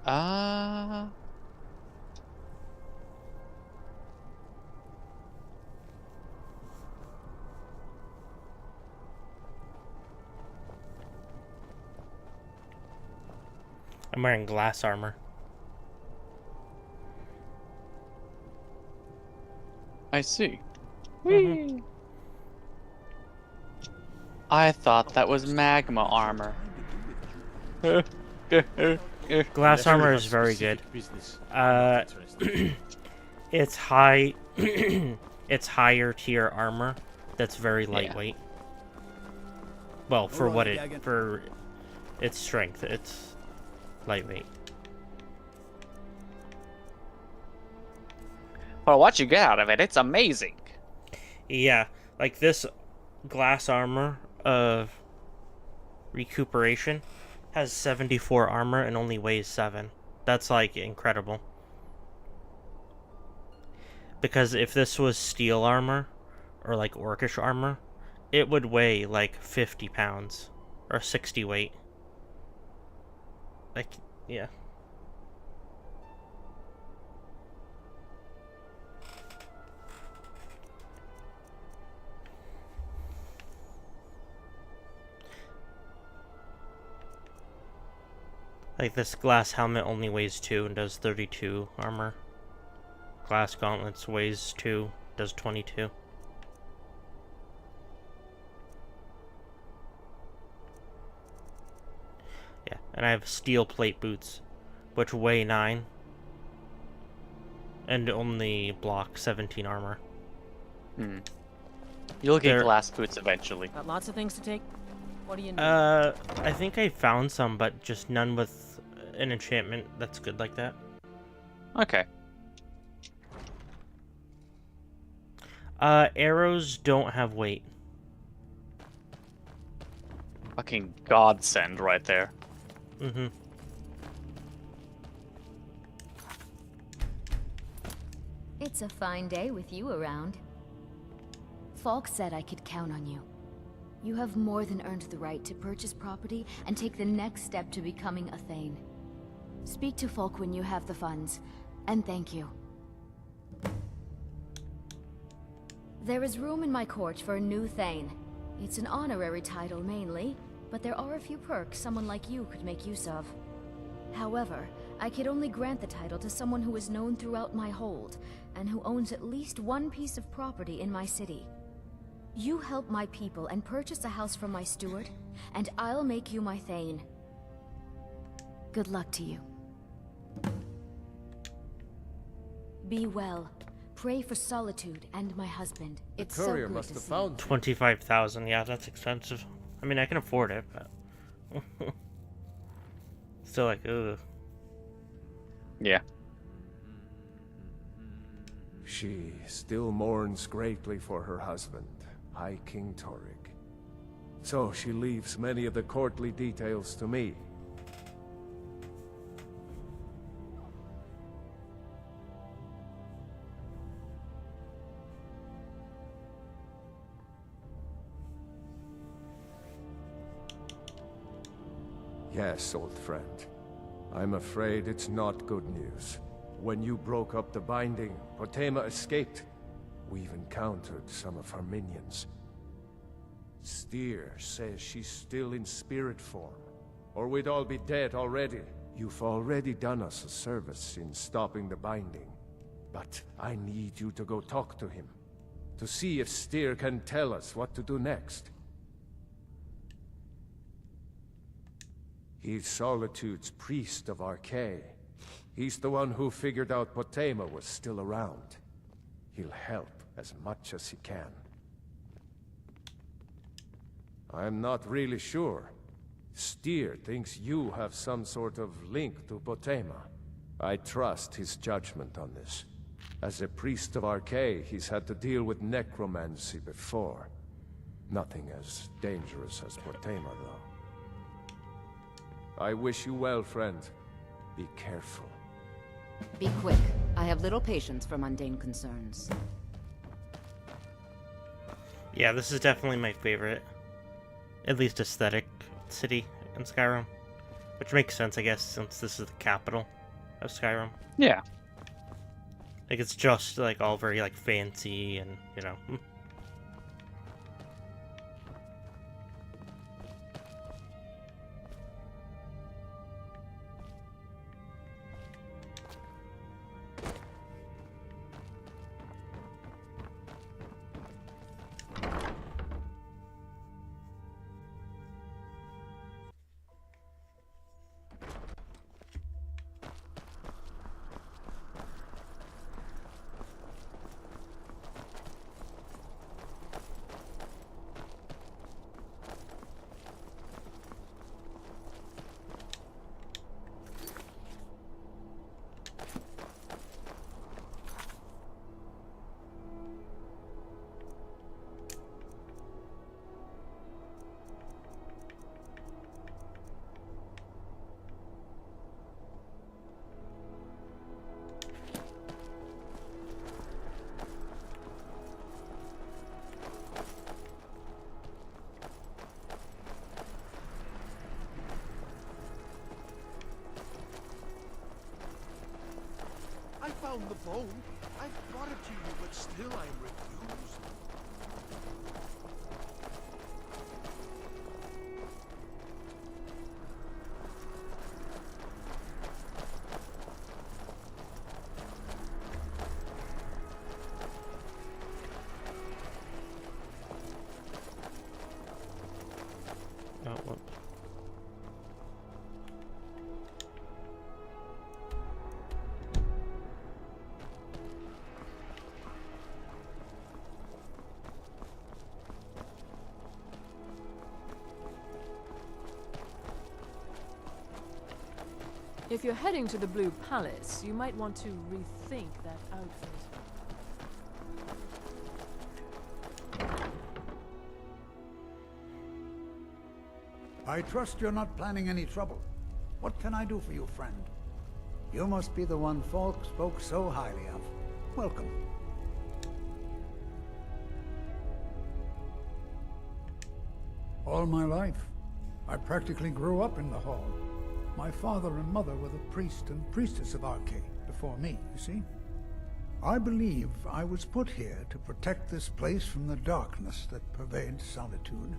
Ah. I'm wearing glass armor. I see. Whee! I thought that was magma armor. Glass armor is very good. It's high. It's higher tier armor. That's very lightweight. Well, for what it for its strength, it's lightweight. For what you get out of it, it's amazing. Yeah, like this glass armor of recuperation has 74 armor and only weighs 7. That's like incredible. Because if this was steel armor or like orcish armor, it would weigh like 50 pounds or 60 weight. Like, yeah. Like this glass helmet only weighs 2 and does 32 armor. Glass gauntlets weighs 2, does 22. Yeah, and I have steel plate boots, which weigh 9 and only block 17 armor. You'll get glass boots eventually. Got lots of things to take. What do you need? I think I found some, but just none with an enchantment that's good like that. Okay. Arrows don't have weight. Fucking godsend right there. Mm-hmm. It's a fine day with you around. Falk said I could count on you. You have more than earned the right to purchase property and take the next step to becoming a Thane. Speak to Falk when you have the funds, and thank you. There is room in my court for a new Thane. It's an honorary title mainly, but there are a few perks someone like you could make use of. However, I could only grant the title to someone who is known throughout my hold, and who owns at least one piece of property in my city. You help my people and purchase a house from my steward, and I'll make you my Thane. Good luck to you. Be well. Pray for Solitude and my husband. It's so courier good must to have see found you. 25,000. Yeah, that's expensive. I mean, I can afford it, but still, like, ugh. Yeah. She still mourns greatly for her husband, High King Torrig. So she leaves many of the courtly details to me. Yes, old friend. I'm afraid it's not good news. When you broke up the binding, Potema escaped. We've encountered some of her minions. Steer says she's still in spirit form, or we'd all be dead already. You've already done us a service in stopping the binding, but I need you to go talk to him, to see if Steer can tell us what to do next. He's Solitude's priest of Archay. He's the one who figured out Potema was still around. He'll help as much as he can. I'm not really sure. Steer thinks you have some sort of link to Potema. I trust his judgment on this. As a priest of Archay, he's had to deal with necromancy before. Nothing as dangerous as Potema, though. I wish you well, friend. Be careful. Be quick. I have little patience for mundane concerns. Yeah, this is definitely my favorite, at least aesthetic, city in Skyrim. Which makes sense, I guess, since this is the capital of Skyrim. Yeah. Like, it's just, like, all very, like, fancy and, you know... I found the bone. I've brought it to you, but still I refuse. Oh, what? If you're heading to the Blue Palace, you might want to rethink that outfit. I trust you're not planning any trouble. What can I do for you, friend? You must be the one Falk spoke so highly of. Welcome. All my life, I practically grew up in the hall. My father and mother were the priest and priestess of Archay before me, you see? I believe I was put here to protect this place from the darkness that pervades Solitude.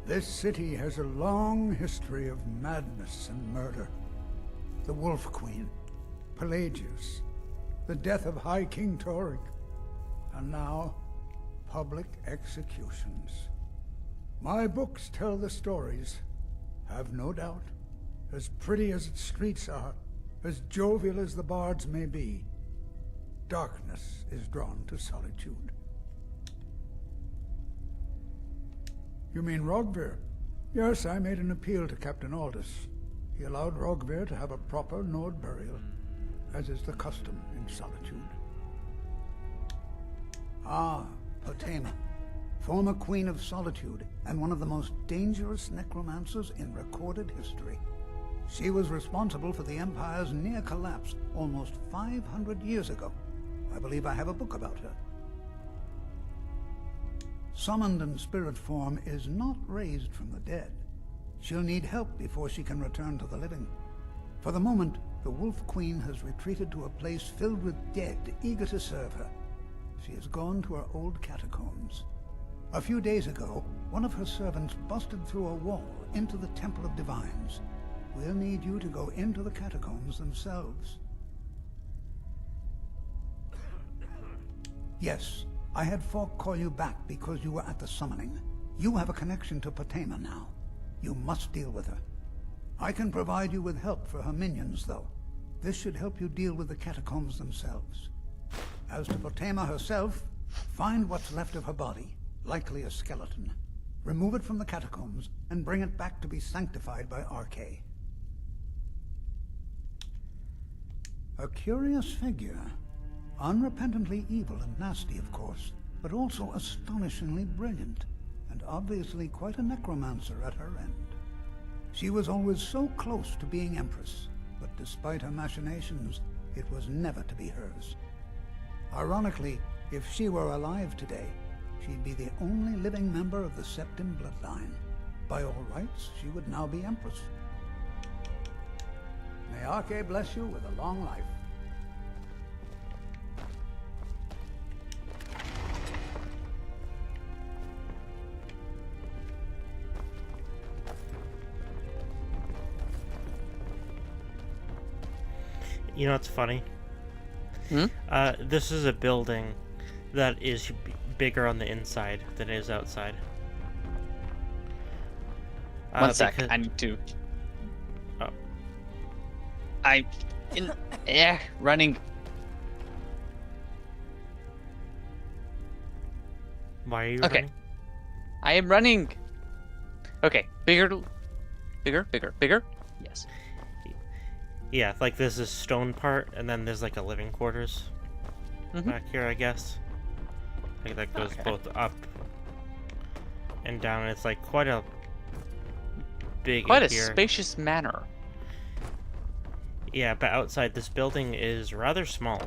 This city has a long history of madness and murder. The Wolf Queen, Pelagius, the death of High King Torygg, and now, public executions. My books tell the stories, have no doubt. As pretty as its streets are, as jovial as the bards may be, darkness is drawn to Solitude. You mean Rogvir? Yes, I made an appeal to Captain Aldous. He allowed Rogvir to have a proper Nord burial, as is the custom in Solitude. Ah, Potema, former Queen of Solitude, and one of the most dangerous necromancers in recorded history. She was responsible for the Empire's near collapse almost 500 years ago. I believe I have a book about her. Summoned in spirit form is not raised from the dead. She'll need help before she can return to the living. For the moment, the Wolf Queen has retreated to a place filled with dead, eager to serve her. She has gone to her old catacombs. A few days ago, one of her servants busted through a wall into the Temple of Divines. We'll need you to go into the catacombs themselves. Yes, I had folk call you back because you were at the summoning. You have a connection to Potema now. You must deal with her. I can provide you with help for her minions, though. This should help you deal with the catacombs themselves. As to Potema herself, find what's left of her body, likely a skeleton. Remove it from the catacombs and bring it back to be sanctified by RK. A curious figure. Unrepentantly evil and nasty, of course, but also astonishingly brilliant, and obviously quite a necromancer at her end. She was always so close to being Empress, but despite her machinations, it was never to be hers. Ironically, if she were alive today, she'd be the only living member of the Septim bloodline. By all rights, she would now be Empress. May Arche bless you with a long life. You know what's funny? Hmm? This is a building that is bigger on the inside than it is outside. One sec, I need to... Oh. Running. Why are you Okay. running? I am running. Okay, bigger. Yes. Yeah, like there's this stone part, and then there's like a living quarters back here, I guess. Like that goes both up and down. It's like quite a big Quite a here. spacious manor. Yeah, but outside this building is rather small.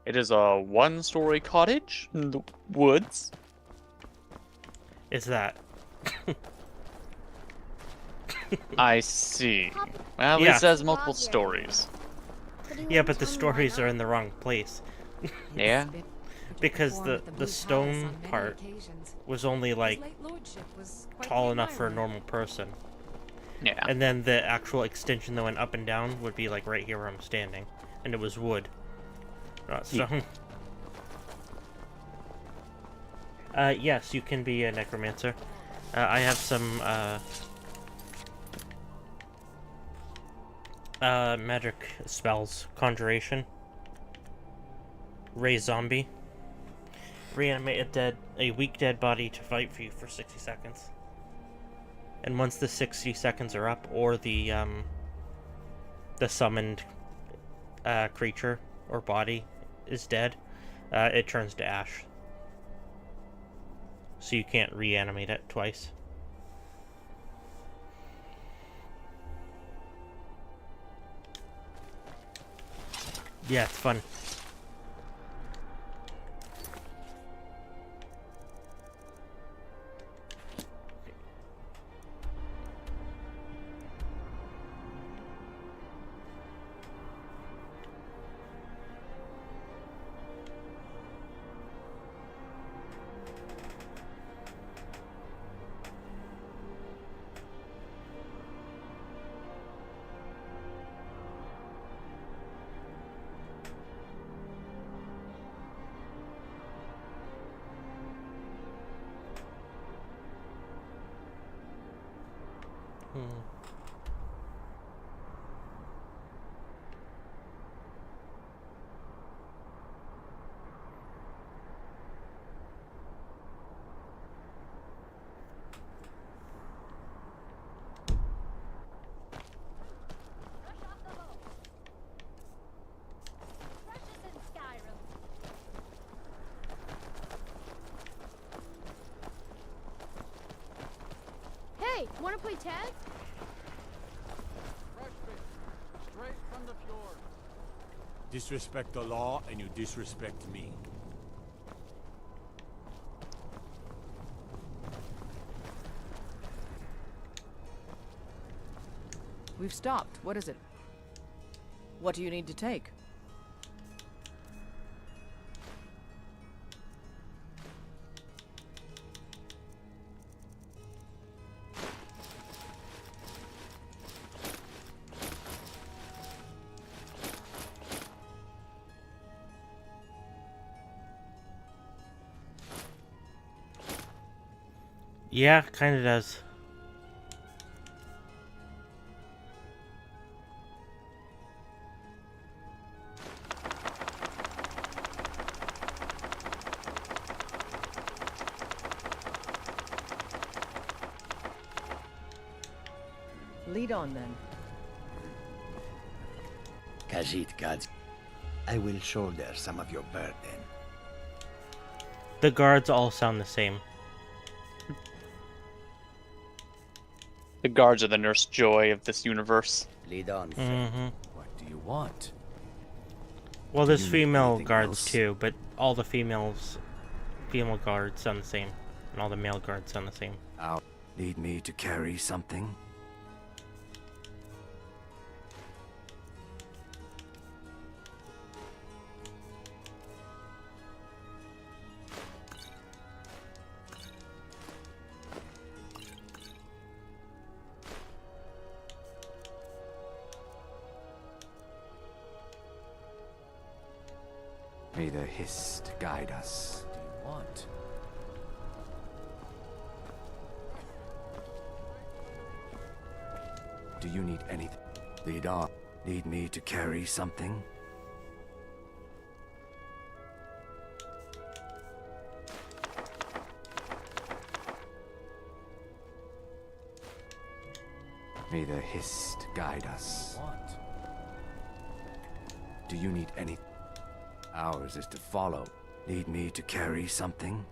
It is a one-story cottage in the woods. Is that? I see. Well, at least it has multiple stories. Yeah, but the stories are in the wrong place. Yeah. Because the stone part was only like tall enough for a normal person. Yeah. And then the actual extension that went up and down would be like right here where I'm standing. And it was wood, not stone. Yes, you can be a necromancer. I have some magic spells. Conjuration. Raise zombie. Reanimate a weak dead body to fight for you for 60 seconds. And once the 60 seconds are up, or the summoned creature or body is dead, it turns to ash. So you can't reanimate it twice. Yeah, it's fun. Hey, wanna play tag? Straight from the fjord. Disrespect the law, and you disrespect me. We've stopped. What is it? What do you need to take? Yeah, kind of does. Lead on, then. Khajiit gods, I will shoulder some of your burden. The guards all sound the same. The guards are the Nurse Joy of this universe. Lead on, Mm-hmm. What do you want? Well, Do there's you need female anything guards else? too, but all the female guards sound the same, and all the male guards sound the same. Need me to carry something? May the Hist guide us. Do you want? Do you need anything? Lead on. Need me to carry something? May the Hist guide us. What? Do you need anything? Ours is to follow. Need me to carry something?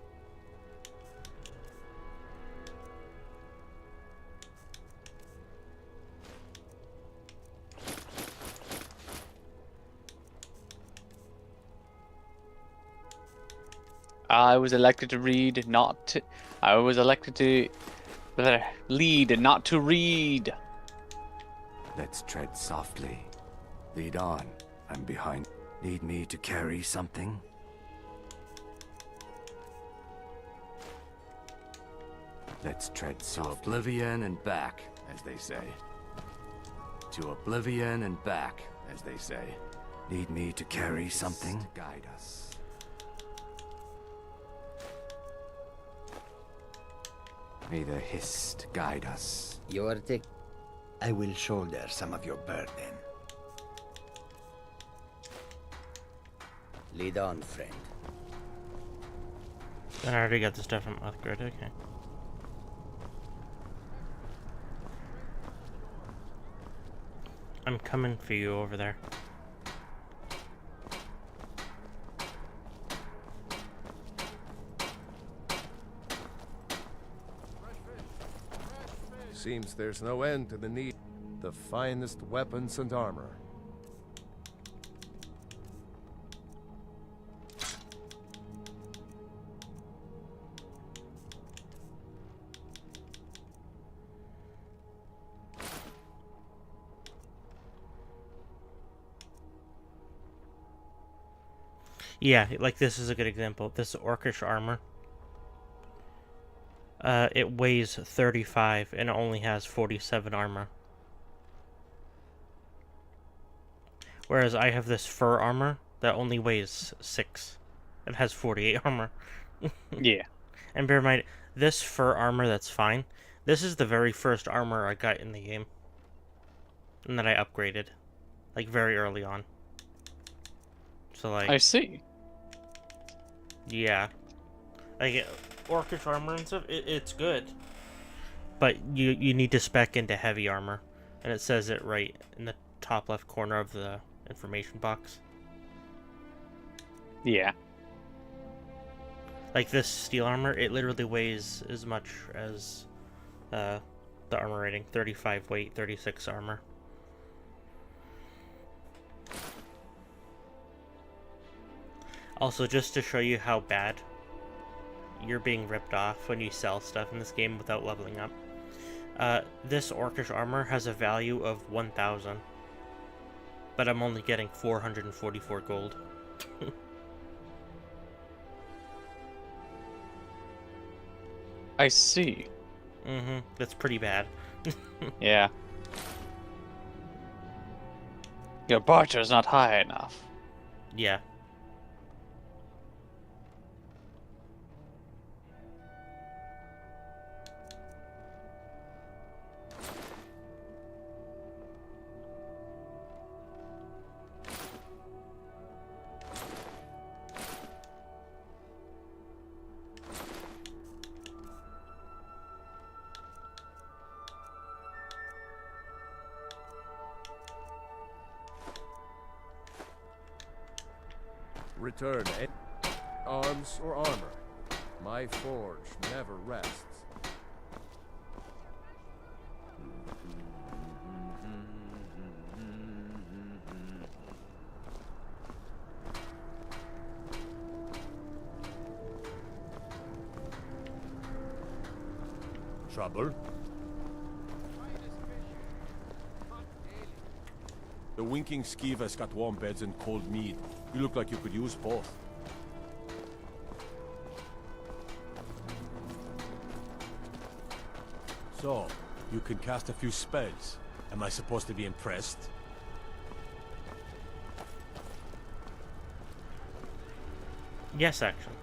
I was elected to read, not to... I was elected to... lead, not to read. Let's tread softly. Lead on. I'm behind. Need me to carry something? Let's tread softly. To oblivion and back, as they say. To oblivion and back, as they say. Need me to carry something? Guide us. May the Hist guide us. Your tick. I will shoulder some of your burden. Lead on, friend. I already got the stuff from Uthgard, okay. I'm coming for you over there. Seems there's no end to the need. The finest weapons and armor. Yeah, like this is a good example. This orcish armor. It weighs 35 and it only has 47 armor. Whereas I have this fur armor that only weighs 6. It has 48 armor. Yeah. And bear in mind, this fur armor that's fine. This is the very first armor I got in the game. And that I upgraded. Like very early on. So like... I see. Yeah. Like, orcish armor and stuff, it's good. But you need to spec into heavy armor. And it says it right in the top left corner of the information box. Yeah. Like this steel armor, it literally weighs as much as the armor rating. 35 weight, 36 armor. Also, just to show you how bad you're being ripped off when you sell stuff in this game without leveling up. This orcish armor has a value of 1,000. But I'm only getting 444 gold. I see. Mm-hmm. That's pretty bad. Yeah. Your barter's not high enough. Yeah. Return arms or armor. My forge never rests. Trouble? The winking skeever's got warm beds and cold mead. You look like you could use both. So, you can cast a few spells. Am I supposed to be impressed? Yes, actually.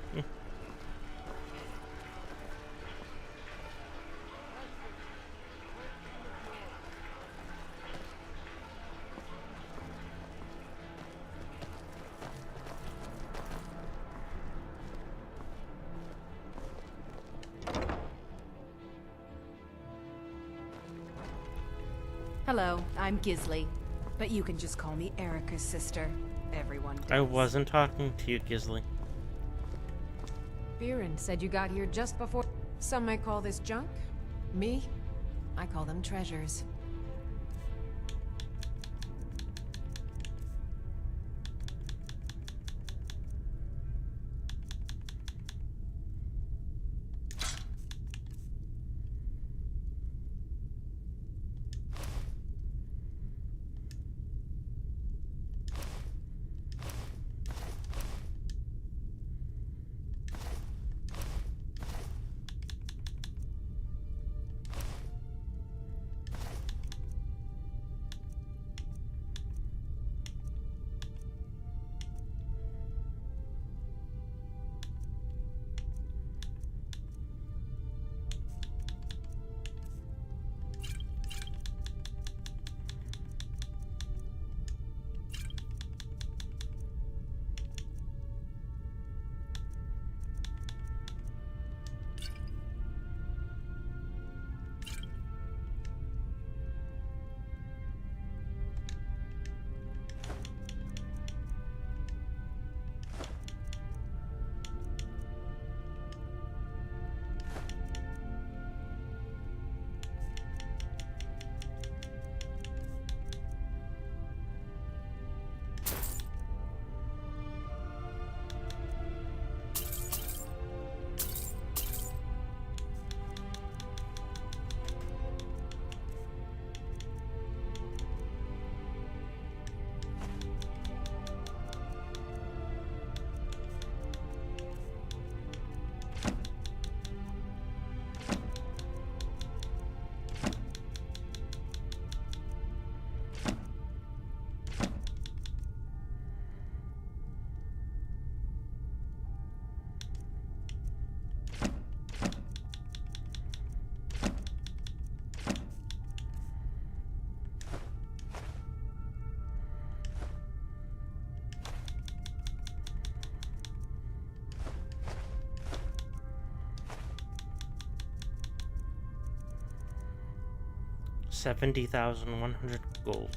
Hello, I'm Gisley, but you can just call me Erica's sister. Everyone does. I wasn't talking to you, Gisley. Viren said you got here just before. Some might call this junk. Me? I call them treasures. $70,100 gold.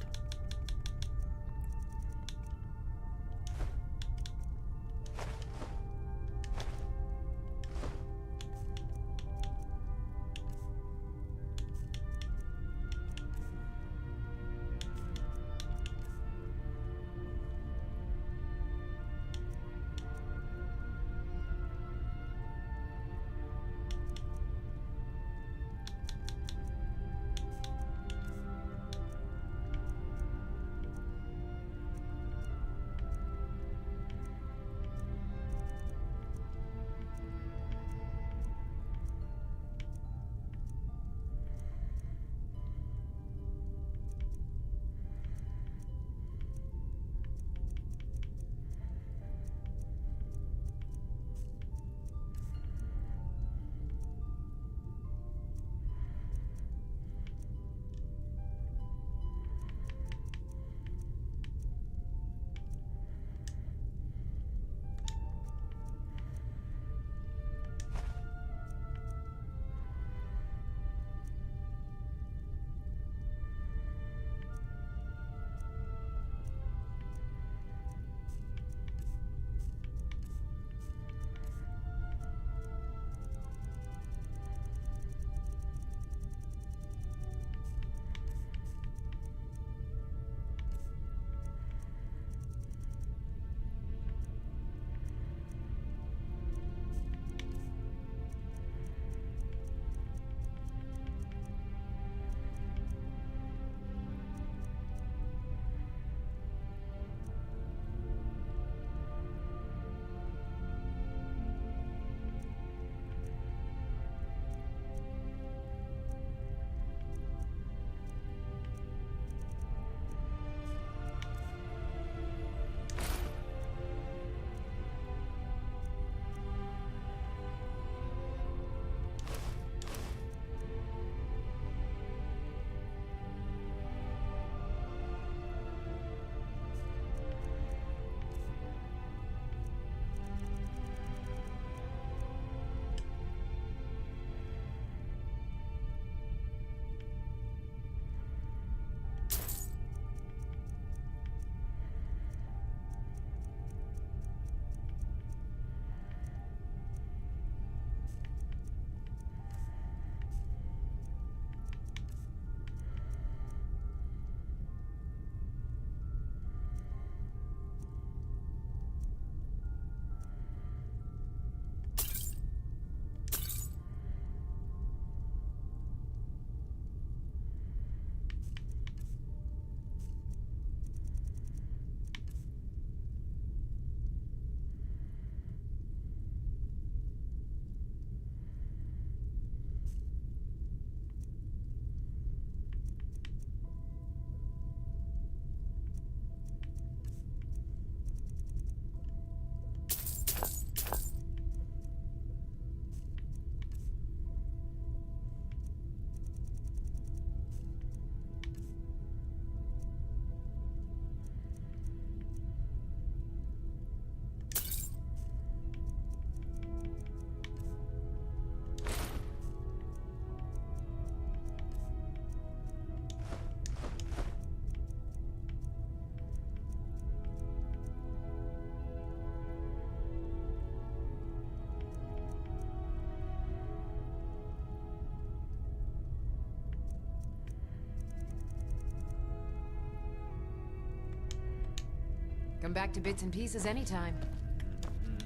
Come back to bits and pieces anytime.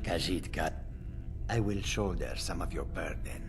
Khajiit, I will shoulder some of your burden.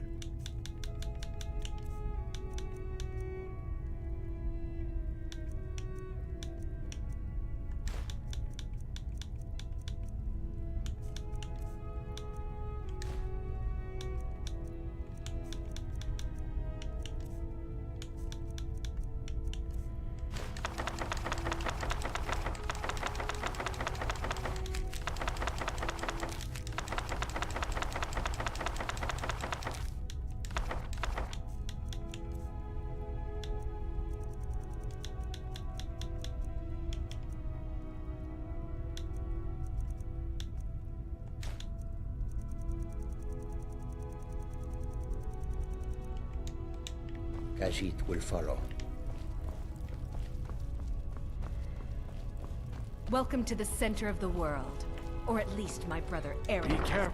Khajiit will follow. Welcome to the center of the world. Or at least my brother Aaron. Be careful.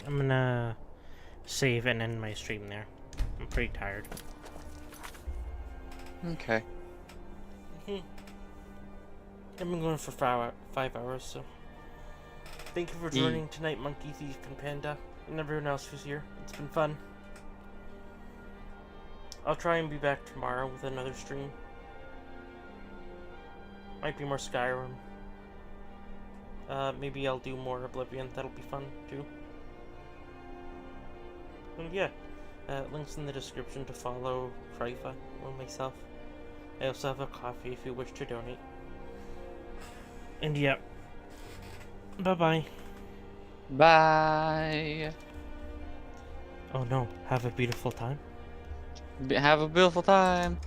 I'm gonna save and end my stream there. I'm pretty tired. Okay. I've been going for 5 hours, so thank you for joining tonight, Monkey Thief and Panda, and everyone else who's here. It's been fun. I'll try and be back tomorrow with another stream. Might be more Skyrim. Maybe I'll do more Oblivion. That'll be fun too. And yeah, links in the description to follow Krypha or myself. I also have a coffee if you wish to donate. And yeah, bye-bye. Bye. Oh no, have a beautiful time. Have a beautiful time.